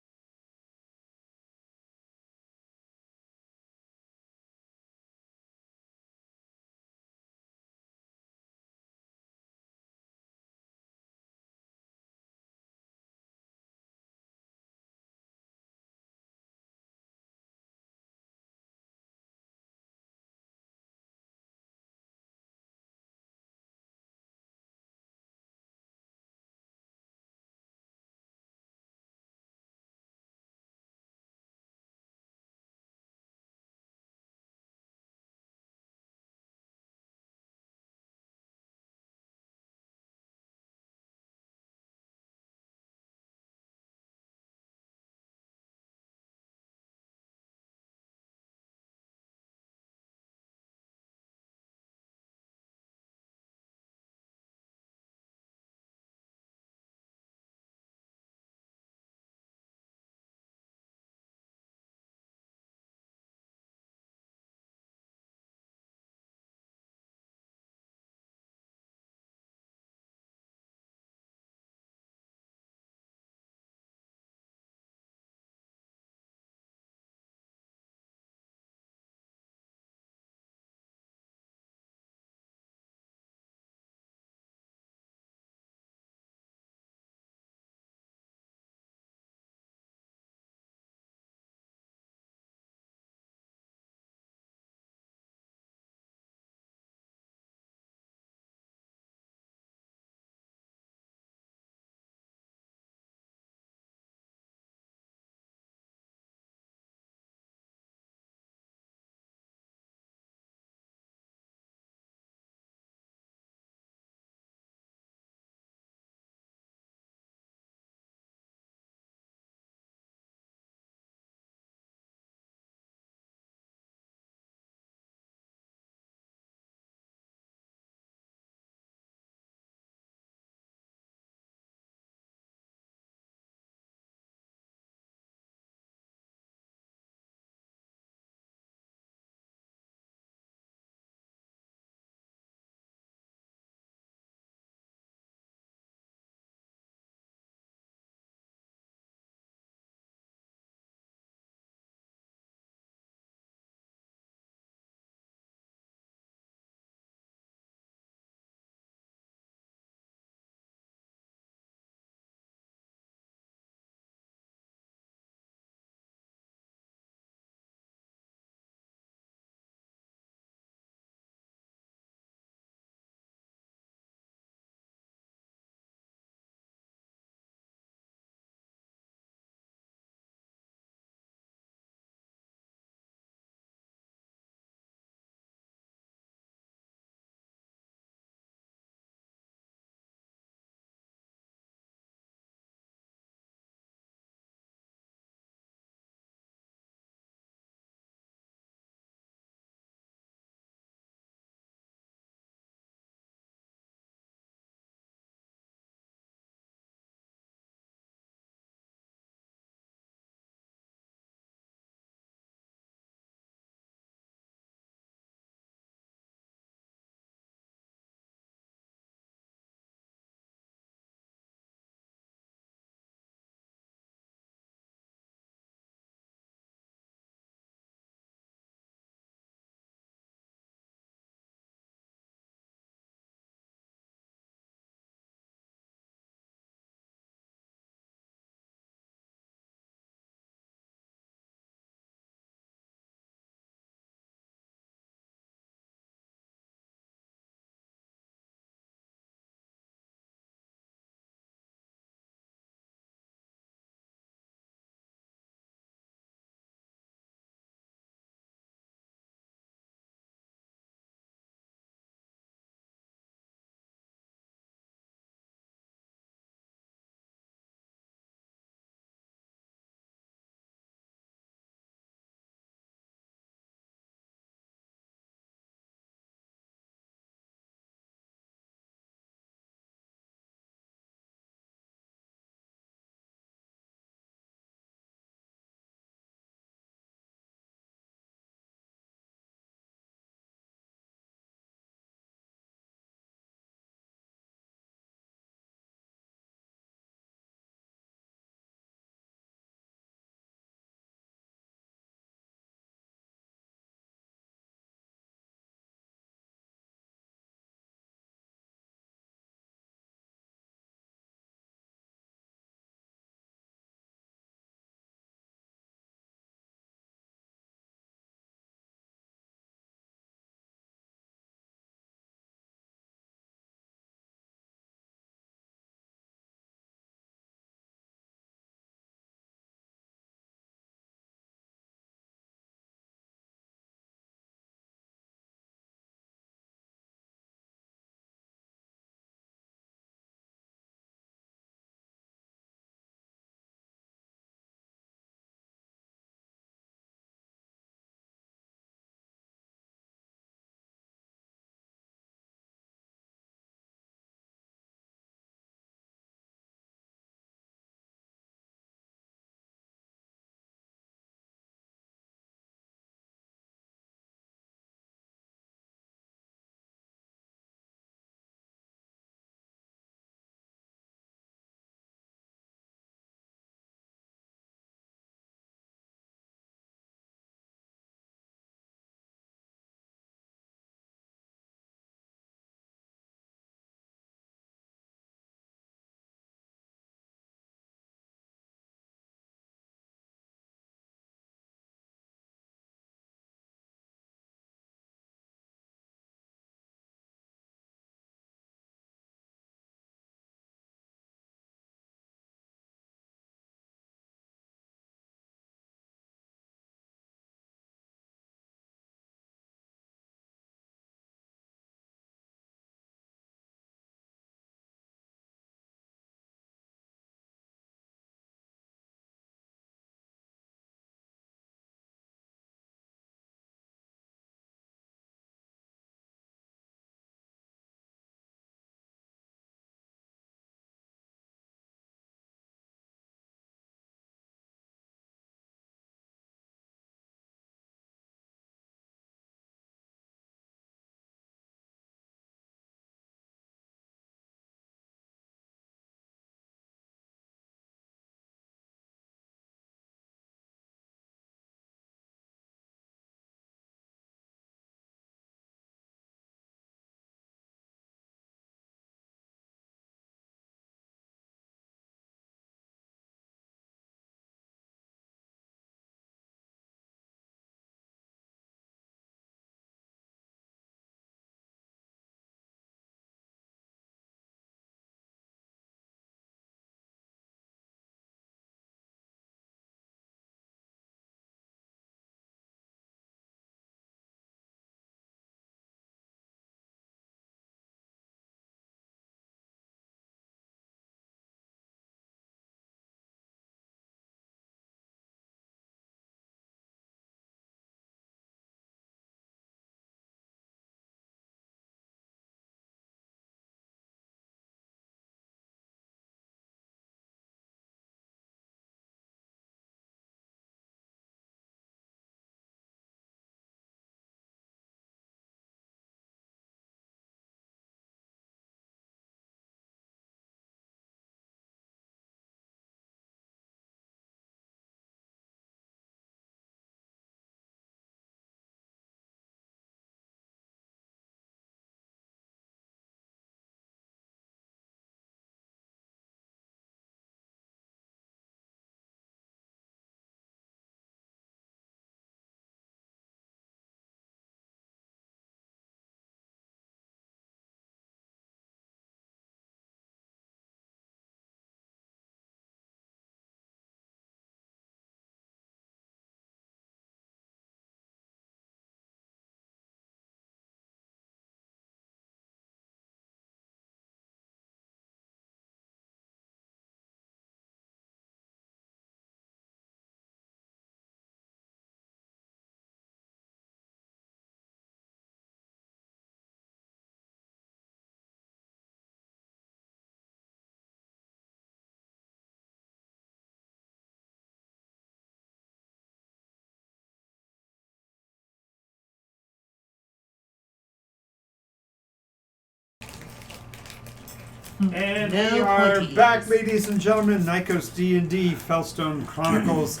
And No we are pointies. back, ladies and gentlemen. Nycos D&D, Fellstone Chronicles,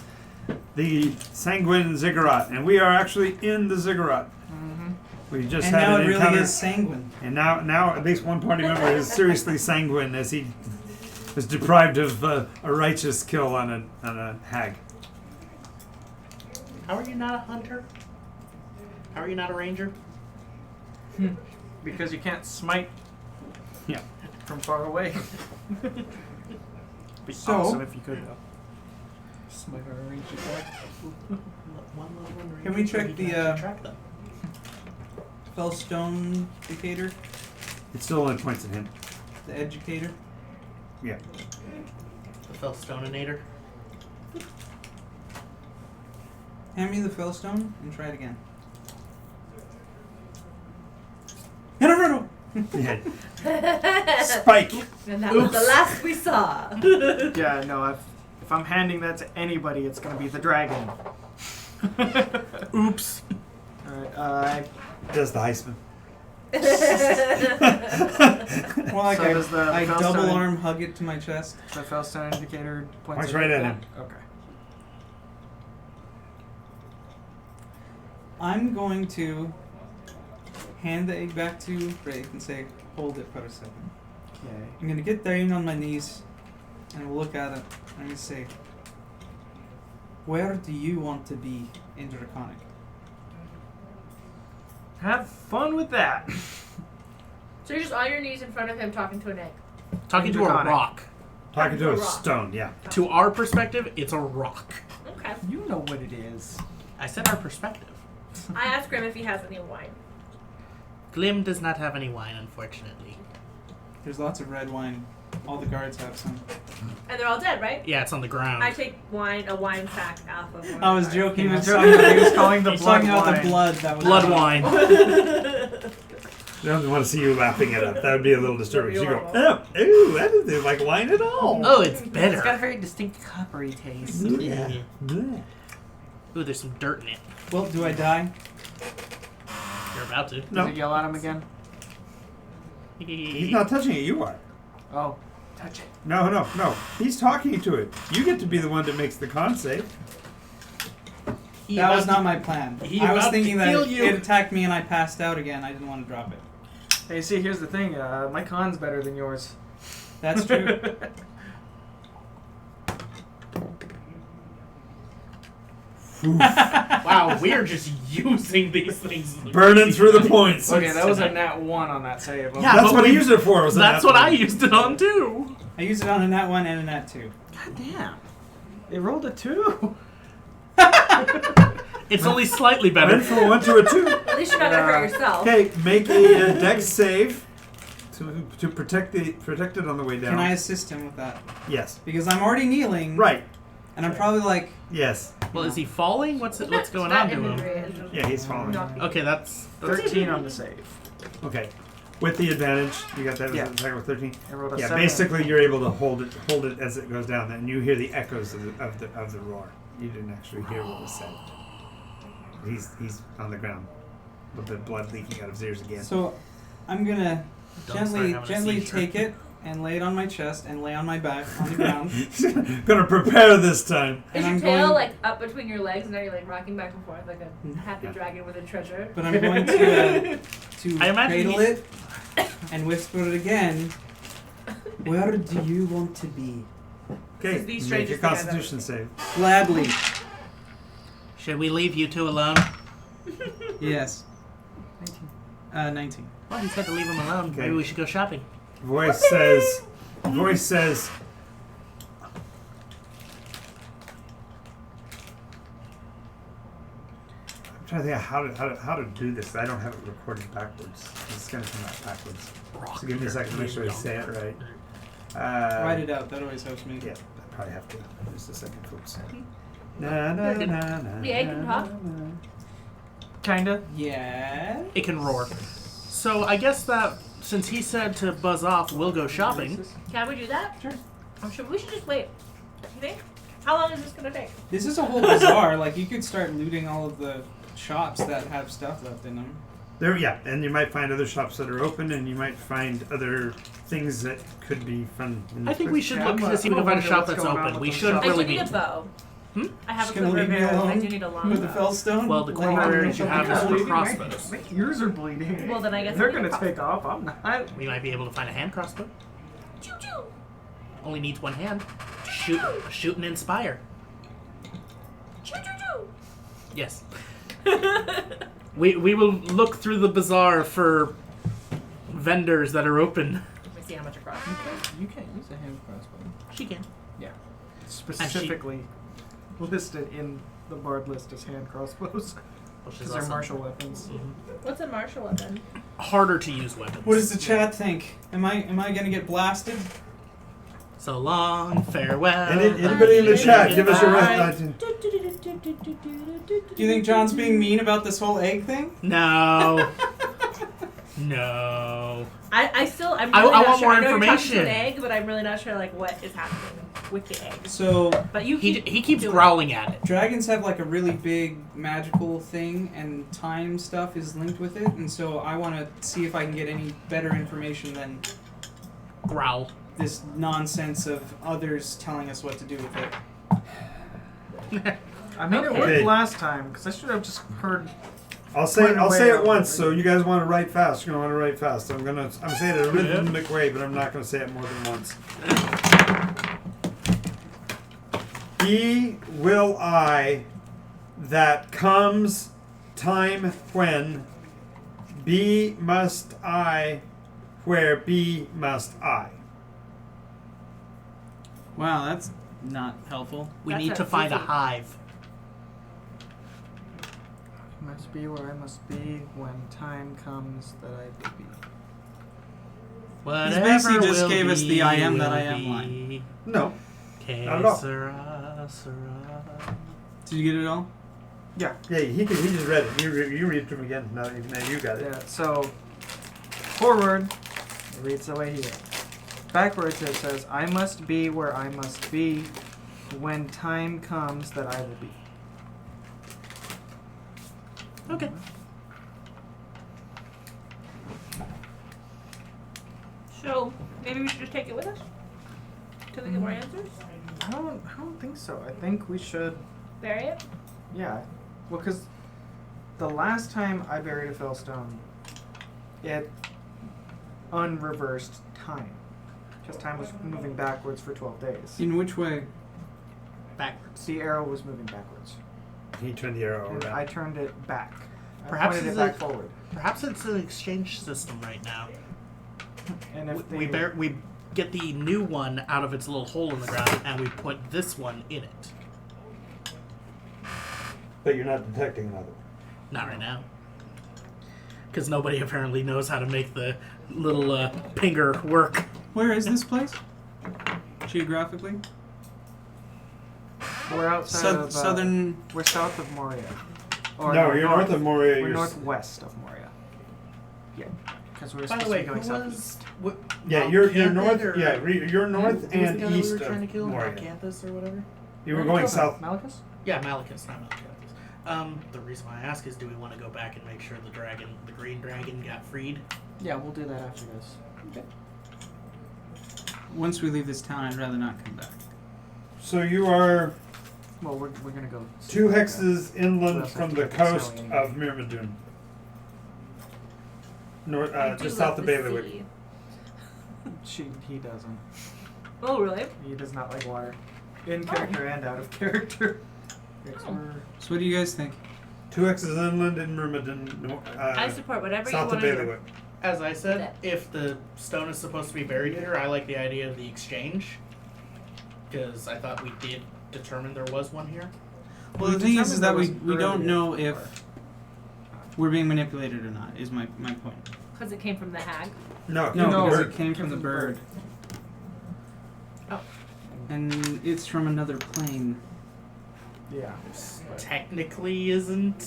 the Sanguine Ziggurat, and we are actually in the Ziggurat. We just And had now an it really encounter, is sanguine. and now at least one party member is seriously sanguine as he was deprived of a righteous kill on a hag. How are you not a hunter? How are you not a ranger? Because you can't smite Yeah. from far away. Be So- awesome if you could though. Smite our range attack. Can we check the, track them? Fellstone Educator, It still only points at him. the educator. Yeah. The Fellstoneinator. Hand me the Fellstone and try it again. No. Yeah. Spike. And that was the last we saw. Yeah, no, if I'm handing that to anybody, it's gonna be the dragon. Oops. Alright, Does the Heisman. Well, like So I, does the I Fellstone- double arm hug it to my chest. the Fellstone indicator points Points right at him. Okay. I'm going to hand the egg back to Wraith and say, hold it for a second. Okay. I'm going to get down on my knees and look at it. I'm going to say, where do you want to be in Draconic? Have fun with that. So you're just on your knees in front of him talking to an egg. Talking to a Draconic. rock. Talking to a rock. stone, yeah. To our perspective, it's a rock. Okay. You know what it is. I said our perspective. I asked Grim if he has any wine. Glim does not have any wine, unfortunately. There's lots of red wine. All the guards have some. And they're all dead, right? Yeah, it's on the ground. I take a wine sack off of one. I was of the joking. He was I joking. He was calling the He's blood talking about wine. the blood that was Blood wine. I don't want to see you lapping it up. That would be a little disturbing. You go, That'd oh, ooh, that doesn't like wine at all. Oh, it's It's got a bitter. very distinct coppery taste. Yeah. Ooh, there's some dirt in it. Well, do I die? You're about to. No. Does it yell at him again? He's not touching it, you are. Oh, touch it. No. He's talking to it. You get to be the one that makes the con save. That was not my plan. He I was about to thinking that kill it you. attacked me and I passed out again. I didn't want to drop it. Hey, see, here's the thing. My con's better than yours. That's true. Wow, we're just using these things. Burning through the points. Okay, that was a nat 1 on that save. Okay. Yeah, That's but what I we- used it for. Was a That's nat what I one. used it on too. I used it on a nat 1 and a nat 2. God damn. It rolled a 2. It's only slightly Went better. from a 1 to a 2. At least you're not gonna hurt yourself. Okay, make a dex save to protect it on the way down. Can I assist him with that? Yes. Because I'm already kneeling. Right. And I'm probably like, Yes. Well, is he falling? What's going on That to him? imagery is just Yeah, he's falling. knocking. Okay, that's 13 on the save. Okay. With the advantage, you got that as Yeah. an attack with 13. I rolled a Yeah, 7. basically you're able to hold it as it goes down, and you hear the echoes of the roar. You didn't actually hear what was said. He's on the ground with the blood leaking out of his ears again. so I'm gonna Don't start gently having a gently seizure. take it and lay it on my chest and lay on my back on the ground. Gonna prepare this time. Is And your I'm tail going- like up between your legs and now you're like rocking back and forth like a happy Yeah. dragon with a treasure? But I'm going to I imagine cradle he- it and whisper it again. Where do you want to be? Okay, is the make strangest your thing I've Constitution save. Gladly. Should we leave you two alone? Yes. 19. Well, he said to leave him alone. Okay. Maybe we should go shopping. Voice says. I'm trying to think of how to do this. I don't have it recorded backwards. It's gonna come out backwards. So give me a second to make sure I say it right. Write it out. That always helps me. Yeah, I probably have to. Just a second, folks. Na, na, na, na, The egg can na, talk. na. Kinda. Yeah. It can roar. So I guess that since he said to buzz off, we'll go shopping. Can we do that? Sure. I'm sure we should just wait. You think? How long is this gonna take? This is a whole bazaar. Like, you could start looting all of the shops that have stuff left in them. There, yeah, and you might find other shops that are open, and you might find other things that could be fun. In I this think place. we should Yeah, look I'm to see if we can I find a wonder shop what's that's going on open. with We those should shops. I really do need be. a bow. Hmm? I have Just a gonna quiver leave me of arrows. I alone do need a long with the bow. Fellstone. Well, the Like, quiver I'm arrows you gonna have go is for leave me. crossbows. My ears are bleeding. Well, then I guess They're I need a gonna bow. take off. I'm not. We might be able to find a hand crossbow. Choo choo. Only needs one hand. Shoot and inspire. Choo choo Yes. We will look through the bazaar for vendors that are open. Let me see how much it costs. You can't use a hand crossbow. She can. Yeah. Specifically listed in the bard list as hand crossbows. Well, she's Because they're also martial weapons. What's a martial weapon? harder to use weapons. What does the chat think? Am I gonna get blasted? So long, farewell. Anybody in the chat, give us your right. Do you think John's being mean about this whole egg thing? No. No. I'm I really want not sure. more I know you're talking to information. an egg, but I'm really not sure like what is happening with the egg. So But you He keep keeps doing growling at it. dragons have like a really big magical thing, and time stuff is linked with it. And so I want to see if I can get any better information than Growl. this nonsense of others telling us what to do with it. I made it Okay. work last time because I should have just heard. I'll say Point away it on once. it. So you guys want to write fast. You're gonna want to write fast. I'm saying it a rhythmic way, but I'm not gonna say it more than once. Be will I that comes time when be must I where be must I. Wow, that's not helpful. We That's need to a find a easy. hive. Must be where I must be when time comes that I will be. Whatever basically just will gave us be, the I am that will I am be. line. No. Que Not at all. sera, sera. Did you get it all? Yeah. Yeah, he just read it. You read it to him again. Now you got it. Yeah. So forward, it reads the way here. Backwards it says, "I must be where I must be when time comes that I will be." Okay. So maybe we should just take it with us till we get more answers. I don't think so. I think we should. Bury it. Yeah. Well, because the last time I buried a Fellstone, it unreversed time. Because time was moving backwards for 12 days. In which way? Backwards. The arrow was moving backwards. He turned the arrow And around. I turned it back. I Perhaps pointed it it's back a- forward. Perhaps it's an exchange system right now. And if We get the new one out of its little hole in the ground, and we put this one in it. But you're not detecting another one. Not right now. Because nobody apparently knows how to make the little pinger work. Where is this place? Geographically? we're outside of southern. We're south of Moria. No, you're north of Moria. We're You're northwest of Moria. Yeah. Because we're By supposed the way, to be going who southeast. was... Yeah, Mount you're Canthus north. or- Yeah, you're north who was and the guy that east we were trying to of kill? Moria. Canthus or whatever? You were going south. Malachus? Yeah, Malachus, not Malachus. The reason why I ask is, do we want to go back and make sure the green dragon got freed? Yeah, we'll do that after this. Once we leave this town, I'd rather not come back. So you are Well, we're gonna go. see 2 Moria. hexes We inland also from have the to get the coast snowy of Myrmidon. North, I do just love south of the Bailiwick. sea. He doesn't. Oh really? He does not like water. In character and out of character. It's Oh. we're- So what do you guys think? 2 hexes inland in Myrmidon. I support whatever you South want of to do. Bailiwick. As I said, if the stone is supposed to be buried here, I like the idea of the exchange. Because I thought we did determine there was one here. Well, the we thing is determined that there we was don't earlier know before. if we're being manipulated or not, is my point. Because it came from the hag. No, No, No, because bird. it came from the bird. Oh. And it's from another plane. Yeah. Technically isn't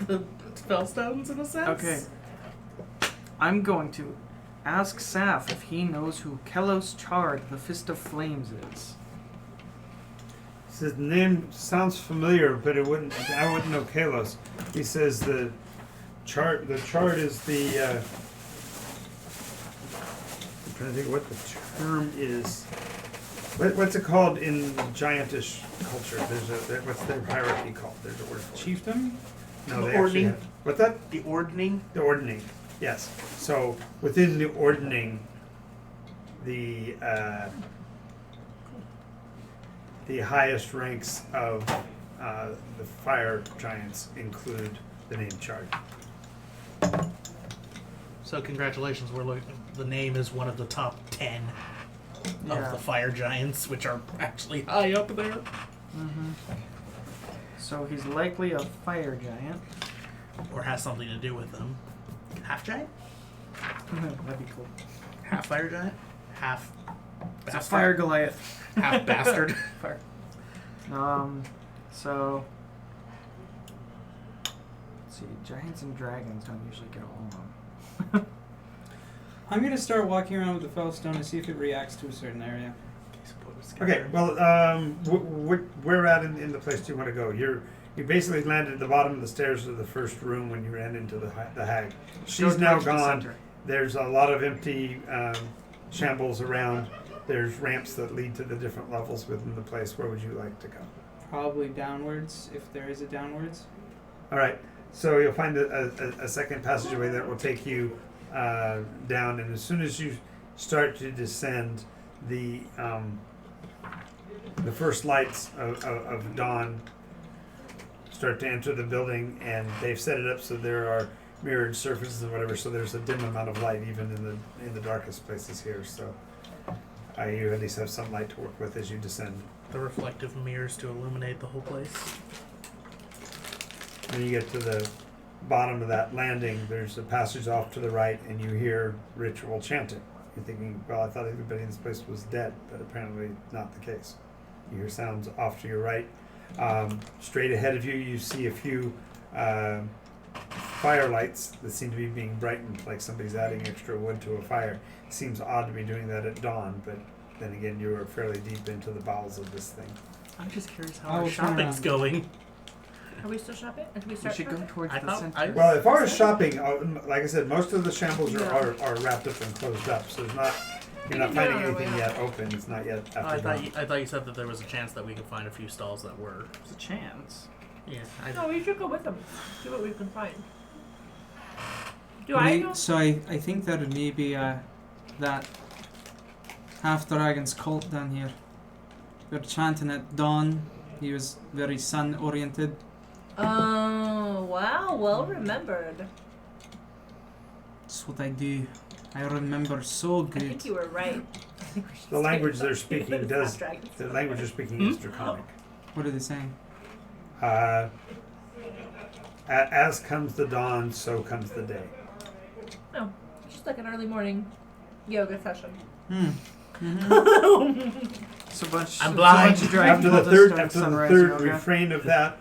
the Fellstones in a sense? Okay. I'm going to ask Saf if he knows who Kelos Chard, the Fist of Flames, is. His name sounds familiar, but I wouldn't know Kalos. He says the chart. The chart is the. I'm trying to think what the term is. What's it called in giantish culture? What's their hierarchy called? There's a word for it. Chieftain? No, The they actually ordning? have. What's that? The ordning. The ordning. Yes. So within the ordning, the highest ranks of the fire giants include the name Chard. So congratulations, the name is one of the top 10 Yeah. of the fire giants, which are actually high up there. Mm-hmm. So he's likely a fire giant. Or has something to do with them. Half giant? That'd be cool. Half fire giant? Half It's a bastard? fire Goliath. Half bastard? Fire. So let's see. Giants and dragons don't usually get along. I'm gonna start walking around with the Fellstone and see if it reacts to a certain area. Okay. Well, where at in the place do you want to go? You basically landed at the bottom of the stairs of the first room when you ran into the hag. She's Go now towards the gone. center. There's a lot of empty shambles around. There's ramps that lead to the different levels within the place. Where would you like to go? Probably downwards, if there is a downwards. All right. So you'll find a second passageway that will take you down, and as soon as you start to descend, the first lights of dawn start to enter the building, and they've set it up so there are mirrored surfaces and whatever. So there's a dim amount of light even in the darkest places here. So you at least have some light to work with as you descend. The reflective mirrors to illuminate the whole place. When you get to the bottom of that landing, there's a passage off to the right, and you hear ritual chanting. You're thinking, well, I thought everybody in this place was dead, but apparently not the case. You hear sounds off to your right. Straight ahead of you, you see a few firelights that seem to be being brightened, like somebody's adding extra wood to a fire. It seems odd to be doing that at dawn, but then again, you are fairly deep into the bowels of this thing. I'm just curious how I our will turn shopping's around. going. Are we still shopping? Or do we We start should go shopping? towards I the thought- center. Well, as far as shopping, like I said, most of the shambles Yeah. are wrapped up and closed up, so there's not. You're not We can do it finding on our way anything out. yet open. It's not yet Oh, after dawn. I thought you said that there was a chance that we could find a few stalls that were. There's a chance. Yeah. No, we should go with them. See what we can find. Do I know? So I think that it may be that half dragon's cult down here. They're chanting at dawn. He was very sun oriented. Oh, wow. Well remembered. That's what I do. I remember so I good. think you were right. I think we should The stay language with they're them. speaking It's does. not dragons. The language they're speaking is draconic. What are they saying? As comes the dawn, so comes the day. No, just like an early morning yoga session. It's a bunch. I'm it's blind. A bunch of dragon After the cultists doing third sunrise yoga. refrain of that,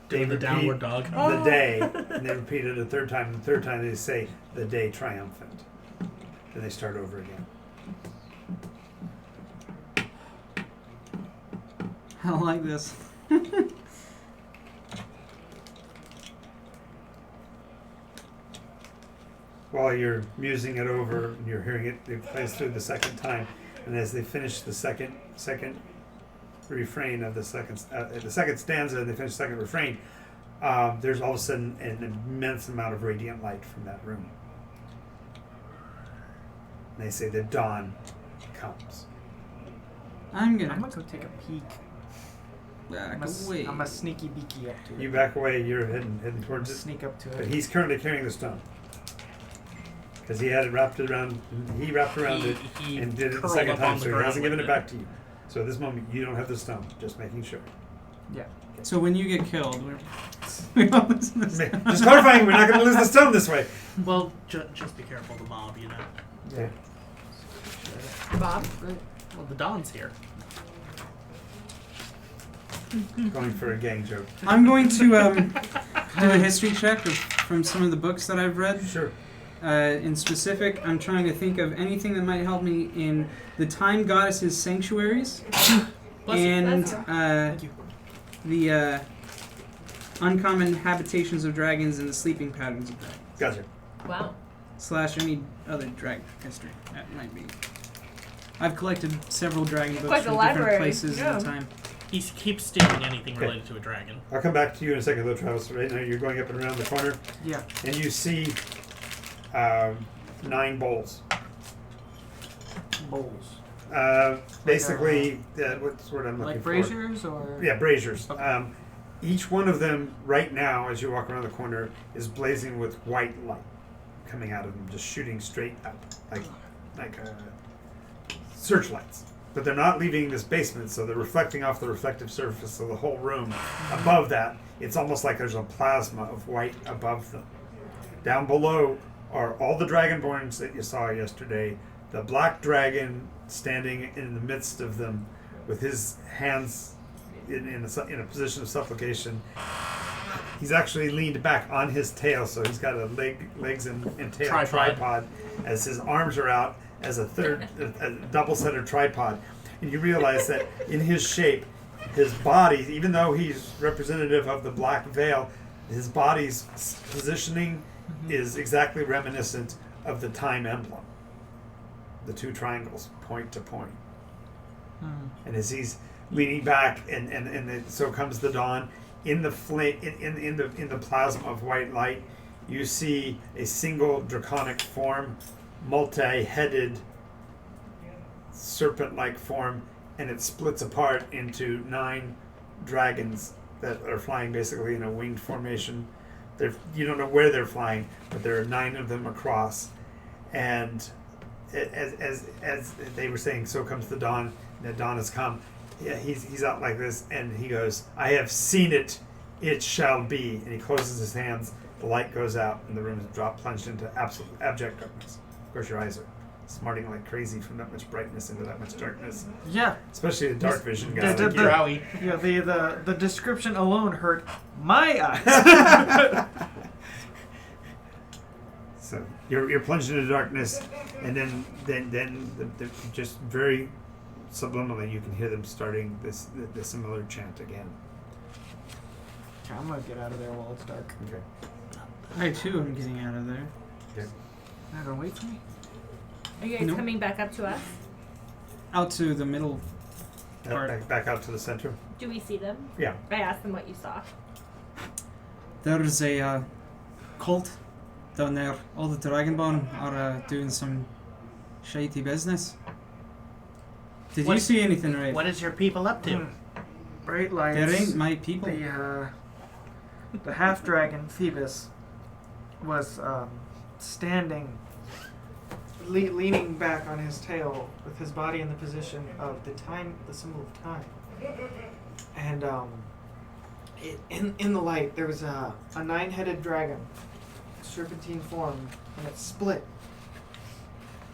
they Doing the repeat downward dog. the day, and they repeat it a third time. And the third time they say the day triumphant. Then they start over again. I like this. While you're musing it over and you're hearing it plays through the second time, and as they finish the second refrain of the second stanza, and they finish the second refrain, there's all of a sudden an immense amount of radiant light from that room. And they say the dawn comes. I'm I'm gonna gonna go take a peek. back I'm away. a sneaky beaky up to it. You back away. You're heading I'm towards gonna it, sneak up to but it. he's currently carrying the stone because he had it wrapped around. He wrapped around it He and did it the curled second up time, on the so he ground hasn't given with it back to you. So at this moment, you don't have the stone. Just making sure. Yeah. So when you get killed, we're all listening to this. Just clarifying, we're not going to lose the stone this way. Well, just be careful of the mob, you know. Yeah. Bob? Well, the Dawn's here. Going for a gang joke. I'm going to do a history check from some of the books that I've read. Sure. In specific, I'm trying to think of anything that might help me in the Time Goddess's sanctuaries Bless you. and Bless Thank you. the uncommon habitations of dragons and the sleeping patterns of dragons. Gotcha. Wow. / any other dragon history that might be. I've collected several dragon books Quite the from library, different places yeah. in time. He keeps stealing anything Okay. related to a dragon. I'll come back to you in a second, though, Travis. Right now, you're going up and around the corner, Yeah. and you see 9 bowls. Bowls. Basically, what's the word I'm looking Like for? braziers or? Yeah, braziers. Okay. Each one of them, right now, as you walk around the corner, is blazing with white light coming out of them, just shooting straight up, like searchlights. But they're not leaving this basement, so they're reflecting off the reflective surface of the whole room. Above that, it's almost like there's a plasma of white above them. Down below are all the dragonborns that you saw yesterday. The black dragon standing in the midst of them with his hands in a position of supplication. He's actually leaned back on his tail, so he's got a legs and tail tripod as his arms are out as a double-centered tripod. And you realize that in his shape, his body, even though he's representative of the black veil, his body's positioning is exactly reminiscent of the time emblem. The 2 triangles, point to point. And as he's leaning back, so comes the dawn. In the flame, in the plasma of white light, you see a single draconic form, multi-headed, serpent-like form, and it splits apart into 9 dragons that are flying basically in a winged formation. You don't know where they're flying, but there are 9 of them across, and as they were saying, so comes the dawn. The dawn has come. Yeah, he's out like this, and he goes, "I have seen it. It shall be." And he closes his hands. The light goes out, and the room is plunged into absolute abject darkness. Of course, your eyes are smarting like crazy from that much brightness into that much darkness. Yeah. Especially the dark vision guy. The- like the- you. Drowy. Yeah. The description alone hurt my eyes. So you're plunged into darkness, and then the just very subliminally you can hear them starting the similar chant again. I'm gonna get out of there while it's dark. Okay. I too am getting out of there. Okay. Not gonna wait for me. Are you guys Nope. coming back up to us? Out to the middle part. Back out to the center. Do we see them? Yeah. I asked them what you saw. There's a cult down there. All the Dragonborn are doing some shady business. Did you What- see anything, Ray? What is your people up to? Bright lights. There ain't my people. The half dragon Phoebus was standing, leaning back on his tail with his body in the position of the symbol of time. And in the light there was a 9-headed dragon, serpentine form, and it split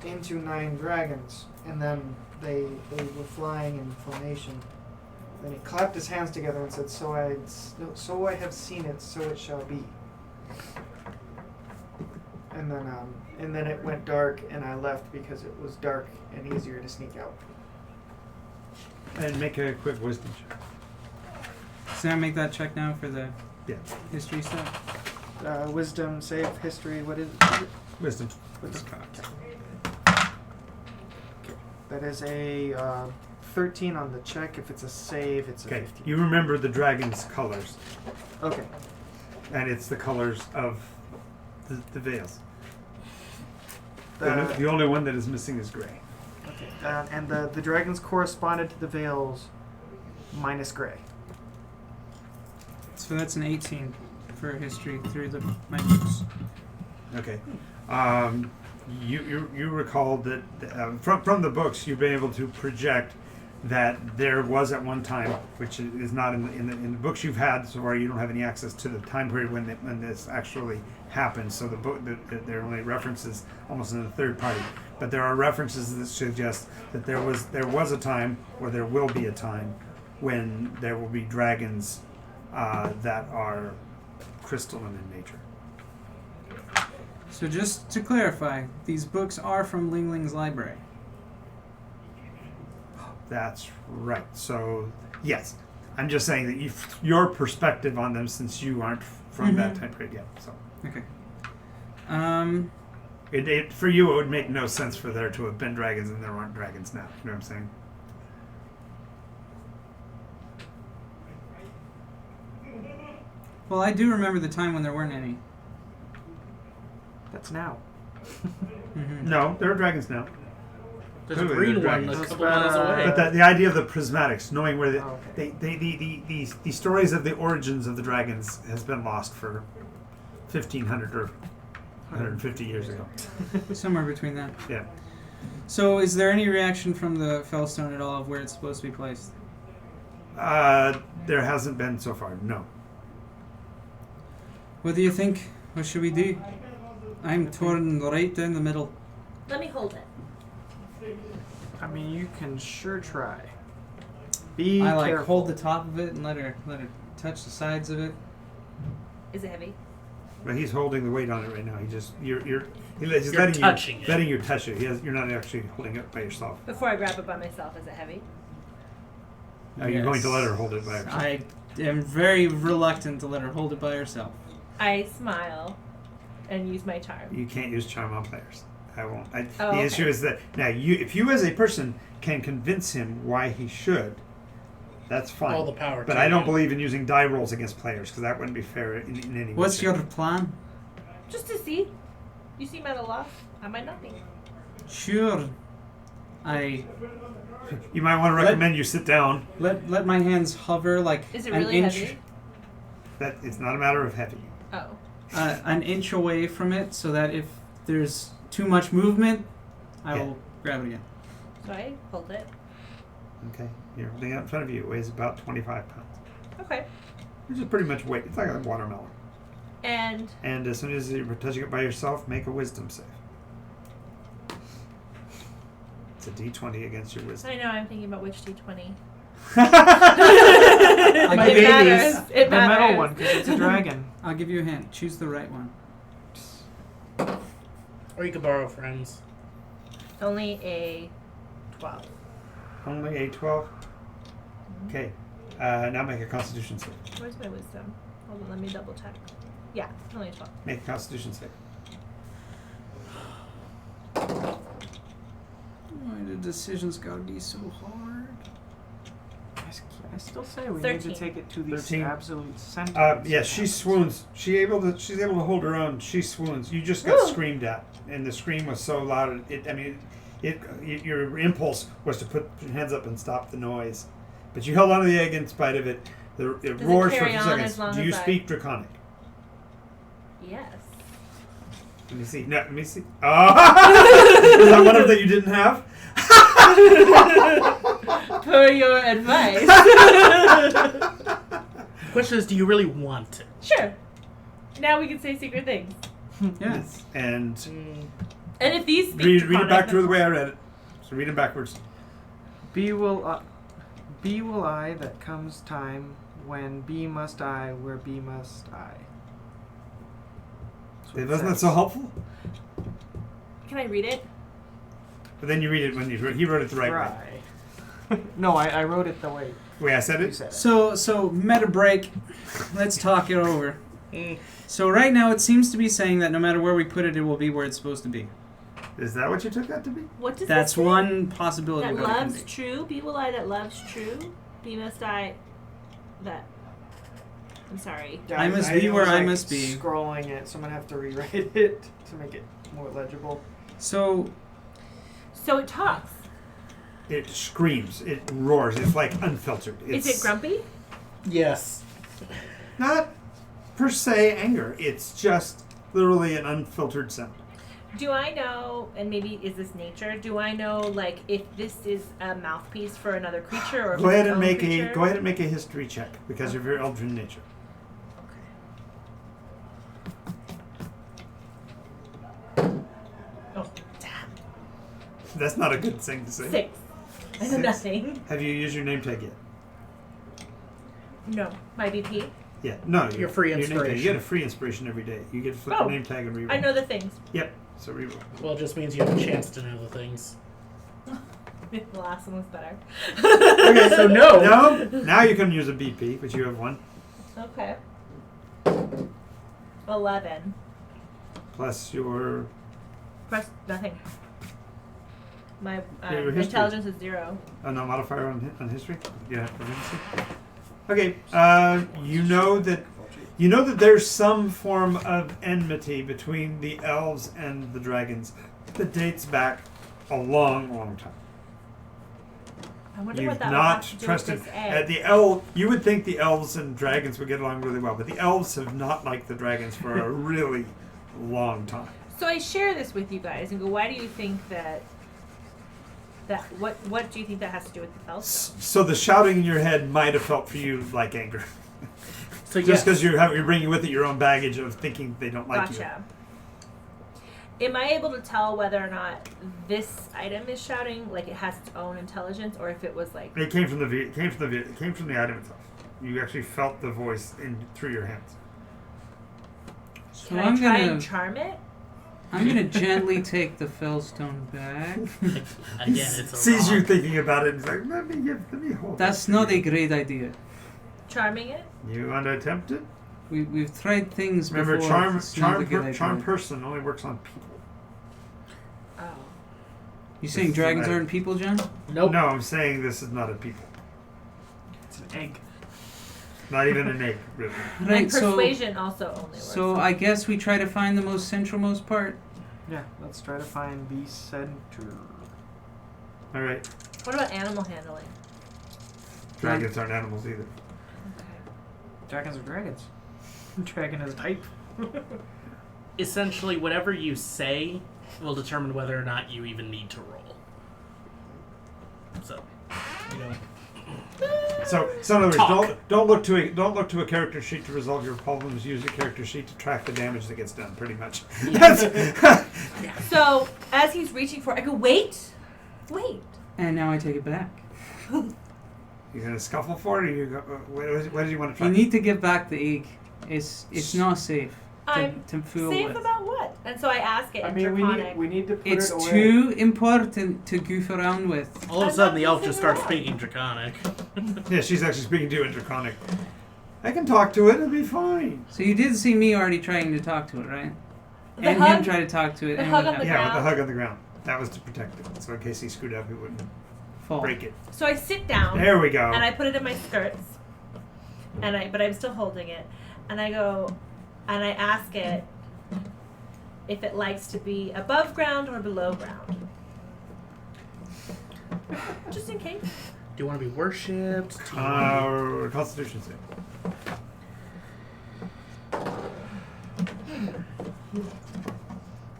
into 9 dragons, and then they were flying in formation. Then he clapped his hands together and said, "So I have seen it, so it shall be." And then it went dark, and I left because it was dark and easier to sneak out. And make a quick wisdom check. So I make that check now for the Yeah. history stuff. Wisdom, save, history. What is it? Wisdom. That is a 13 on the check. If it's a save, it's a Okay. 15. You remember the dragon's colors, Okay. and it's the colors of the veils. The- The only one that is missing is gray. Okay. And the dragons corresponded to the veils minus gray. So that's an 18 for history through my books. Okay. You recall that from the books you've been able to project that there was at one time, which is not in the books you've had so far. You don't have any access to the time period when this actually happened. So the book there are only references almost in the third party, but there are references that suggest that there was a time, or there will be a time, when there will be dragons that are crystalline in nature. So just to clarify, these books are from Ling Ling's library. That's right. So, yes. I'm just saying that your perspective on them, since you aren't from that time period yet. So Okay. for you, it would make no sense for there to have been dragons and there aren't dragons now. You know what I'm saying? Well, I do remember the time when there weren't any. That's now. No, there are dragons now. There's a Clearly green they're one a dragons. couple miles away. But the idea of the prismatics, knowing where Oh, okay. the stories of the origins of the dragons has been lost for 1,500 or 150 years ago. Somewhere between that. Yeah. So, is there any reaction from the Fellstone at all of where it's supposed to be placed? There hasn't been so far. No. What do you think? What should we do? I'm torn right down the middle. Let me hold it. I mean, you can sure try. Be I like careful. hold the top of it and let her touch the sides of it. Is it heavy? But he's holding the weight on it right now. He's You're letting touching you it. letting you touch it. You're not actually holding it by yourself. Before I grab it by myself, is it heavy? Are you going to Yes. let her hold it by herself? I am very reluctant to let her hold it by herself. I smile and use my charm. You can't use charm on players. I won't. Oh, the okay. issue is that now if you as a person can convince him why he should, that's fine. All the power But to I don't you. believe in using die rolls against players because that wouldn't be fair in any way. What's your plan? Just to see. You seem at a loss. I might not be. Sure. You might want to recommend you sit down. Let my hands hover like Is it an really inch, heavy? That it's not a matter of heavy. Oh. an inch away from it, so that if there's too much movement, I Yeah. will grab it again. So I hold it. Okay. You're holding it in front of you. It weighs about 25 pounds, Okay. which is pretty much weight. It's like a watermelon. And And as soon as you're touching it by yourself, make a wisdom save. It's a D20 against your wisdom. I know I'm thinking about which D20. I'll It give, matters. It The matters. metal one, because it's a dragon. I'll give you a hint. Choose the right one. Or you could borrow friends. Only a 12. Only a 12? Okay. Now make a constitution save. Where's my wisdom? Hold on, let me double check. Yeah, only a 12. Make a constitution save. Why the decisions gotta be so hard? I still say we need 13. to take it to the 13. absolute center. Yeah, she swoons. She's able to hold her own. She swoons. You just got Woo! screamed at, and the scream was so loud. Your impulse was to put your hands up and stop the noise, but you held onto the egg in spite of it. It Does it roars for a carry few on seconds. as long Do you as I- speak Draconic? Yes. Let me see. No, let me see. Oh, is that one of that you didn't have? For your advice. Question is, do you really want it? Sure. Now we can say secret things. Yes. And And if these speak read it Draconic, back to the way I read it. So read it backwards. Be will I that comes time when be must I where be must I. That's what it Wasn't that says. so helpful? Can I read it? But then you read it when he wrote it the right way. Try. No, I wrote it the way The way I said you it. said it. So meta break. Let's talk it over. So right now it seems to be saying that no matter where we put it, it will be where it's supposed to be. Is that what you took that to be? What does That's it say? one possibility. That of what it can loves be. true. Be will I that loves true. Be must I that. I'm sorry. I must be was, where I must be. Scrolling it, so I'm gonna have to rewrite it to make it more legible. So So it talks. It screams. It roars. It's like unfiltered. Is it grumpy? Yes. Not per se anger. It's just literally an unfiltered sound. Do I know, and maybe is this nature? Do I know, like, if this is a mouthpiece for another creature, or if Go it's ahead its and own make creature? a go ahead and make a history check because of your Eldrin nature. Oh, damn. That's not a good thing to say. 6. I know 6. nothing. Have you used your name tag yet? No, my BP. Yeah. No. Your free name tag. You inspiration. get a free inspiration every day. You get to flip Oh, your name tag and reroll. I know the things. Yep. So reroll. Well, it just means you have a chance to know the things. The last one was better. Okay, so no. No. Now you can use a BP, but you have one. Okay. 11. Plus your. Press nothing. My Your history. intelligence is 0. No modifier on history. Yeah. Okay. You know that there's some form of enmity between the elves and the dragons that dates back a long, long time. I wonder You've what that not would have to do trusted with this egg. You would think the elves and dragons would get along really well, but the elves have not liked the dragons for a really long time. So I share this with you guys and go, why do you think that what do you think that has to do with the Fellstone? So the shouting in your head might have felt for you like anger, So just because you're bringing with it your own baggage of thinking they don't like Gotcha. Am I able to tell whether or not this item is shouting, like it has its own intelligence, or if it was like? you. It came from the item itself. You actually felt the voice through your hands. So Can I'm I try gonna and charm it? I'm gonna gently take the Fellstone back. Again, it's a Sees you rock. thinking about it and he's like, let me hold. That's that not for a you." great idea. Charming it? You want to attempt it? We've tried things Remember, before. It's not a good idea. charm person only works on people. Oh. You saying This is dragons right. aren't people, John? Nope. No, I'm saying this is not a people. It's an egg. Not even an egg, really. Right. And persuasion also only works. So I guess we try to find the most centralmost part. Yeah, let's try to find the center. All right. What about animal handling? Dragons aren't animals either. Okay. Dragons are dragons. Dragon is a type. Essentially, whatever you say will determine whether or not you even need to roll. So, you know. So in other words, Talk. don't look to a character sheet to resolve your problems. Use a character sheet to track the damage that gets done. Pretty much. So as he's reaching for, I go, wait. And now I take it back. You gonna scuffle for it, or you go? What do you want to try? You need to give back the egg. It's not safe I'm to fool safe with. about what? And so I ask it I in mean, Draconic. we need to put It's it away. too important to goof around with. All of a I'm sudden, not the elf using just starts it. speaking Draconic. Yeah, she's actually speaking to you in Draconic. I can talk to it. It'll be fine. So you did see me already trying to talk to it, right? The and hug? him try to talk to it. The and hug what on the happened? Yeah, with the ground. hug on the ground. That was to protect it, so in case he screwed up, he wouldn't Fall. break it. So I sit down. There we go. And I put it in my skirts, but I'm still holding it, and I go, and I ask it if it likes to be above ground or below ground, just in case. Do you want to be worshipped? Do you Constitution save.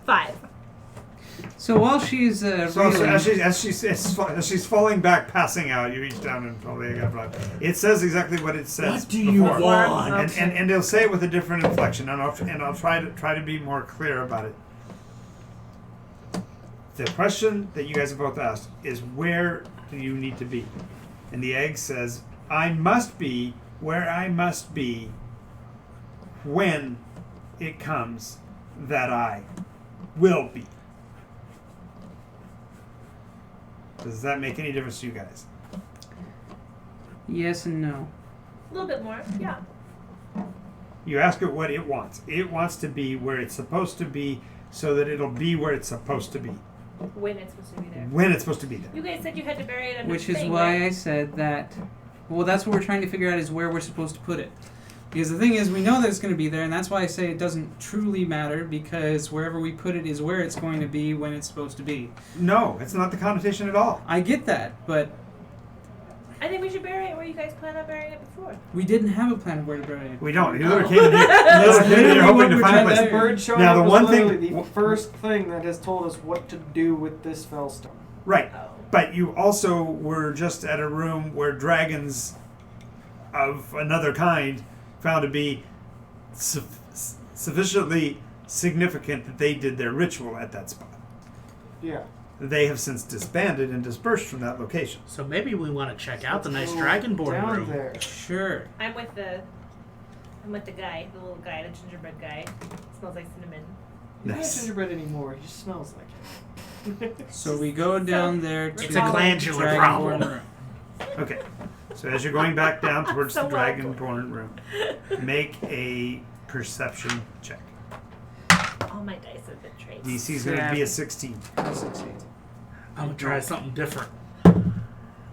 Five. So while she's So reeling, as she's falling back, passing out, you reach down and pull the egg out. It says exactly what it says What do you before. want? And they'll say it with a different inflection, and I'll try to be more clear about it. The question that you guys have both asked is, where do you need to be? And the egg says, I must be where I must be when it comes that I will be. Does that make any difference to you guys? yes and no. A little bit more, yeah. You ask it what it wants. It wants to be where it's supposed to be so that it'll be where it's supposed to be. When it's supposed to be there. When it's supposed to be there. You guys said you had to bury it under Which the is thing, why right? I said that. Well, that's what we're trying to figure out is where we're supposed to put it. Because the thing is, we know that it's going to be there, and that's why I say it doesn't truly matter, because wherever we put it is where it's going to be when it's supposed to be. No, it's not the connotation at all. I get that, but I think we should bury it where you guys planned on burying it before. we didn't have a plan of where to bury it. We don't. You literally came in here. You literally came in here hoping to find a That place. bird showing Now, up the was one thing- literally the first thing that has told us what to do with this Fellstone. Right. Oh. But you also were just at a room where dragons of another kind found to be sufficiently significant that they did their ritual at that spot. Yeah. They have since disbanded and dispersed from that location. So maybe we want to check out the nice Let's go Dragonborn down room. there. Sure. I'm with the guy, the little guy, the gingerbread guy. Smells like cinnamon. He's not Nice. gingerbread anymore. He just smells like it. So we go down there to It's a glandular Dragonborn problem. room. Okay. So as you're going back down towards So the well Dragonborn room, make a perception check. All my dice have been traced. DC is going to be a 16. I succeed. I'm gonna try something different.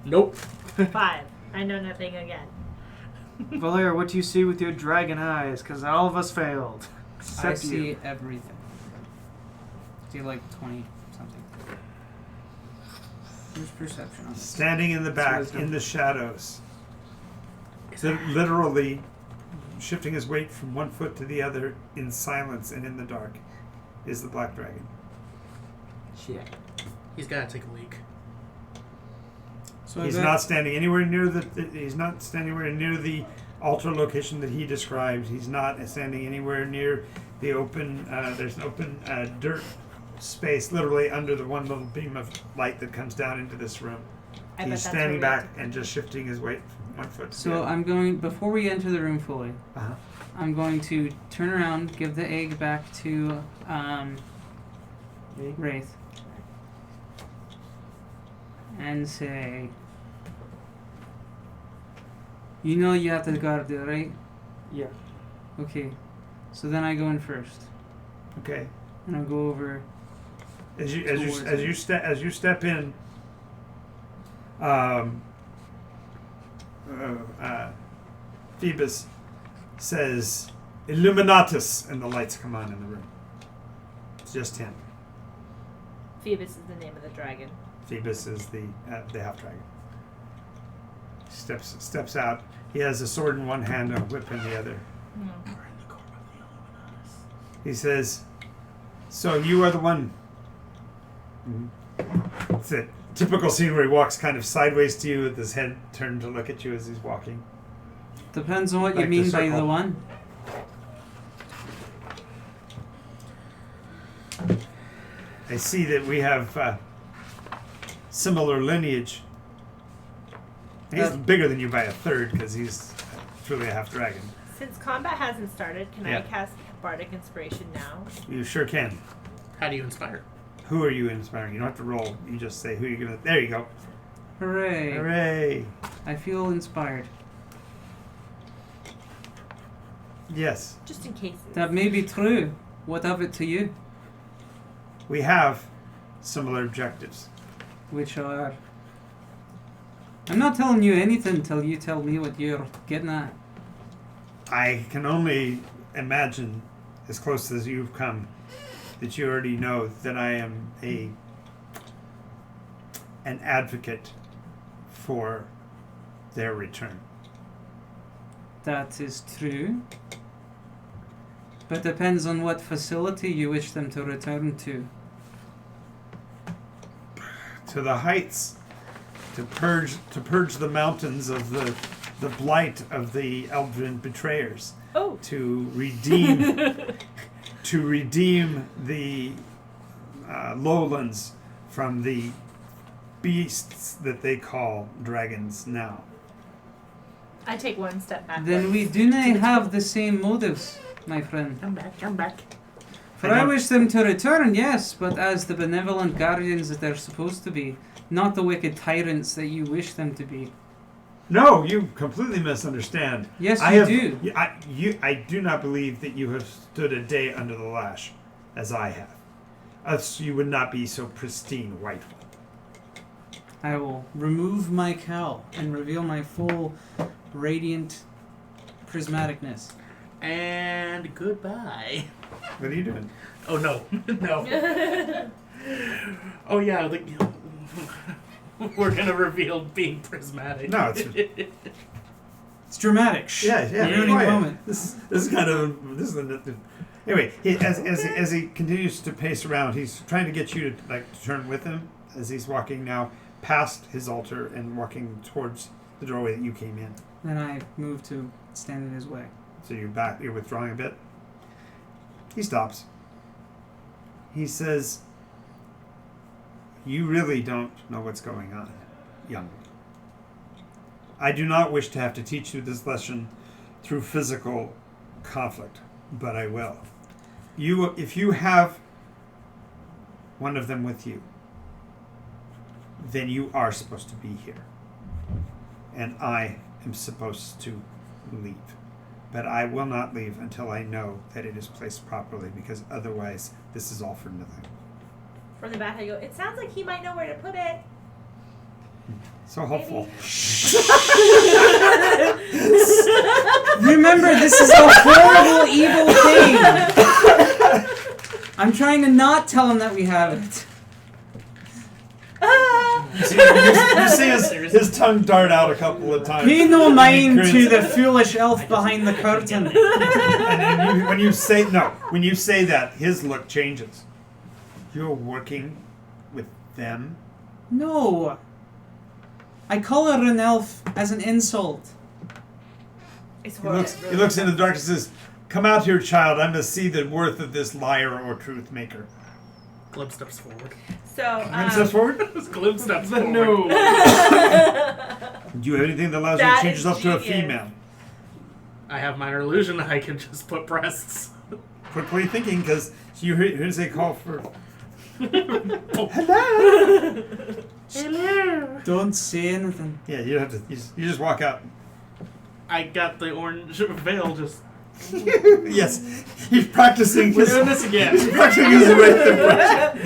Nope. 5. I know nothing again. Valer, what do you see with your dragon eyes? Because all of us failed. I Except see you. everything. See like 20 something. Where's perception on this? Standing in the back, wisdom. in the shadows, literally shifting his weight from one foot to the other in silence and in the dark, is the black dragon. Shit. He's gotta take a leak. So He's not standing anywhere near He's not standing anywhere near the altar location that he described. He's not standing anywhere near the open. There's an open dirt space, literally under the one little beam of light that comes down into this room. I bet He's that's standing where we back and just shifting his weight from one foot to the So other. I'm going, before we enter the room fully, Uh-huh. I'm going to turn around, give the egg back to Wraith, and say, you know you have to guard it, right? Yeah. Okay. So then I go in first, Okay. and I go over. As you Towards step in, Phoebus says, "Illuminatus," and the lights come on in the room. It's just him. Phoebus is the name of the dragon. Phoebus is the half dragon. Steps out. He has a sword in one hand and a whip in the other. We're in the core of the Illuminatus. He says, "So you are the one." It's a typical scene where he walks kind of sideways to you with his head turned to look at you as he's walking. Depends on what Like you the mean by circle. the one. I see that we have similar lineage. He's bigger than you by a third because he's truly a half dragon. Since combat hasn't started, can I Yeah. cast Bardic Inspiration now? You sure can. How do you inspire? Who are you inspiring? You don't have to roll. You just say who you're gonna. There you go. Hooray! Hooray! I feel inspired. Yes, Just in case. That may be true. What of it to you? we have similar objectives. Which are... I'm not telling you anything till you tell me what you're getting at. I can only imagine, as close as you've come, that you already know that I am an advocate for their return. That is true. But depends on what facility you wish them to return to. To the heights, to purge the mountains of the blight of the Eldrin betrayers, Oh. to redeem the lowlands from the beasts that they call dragons now. I take one step back. Then we do not have the same motives, my friend. Come back, come back. For I wish them to return, yes, but as the benevolent guardians that they're supposed to be, not the wicked tyrants that you wish them to be. No, you completely misunderstand. Yes, I you have, do. I do not believe that you have stood a day under the lash, as I have. Else you would not be so pristine white. I will remove my cowl and reveal my full radiant prismaticness. And goodbye. What are you doing? Oh no, no. Oh yeah, we're gonna reveal being prismatic. No, It's dramatic. Shh. yeah. Ruining quiet. moment. This is kind of anyway. As he continues to pace around, he's trying to get you to turn with him as he's walking now past his altar and walking towards the doorway that you came in. Then I move to stand in his way. So you're withdrawing a bit. He stops. He says, "You really don't know what's going on, young one. I do not wish to have to teach you this lesson through physical conflict, but I will. If you have one of them with you, then you are supposed to be here. And I am supposed to leave. But I will not leave until I know that it is placed properly, because otherwise this is all for nothing. From the back, I go, it sounds like he might know where to put it. So hopeful. Remember, this is a horrible, evil thing. I'm trying to not tell him that we have it. You see his tongue dart out a couple of times. Pay no mind grins. to the foolish elf behind the curtain. And then when you say that, his look changes. You're working with them? No. I call her an elf as an insult. It's He looks into the darkness and says, "Come out here, child. I'm to see the worth of this liar or truth maker." Glib steps forward. So, Steps forward. Glib steps forward. No. Do you have anything that allows you That to change is yourself to a genius. female? I have minor illusion. I can just put breasts. Quickly thinking, because you here's a call for. Hello. Don't say anything. Yeah, you have to. You just walk out. I got the orange veil just. Yes, he's practicing. We're doing this again. He's practicing his wraith impression.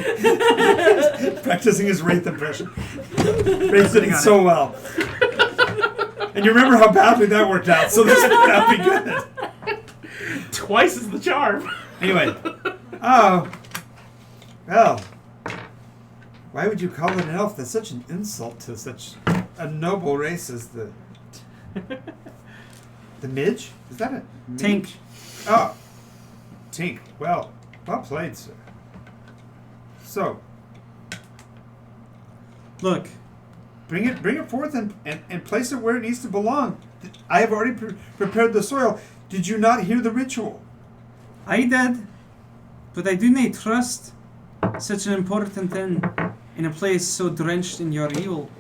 Practicing his wraith impression. Wraith did it so well. And you remember how badly that worked out, so this would not be good. Twice as the charm. Anyway. Oh. Well. Why would you call it an elf? That's such an insult to such a noble race as the... The midge? Is that a... Tink. Oh. Tink. Well played, sir. So, Look, bring it forth and place it where it needs to belong. I have already prepared the soil. Did you not hear the ritual? I did, but I do not trust such an important thing in a place so drenched in your evil.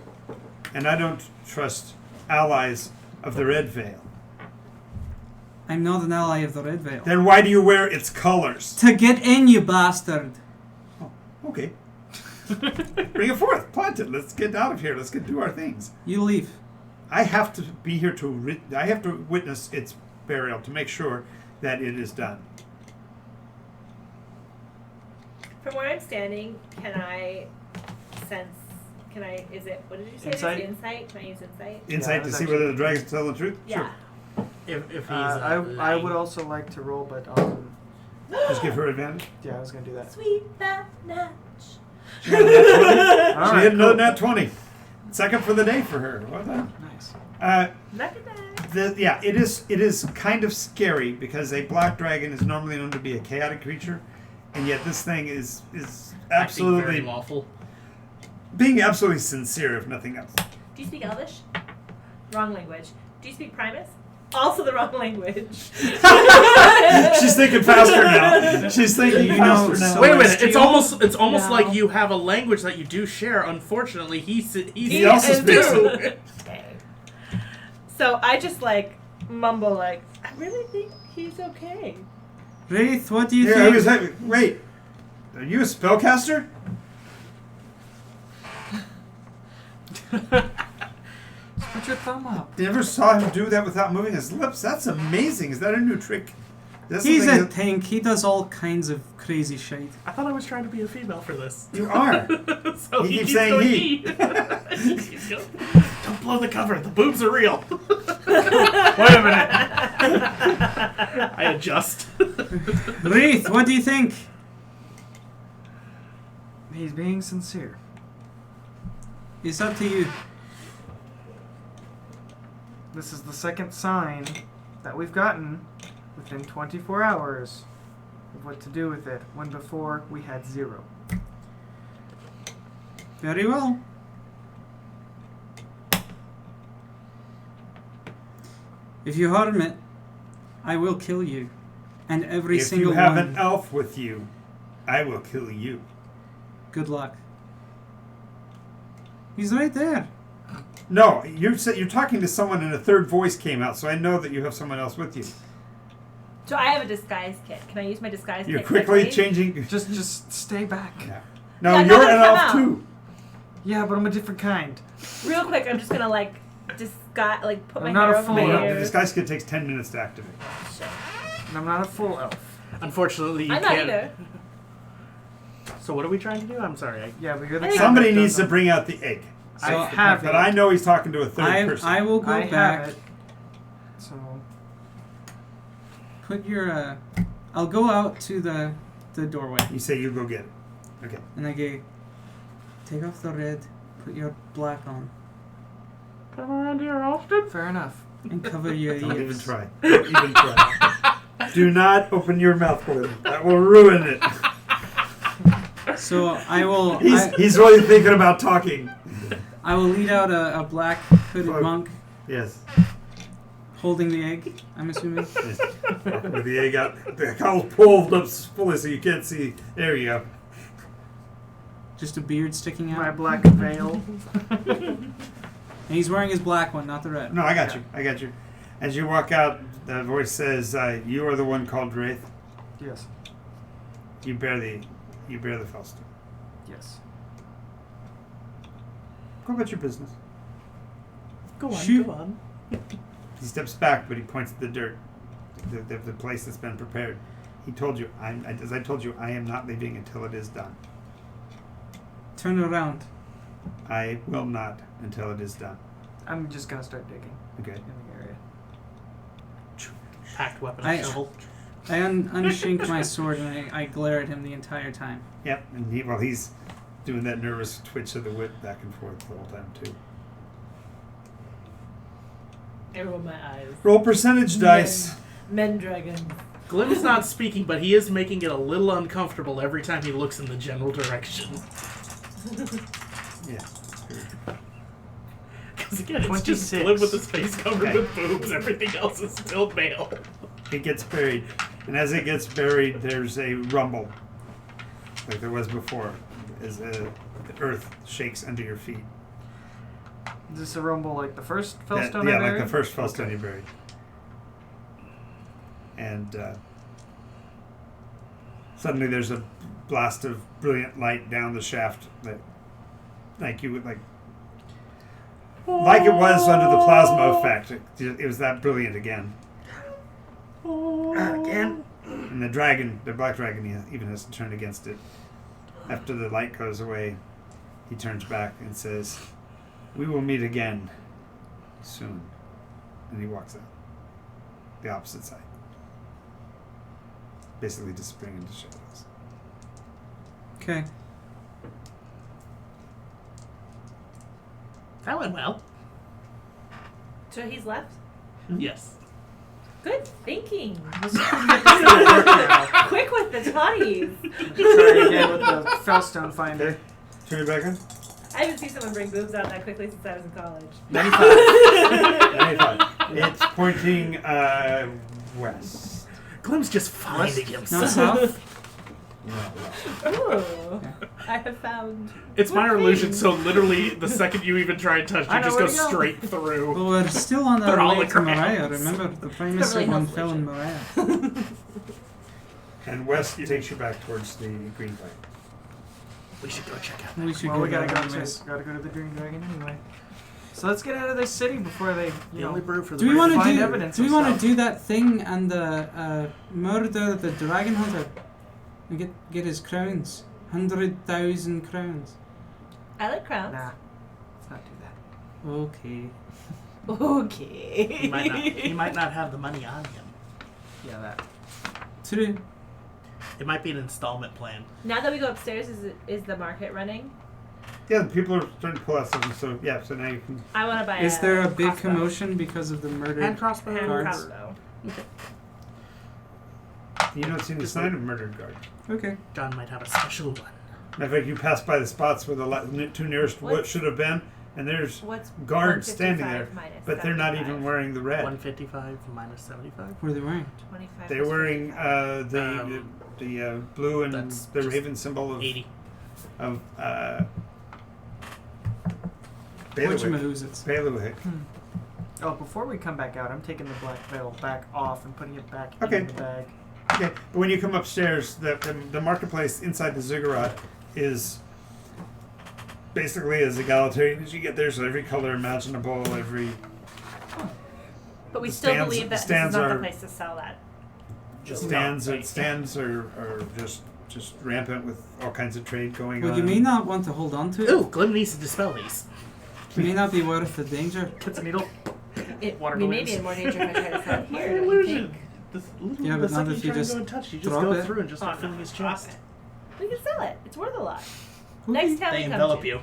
And I don't trust allies of the Red Veil. I'm not an ally of the Red Veil. Then why do you wear its colors? To get in, you bastard. Oh, okay. Bring it forth. Plant it. Let's get out of here. Let's do our things. You leave. I have to be here I have to witness its burial to make sure that it is done. From where I'm standing, what did you say? Insight? It's insight? Can I use insight? Insight to that's see whether the dragons tell the truth? Yeah. If he's I would also like to roll, but Sure. Just give her advantage. yeah, I was gonna do that. Sweet fat nutch. She had a nat 20. All She right, had another cool. nat 20. Second for the day for her. Well done. Nice. Look at that. It is kind of scary because a black dragon is normally known to be a chaotic creature, and yet this thing is acting very absolutely lawful. being absolutely sincere, if nothing else. Do you speak Elvish? Wrong language. Do you speak Primus? Also the wrong language. She's thinking faster now. She's thinking faster now. so Wait a minute. It's Celestial? almost No. like you have a language that you do share. Unfortunately, he also is speaks too. it. Okay. So I just mumble I really think he's okay. Wraith, what do you Here, think? wait. Are you a spellcaster? Put your thumb up. Never saw him do that without moving his lips. That's amazing. Is that a new trick? That's He's something a tank. He does all kinds of crazy shit. I thought I was trying to be a female for this. You are. So He keeps keeps saying going he. He keeps going, don't blow the cover. The boobs are real. Wait a minute. I adjust. Wraith, what do you think? He's being sincere. It's up to you. This is the second sign that we've gotten within 24 hours of what to do with it, when before we had 0. Very well. If you harm it, I will kill you. And every If single you have one. an elf with you, I will kill you. Good luck. He's right there. No, you're talking to someone and a third voice came out, so I know that you have someone else with you. So I have a disguise kit. Can I use my disguise You're kit quickly quickly? changing. Just stay back. Yeah. No, Yeah, I'm you're not an gonna elf come too. Yeah, but I'm a different kind. Real quick, I'm just gonna like put my I'm not hair a over fool. my The ears. disguise kit takes 10 minutes to activate. Shit. And I'm not a full elf. Unfortunately, you I'm not can't. either. So what are we trying to do? I'm sorry. Yeah, but you're the I think- kind Somebody that needs to doesn't- bring out the egg. I So- have But it. I know he's talking to a third person. I will go I back. have it. So Put your. I'll go out to the doorway, You say you go get it. Okay. and I go. Take off the red. Put your black on, Come around here often. fair enough. and cover your Don't even ears. try. Don't even try. Do not open your mouth, Glim. That will ruin it. So I will. He's really thinking about talking. I will lead out a black hooded Fuck. monk Yes. holding the egg. I'm assuming. Yes. With the egg out. The cowl's pulled up fully so you can't see. There you go. Just a beard sticking out. My black veil. And he's wearing his black one, not the red. No, I got you. I got you. As you walk out, the voice says, "You are the one called Wraith. Yes. You bear the Fellstone. Yes. Go about your business." Go on, Shoot. go on. He steps back, but he points at the dirt, the place that's been prepared. He told you, as I told you, I am not leaving until it is done. Turn around. I will not until it is done. I'm just gonna start digging Okay. in the area. Packed weapon I- and shovel. I unshink my sword and I glare at him the entire time. Yep. And he's doing that nervous twitch of the whip back and forth the whole time too. I roll my eyes. Roll percentage dice. Men dragons. Glim's not speaking, but he is making it a little uncomfortable every time he looks in the general direction. Yeah. Because again, it's just 26. Glim with his face covered Okay. with boobs. Everything else is still male. It gets buried, and as it gets buried, there's a rumble, like there was before, as the earth shakes under your feet. Is this a rumble like the first That- Fellstone yeah, I buried? like the first Fellstone Okay. you buried. And suddenly there's a blast of brilliant light down the shaft that, like you would like it was under the plasma effect. It was that brilliant again. Again. And the dragon, the black dragon, even has to turn against it. After the light goes away, he turns back and says, "We will meet again soon." And he walks out the opposite side, basically disappearing into shadows. Okay. That went well. So he's left? Yes. Good thinking. This is pretty good to work now. Quick with the toddies. Try again with the Fellstone finder. Turn it back on. I haven't seen someone bring boobs out that quickly since I was in college. 95. It's pointing west. Glim's just finding Not himself. south? Ooh. I have found. It's What minor thing? illusion, so literally the second you even try and touch, I you know just where go to go. straight through. Well, we're still on They're our way to holograms. Mariah. Remember, the premise Beverly of one Hills fell in Solution. Mariah. And west takes you back towards the green light. We should go check out. We should Well, go we gotta that go way. to the Green Dragon anyway. So let's get out of this city before they, you The know. only brew for the Do we want to find do? evidence Do we of want to stuff. do that thing and murder the dragon hunter and get his crowns? 100,000 crowns. I like crowns. Nah, let's not do that. Okay. Okay. He might not have the money on him. Yeah, that. True. It might be an installment plan. Now that we go upstairs, is the market running? Yeah, the people are starting to pull out something, so yeah, so now you can. I want to buy. Is there a big crossbow. commotion because of the murder? Hand crossbow. Hand Guards. crossbow. You don't see any sign of murdered guard. Okay. John might have a special one. Matter of fact, you pass by the spots where the two nearest what What's- should have been, and there's What's guards standing there, 155 minus but they're not 75? even wearing the red. 155 minus 75. What are they wearing? 25 They're plus wearing 55. the blue and That's the just raven symbol 80. of Bailiwick. Whatchamahoozits. Bailiwick. Oh, before we come back out, I'm taking the black veil back off and putting it back Okay. in the bag. Okay, but when you come upstairs, the marketplace inside the Ziggurat is basically as egalitarian as you get there. So every color imaginable, every But we The still stands- believe that the this is stands not the are- place to sell that. stands are just rampant with all kinds of trade going Well, on. you may not want to hold on to it. Ooh, Glim needs to dispel these. It may not be worth the danger. Gets a needle. Water We may be balloons. in more danger if I try to sell it My here. Don't you illusion. think? This little, Yeah, the but not second if you you try and just go and touch, you just drop go it. through and just start Oh, filling his drop chest. it. We can sell it. It's worth a lot. Okay. Next time They we come envelop to. you.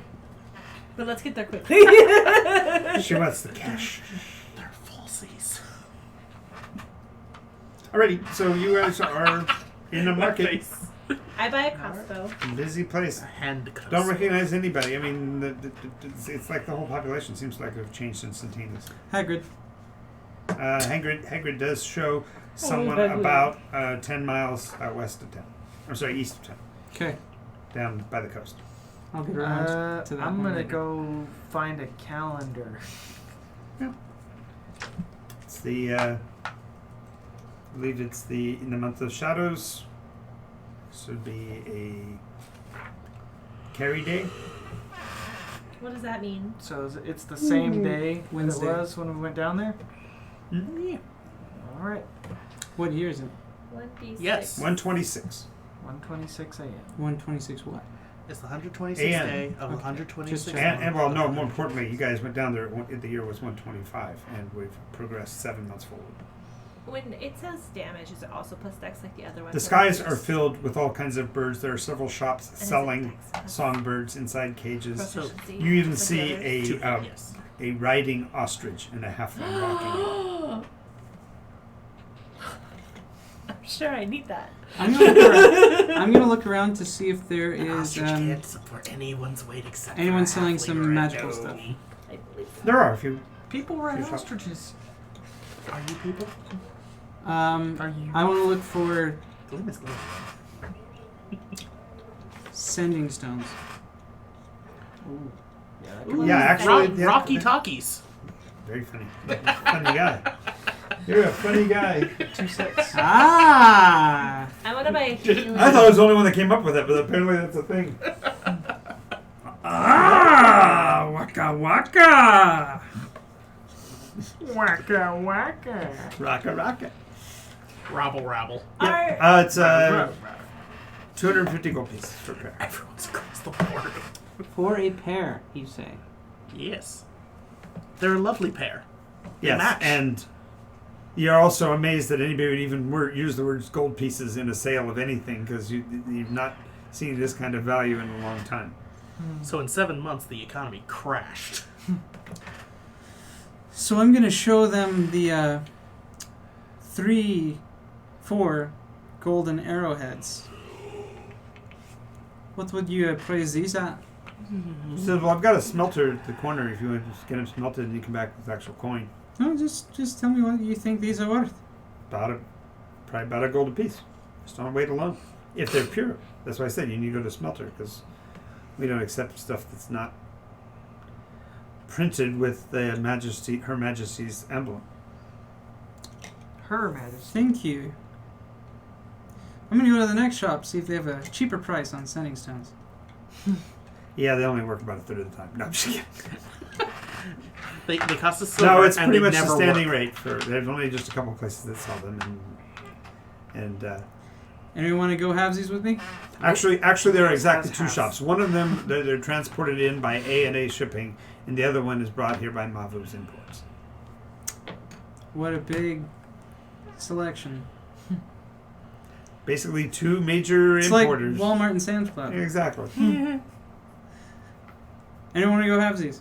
But let's get there quickly. She wants the cash. They're falsies. Alrighty, so you guys are in the market. I buy a crossbow. Busy place. A hand cross. Don't recognize anybody. I mean, it's like the whole population seems like have changed instantaneously. Hagrid. Hagrid does show someone Hagrid. about 10 miles west of town. I'm sorry, east of town, Okay. down by the coast. I'll get around to that. I'm one gonna later. go find a calendar. It's the, I believe it's in the month of shadows. This would be a carry day. What does that mean? So it's the same day Wednesday. that it was when we went down there. Mm-hmm. All right, What year is it? 1d6. Yes. 126. 1:26 a.m. 126 what? It's the 126th And- day of Okay. 126th Just check. And well, no, more importantly, you guys went down there, the year was 125, and we've progressed 7 months forward. When it says damage, is it also plus dex like the other one? The skies are filled with all kinds of birds. There are several shops selling songbirds inside cages. So, You even see yes. a riding ostrich and a halfling walking. I'm sure I need that. I'm gonna look around, I'm gonna look around to see if there An is ostrich can't support anyone's weight except for anyone a selling halfling some or a magical gnome. stuff. I believe so. There are a few. People ride Good shot. ostriches. Are you people? Are I you? want to look for Glim is Glim. sending stones. Ooh. Yeah, that Ooh, could Yeah, actually, Ro- yeah, Rocky yeah. Talkies. Very funny. Funny guy. You're a funny guy. 2-6. Ah! I want to buy a healing. I thought I was the only one that came up with it, but apparently that's a thing. Ah! Waka waka! Waka waka. Raka raka. Rabble rabble. Are, It's 250 gold pieces for a pair. Everyone's across the board. For a pair, you say. Yes. They're a lovely pair. They Yes, match. and you're also amazed that anybody would even use the words gold pieces in a sale of anything because you've not seen this kind of value in a long time. So in 7 months, the economy crashed. So I'm gonna show them the 4 golden arrowheads. What would you price these at? So, well, I've got a smelter at the corner if you want to just get them smelted and you come back with actual coin. No, just tell me what you think these are worth. Probably about a gold a piece. Just on weight alone. If they're pure. That's why I said you need to go to smelter because we don't accept stuff that's not printed with Her Majesty's emblem. Her Majesty. Thank you. I'm gonna go to the next shop, see if they have a cheaper price on sending stones. Yeah, they only work about a third of the time. No, I'm just kidding. They cost us silver. No, it's and pretty they much the never standing work. rate for. There's only just a couple places that sell them, and Anyone want to go halvesies with me? actually, there are exactly Has 2 half. shops. One of them they're transported in by A&A shipping, and the other one is brought here by Mavu's imports. What a big selection. Basically, 2 major It's importers. like Walmart and Sam's Club. Exactly. Anyone want to go halvesies?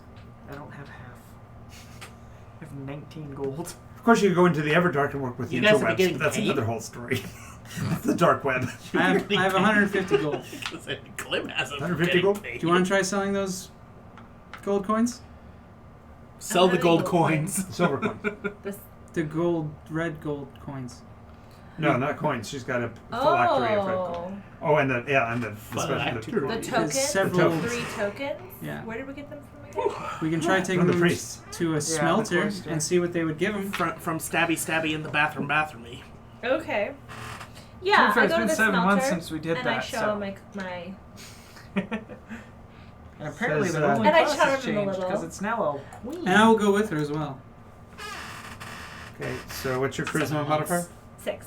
I don't have half. I have 19 gold. Of course, you could go into the Everdark and work with the You guys have been interwebs, getting but that's paid? another whole story. The dark web. I have 150 gold. Glim has 150 gold? Do you want to try selling those gold coins? Sell the gold Gold coins. Silver coins. The red gold coins. No, not coins. She's got a phylactery of red gold. Oh, and the Phylactery. The Because tokens? several. 3 tokens? Yeah. Where did we get them from again? We can try taking From the them priests. to a the smelter cloister. and see what they would give them. From stabby in the bathroomy. Okay. To Yeah, be fair, I it's go to been the 7 months smelter since we did and that. I show so. my And apparently Says, the ruling And I class charm has him a changed little. because it's now a queen. And I will go with her as well. Okay, so what's your charisma Someone modifier? else. 6.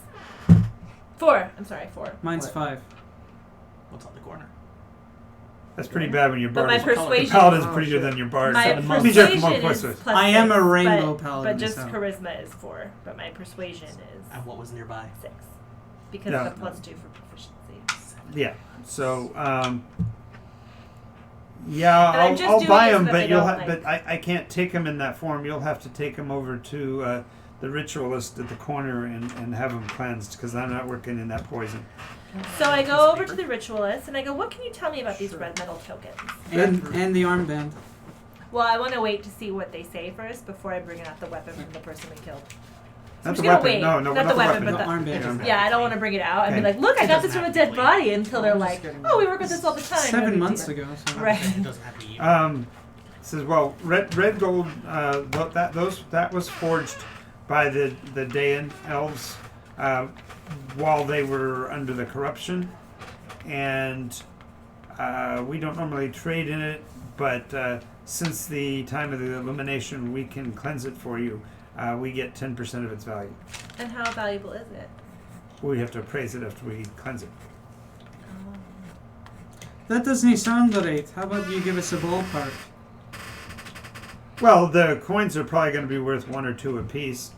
4. I'm sorry, 4. Mine's What? 5. What's on the corner? That's pretty bad when your But bard my is. persuasion. The paladin's Oh, prettier shit. than your bard. My 7 months. Means you have persuasion more is plus plus I am a 6, rainbow but, paladin, But just so. charisma is 4. But my persuasion is And what was nearby? 6. Because Yeah. of the plus 2 for proficiency. Yeah. So, yeah, And I'm just I'll doing buy it so them, that but they you'll don't, but I can't take them in that form. You'll have to take them over to the ritualist at the corner and have them cleansed because I'm not working in that poison. So I go over to the ritualist and I go, what can you tell me about these red metal tokens? And the armband. Well, I want to wait to see what they say first before I bring out the weapon from the person we killed. So Not I'm the just gonna weapon. wait. No, not the weapon, The but the armband. yeah. I don't want to bring it out and be Okay. like, look, I It got this doesn't from a have to dead be body until they're I'm just like, getting oh, we work with this all the time. 7 No big months deal. ago. So. Right. It doesn't have to be you. It says, well, red gold. That was forged by the Daean elves while they were under the corruption, and we don't normally trade in it, but since the time of the illumination, we can cleanse it for you. We get 10% of its value. And how valuable is it? We have to appraise it after we cleanse it. That doesn't sound right. How about you give us a ballpark? Well, the coins are probably going to be worth 1 or 2 apiece.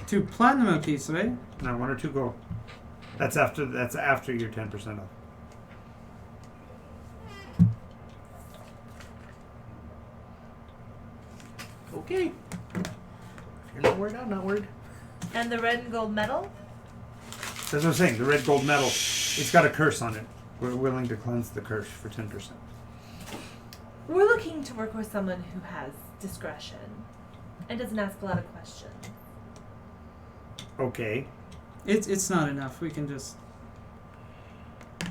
2 platinum apiece, right? No, 1 or 2 gold. That's after your 10% off. Okay. If you're not worried, I'm not worried. And the red and gold medal? That's what I'm saying. The red gold medal, it's got a curse on it. We're willing to cleanse the curse for 10%. We're looking to work with someone who has discretion and doesn't ask a lot of questions. Okay. It's not enough. We can just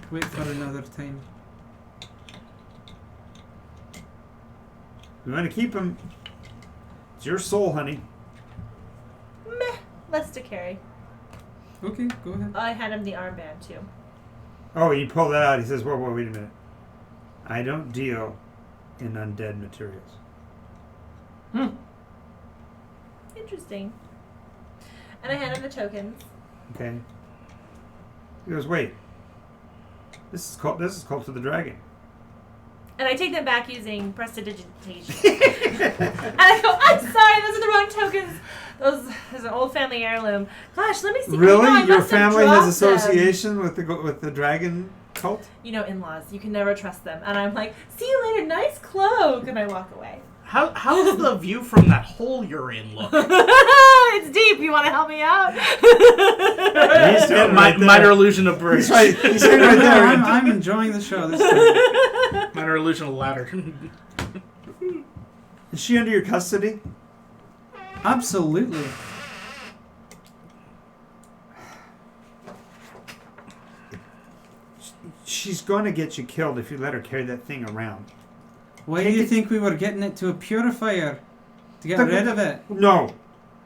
wait for another time. We want to keep him. It's your soul, honey. Meh. Less to carry. Okay, go ahead. I had him the armband too. Oh, he pulled that out. He says, whoa, wait a minute. I don't deal in undead materials. Interesting. And I had him the tokens. Okay. He goes, wait. This is called to the Dragon. And I take them back using prestidigitation. And I go, I'm sorry, those are the wrong tokens. Those is an old family heirloom. Gosh, let me see. Really? Oh, I Your must have family has dropped them. association with the dragon cult? You know, in-laws, you can never trust them. And I'm like, see you later, nice cloak. And I walk away. How does the view from that hole you're in look? It's deep. You want to help me out? He's standing right there. Minor illusion of bridge. He's standing right No, there. I'm enjoying the show this time. Minor illusion of ladder. Is she under your custody? Absolutely. She's going to get you killed if you let her carry that thing around. Why do you think we were getting it to a purifier? To get The- rid of it? No.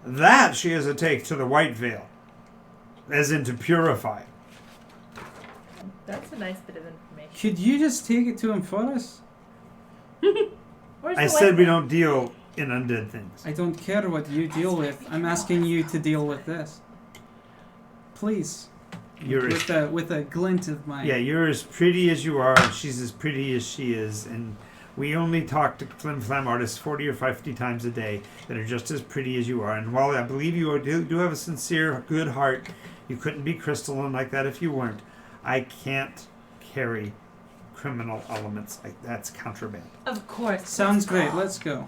That she has to take to the White Veil. As in to purify. That's a nice bit of information. Could you just take it to him for us? Where's I the said white we man? don't deal in undead things. I don't care what you deal with. I'm asking you to deal with this. Please. You're as, With a glint of my... yeah, you're as pretty as you are, and she's as pretty as she is, and we only talk to flim flam artists 40 or 50 times a day that are just as pretty as you are. And while I believe you do have a sincere, good heart, you couldn't be crystalline like that if you weren't. I can't carry criminal elements. That's contraband. Of course. Sounds great. Let's go.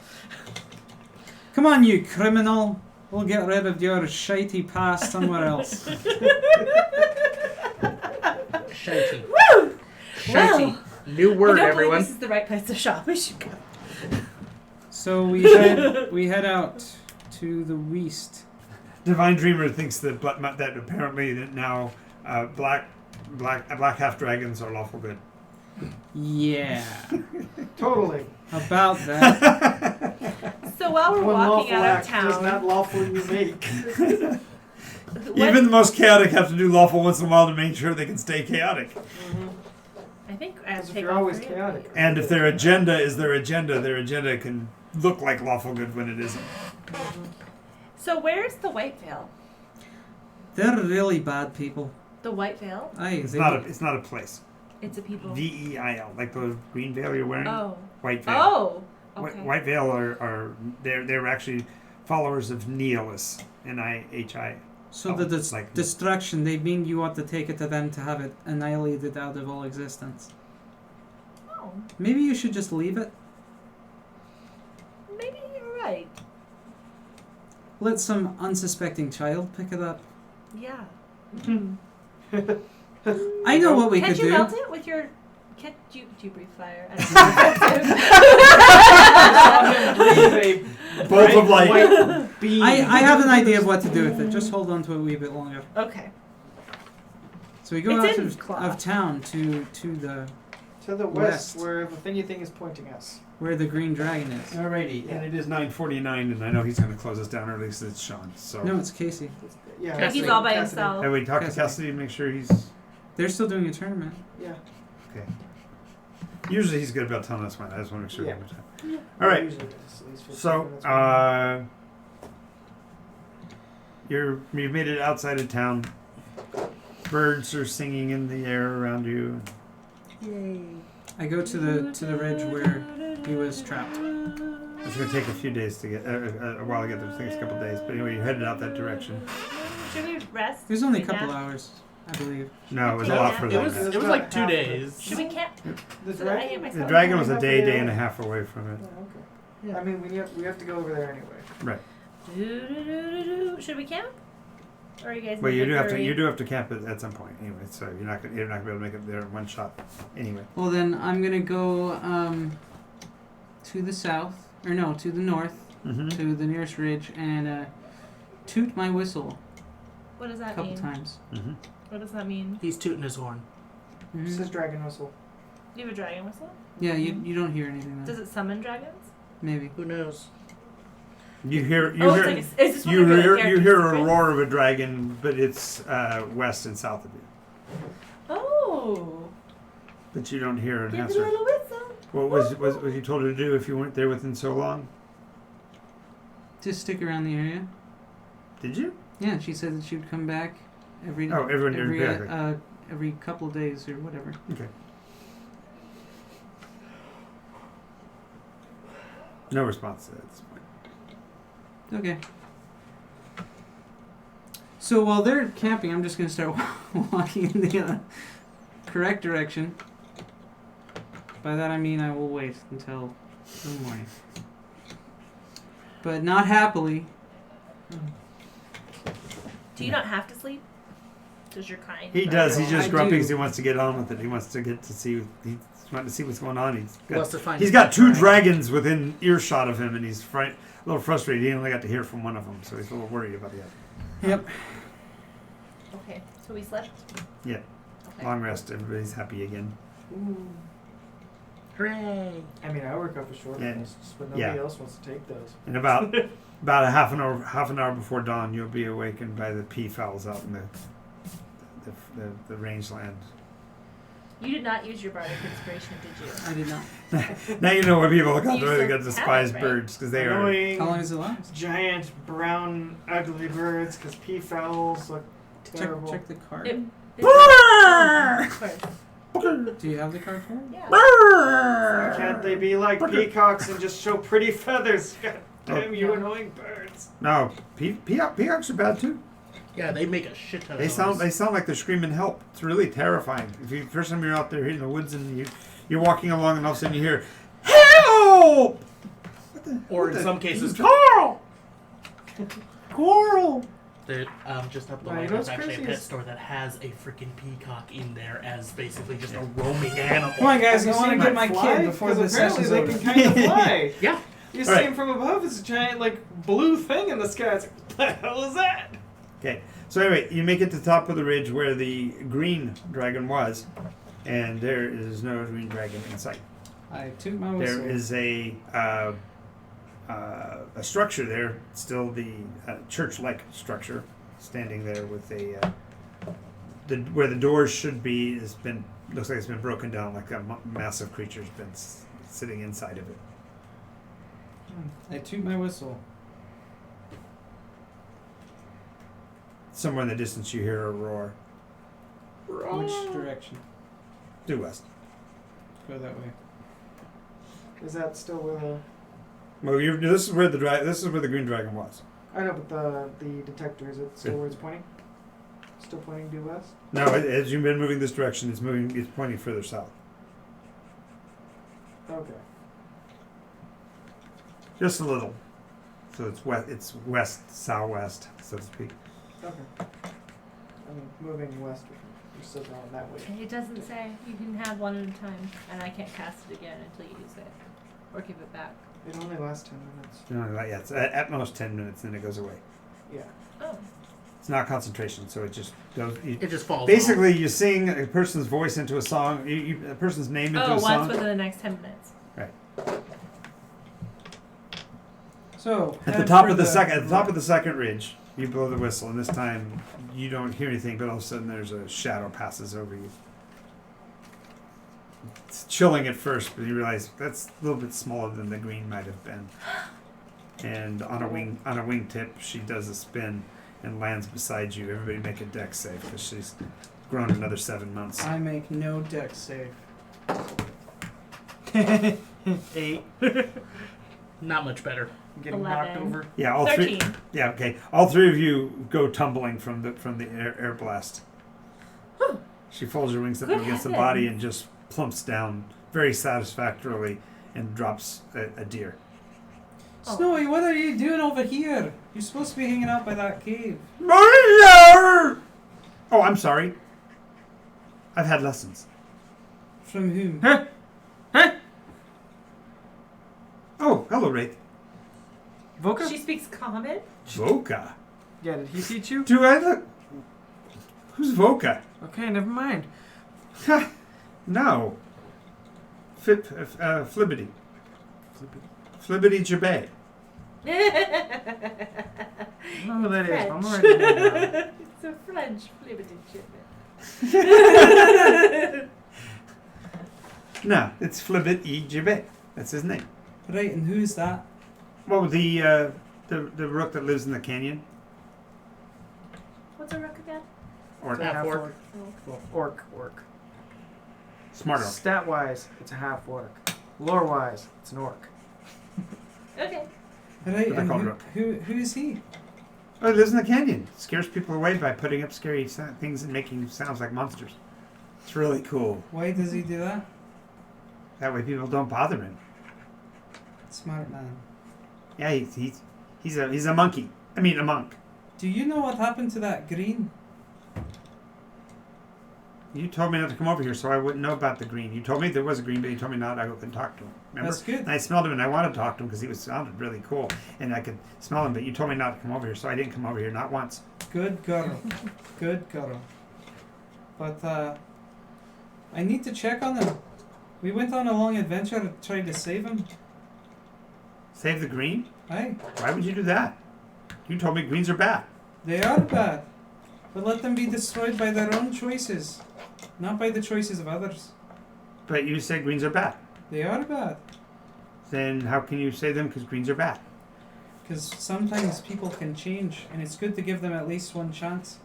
Come on, you criminal. We'll get rid of your shitey past somewhere else. Shitey. Woo! Shitey. Well, New I word, don't everyone. believe this is the right place to shop. We should go. So we head out to the west. Divine Dreamer thinks that that apparently that now black half dragons are lawful good. Yeah. Totally. About that. So while we're One walking lawful out of act town, does not lawfully make. when- Even the most chaotic have to do lawful once in a while to make sure they can stay chaotic. I think I have Because to if take you're all always 3 of chaotic. these. And if their agenda is their agenda can look like lawful good when it isn't. So where's the White Veil? They're really bad people. The White Veil? Aye, It's not a place. It's a people. Veil, like the green veil you're wearing. Oh. White veil. Oh. Okay. White veil are they're actually followers of Nycos, Nihi. So the like- destruction, they mean you ought to take it to them to have it annihilated out of all existence. Oh. Maybe you should just leave it. Maybe you're right. Let some unsuspecting child pick it up. Yeah. I know what we Can't could you do. melt it with your... Do you breathe fire? I Bolt of light. White beam. I have an idea of what to do with it. Just hold on to it a wee bit longer. don't know. Okay. So we go It's out in of cloth. town to the To the west, West. where the thingy thing is pointing us. where the green dragon is. Alrighty, and it is 9:49, and I know he's going to close us down early, so it's Sean. So No, it's Casey. Yeah. Like he's all by himself. have we talked to Cassidy. Cassidy to make sure he's They're still doing a tournament. Yeah. okay? Usually he's good about telling us when. I just want to make sure. Yeah. we have time. All right. Usually it's at least 15 So, minutes. you've made it outside of town. Birds are singing in the air around you. I go to the ridge where he was trapped. It's going to take a few days to get a while to get there. I think it's a couple days. But anyway, you're headed out that direction. Should we rest? It was only a Take couple nap? hours, I believe. No, it was a No, lot it further It was than that. it was like 2 days. Should we camp? The So that I dragon? get my The stuff? dragon was a day and a half away from it. Oh, okay. Yeah. I mean, we have to go over there anyway. Right. Should we camp? Or are you guys? Well, in you a do have to hurry? camp at some point anyway. So you're not gonna be able to make it there in one shot anyway. Well, then I'm gonna go to the south, or no, to the north, Mm-hmm. to the nearest ridge, and toot my whistle What does a that couple mean? times. Mm-hmm. What does that mean? He's tooting his horn. Mhm. This is dragon whistle. You have a dragon whistle? Yeah, you don't hear anything Does then. it summon dragons? Maybe. Who knows? You hear It's like a, is this one you of your hear character's a secrets? roar of a dragon, but it's west and south of you. Oh. But you don't hear an Give it a answer. little whistle. What was you told her to do if you weren't there within so long? Just stick around the area. Did you? Yeah, she said that she would come back every every couple of days or whatever. Okay. No response at this point. Okay. So while they're camping, I'm just gonna start walking in the correct direction. By that I mean I will wait until the morning. But not happily. Do you not have to sleep? Does your kind? He does. He's just I grumpy do. because he wants to get on with it. He wants to get to see. He's wanting to see what's going on. Wants to find He's his got two dragon. dragons within earshot of him, and he's a little frustrated. He only got to hear from one of them, so he's a little worried about the other. Yep. Okay, so we slept. Yeah. Okay. Long rest. Everybody's happy again. Ooh. Hooray! I mean, I work up a short Yeah. rests, but nobody Yeah. else wants to take those. In about a half an hour before dawn, you'll be awakened by the peafowls out in the rangeland. You did not use your bardic inspiration, did you? I did not. Now you know why people look out You there. They still got despise have it, right? birds because they are. Annoying, How long does it last? giant, brown, ugly birds, because peafowls look Check terrible. check the card. It, of course. Do you have the card for it? Yeah. Why can't they be like peacocks and just show pretty feathers? God damn you, Oh. annoying birds. No, peacocks are bad too. Yeah, they make a shit ton of They noise. sound like they're screaming help. It's really terrifying. If you first time you're out there in the woods and you're walking along and all of a sudden you hear help. Or in some cases, Carl. Coral. just up the Right, way, you know there's what's actually a crazy pet is- store that has a freaking peacock in there as basically just a roaming animal. Come on, guys! Have I you want to seen get them my fly? kid before 'Cause this apparently session's they over. can kind of fly. Yeah. You see Alright. them from above, it's a giant, like, blue thing in the sky. It's like, what the hell is that? Okay. So anyway, you make it to the top of the ridge where the green dragon was, and there is no green dragon in sight. I toot my whistle. There is a structure there, still the church-like structure, standing there with a where the doors should be looks like it's been broken down, like a massive creature's been sitting inside of it. I toot my whistle. Somewhere in the distance you hear a roar. Which direction? Due west. Go that way. Is that still where the? Well, this is where the green dragon was. I know, but the detector, is it still where it's pointing? Still pointing due west? No, as you've been moving this direction, it's pointing further south. Okay. Just a little. So it's west, southwest, so to speak. Okay. I'm moving west. You're still going that way. It doesn't say. You can have one at a time, and I can't cast it again until you use it. Or give it back. It only lasts 10 minutes. No, yeah, it's at most 10 minutes, then it goes away. Yeah. Oh. It's not concentration, so it just goes. It just falls. Basically, you sing a person's voice into a song, a person's name into a Once song. within the next 10 minutes. Right. So At the top of the second ridge, you blow the whistle, and this time you don't hear anything, but all of a sudden there's a shadow passes over you. It's chilling at first, but you realize that's a little bit smaller than the green might have been. And on a wingtip, she does a spin and lands beside you. Everybody make a dex save because she's grown another 7 months. I make no dex save. 8. Not much better. Getting 11. knocked over. Yeah, all 13. three. Yeah, okay. All three of you go tumbling from the air blast. She folds her wings up Good against the heavens. body and just plumps down very satisfactorily and drops a deer. Oh. Snowy, what are you doing over here? You're supposed to be hanging out by that cave. Oh, I'm sorry. I've had lessons. From whom? Oh, hello, Wraith. Voka? She speaks common? Voka. Yeah, did he teach you? Do I look? Who's Voka? Okay, never mind. No. Flibbity. Flibbity Jabay. I don't know who that is, but I'm French. already down. It's a French flibbity. No, it's Flibbity Jabay. That's his name. Right, and who's that? Well, the rook that lives in the canyon. What's a rook again? Or It's a half orc. orc. Orc. smart orc. Stat wise, it's a half orc. Lore wise, it's an orc. Okay. Right, What I and call rook. who is he? Oh, he lives in the canyon. Scares people away by putting up scary things and making sounds like monsters. It's really cool. Why does he do that? That way people don't bother him. Smart man. Yeah, he's a monkey. I mean, a monk. Do you know what happened to that green? You told me not to come over here, so I wouldn't know about the green. You told me there was a green, but you told me not to go and talk to him. Remember? That's good. And I smelled him, and I wanted to talk to him because he sounded really cool, and I could smell him. But you told me not to come over here, so I didn't come over here, not once. Good girl. Good girl. But I need to check on him. We went on a long adventure to try to save him. Save the green? Aye. Why would you do that? You told me greens are bad. They are bad. But let them be destroyed by their own choices. Not by the choices of others. But you said greens are bad. They are bad. Then how can you say them because greens are bad? Because sometimes people can change, and it's good to give them at least one chance.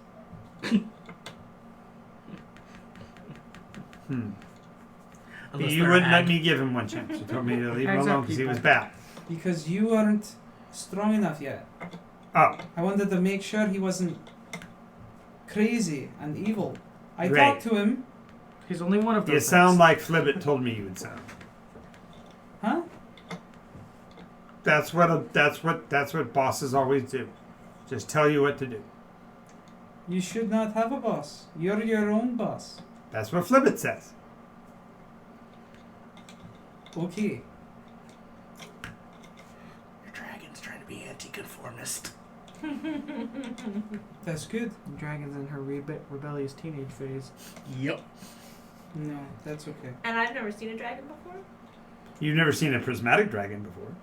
Unless You they're wouldn't let ag. me give him one chance. You told me to leave him Hags are alone because he was people. bad. Because you aren't strong enough yet. Oh, I wanted to make sure he wasn't crazy and evil. I Great. talked to him. He's only one of those. you sound like Flibbit told me you would sound. Huh? That's what bosses always do. Just tell you what to do. You should not have a boss. You're your own boss. That's what Flibbit says. Okay. Your dragon's trying to be anti-conformist. That's good. The dragon's in her rebellious teenage phase. Yep. No, that's okay. And I've never seen a dragon before. You've never seen a prismatic dragon before.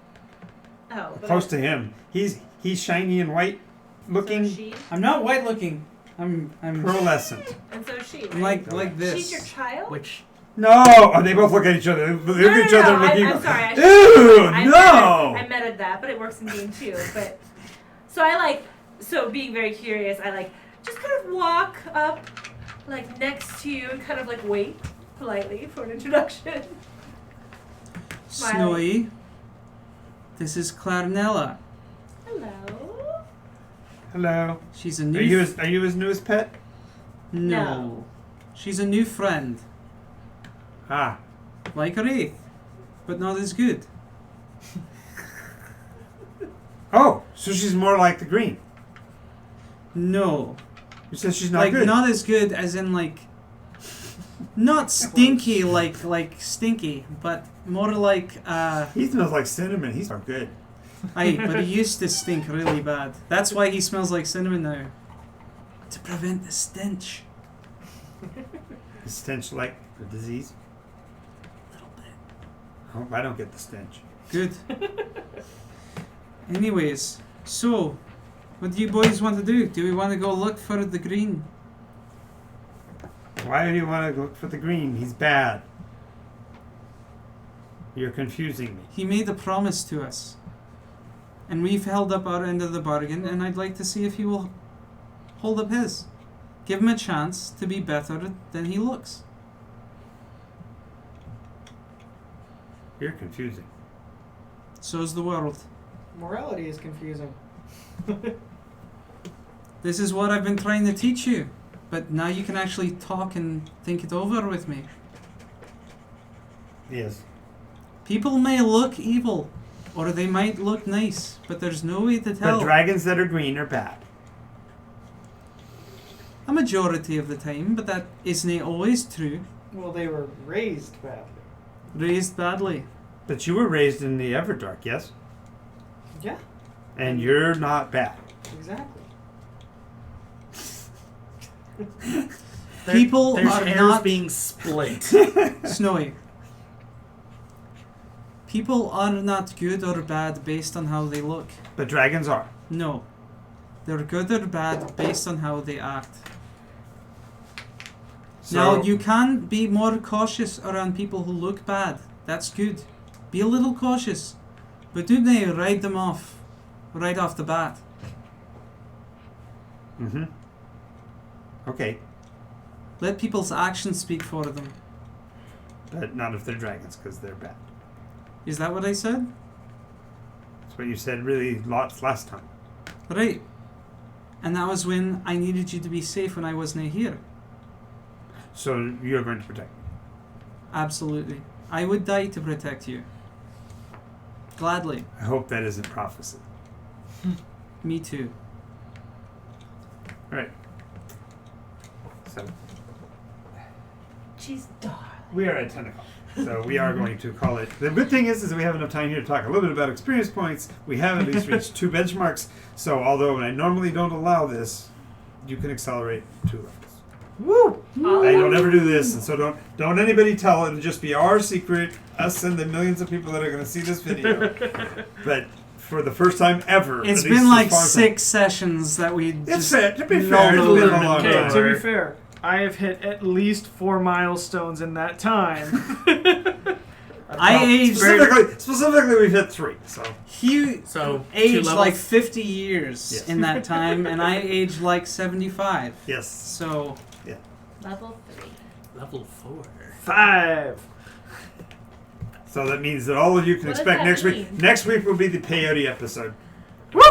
Oh, but Close to him, he's shiny and white looking. So she. I'm not white looking. I'm Pearlescent. And so is she. Right? like this. She's your child? Which No! Oh, they both look at each other. They look at each other No, looking. I'm sorry. Ew! I No! I meted that, but it works in game too. But so being very curious, I just kind of walk up next to you and kind of wait politely for an introduction. Snowy. This is Clarnella. Hello. Hello. She's a new. Are you his newest pet? No. She's a new friend, Ah. like Wraith, but not as good. Oh, so she's more like the green. No. You said she's not good. Not as good as in not stinky like stinky, but more like He smells like cinnamon. He's not good. aye, but he used to stink really bad. That's why he smells like cinnamon now. To prevent the stench. The stench like the disease. A little bit. I hope I don't get the stench. Good. Anyways, so what do you boys want to do? Do we want to go look for the green? Why do you want to look for the green? He's bad. You're confusing me. He made a promise to us. And we've held up our end of the bargain, and I'd like to see if he will hold up his. Give him a chance to be better than he looks. You're confusing. So's the world. Morality is confusing. This is what I've been trying to teach you. But now you can actually talk and think it over with me. Yes. People may look evil, or they might look nice, but there's no way to tell. But dragons that are green are bad. A majority of the time, but that isn't always true. Well, they were raised badly. Raised badly. But you were raised in the Everdark, yes? Yeah, And you're not bad. exactly. People there's are hairs not being split. Snowy. People are not good or bad based on how they look. But dragons are. No. They're good or bad based on how they act. So, Now, you can be more cautious around people who look bad. That's good. Be a little cautious. But do they ride them off right off the bat? Mm-hmm. Okay. Let people's actions speak for them. But not if they're dragons, because they're bad. Is that what I said? That's what you said really lots last time. Right. And that was when I needed you to be safe when I wasn't here. So you're going to protect me. Absolutely. I would die to protect you. Gladly. I hope that isn't prophecy. Me too. Right. So She's dark. we are at 10 o'clock. So we are going to call it. The good thing is that we have enough time here to talk a little bit about experience points. We have at least reached 2 benchmarks. So although I normally don't allow this, you can accelerate 2 levels. Woo! I don't ever do this, and so don't anybody tell it. It'll just be our secret, us and the millions of people that are going to see this video. But for the first time ever, It's at least been as like far as 6 sessions that we It's just fair. To be lulled fair, it's over been a and long Okay, time. to be fair, I have hit at least 4 milestones in that time. I aged. Specifically, we've hit 3. So He So, 2 aged levels? like 50 years Yes. in that time, and I aged like 75. yes, So, Level 3. Level 4. 5. so that means that all of you can What does expect that next week. mean? Next week will be the peyote episode. Woo!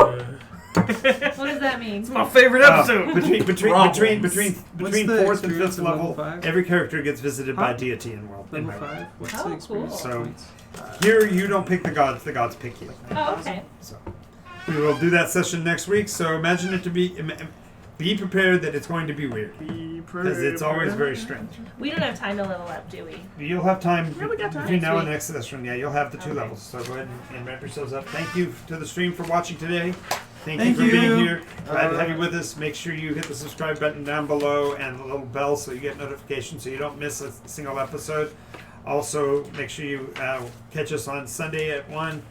What does that mean? It's my favorite episode. Between What's 4th and 5th experience in level level, 5? every character gets visited by Huh? deity in world. in level my world. 5. What's Oh, the experience cool. points? Here you don't pick the gods pick you. Oh, okay. So we will do that session next week. So imagine it to be prepared that it's going to be weird because it's always very strange. We don't have time to level up, do we? You'll have time Yeah, we got time. between now and Next next session. Yeah, you'll have the 2 Okay. levels. So go ahead and wrap yourselves up. Thank you to the stream for watching today. Thank Thank you for being you. here. Glad to have you with us. Make sure you hit the subscribe button down below and the little bell so you get notifications so you don't miss a single episode. Also, make sure you catch us on Sunday at 1,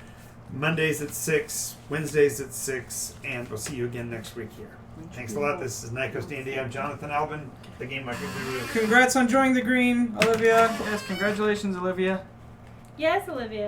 Mondays at 6, Wednesdays at 6, and we'll see you again next week here. Thanks a lot. This is Nycos D&D. I'm Jonathan Albin, the Game Master Guru. Congrats on joining the green, Olivia. Yes, congratulations, Olivia. Yes, Olivia.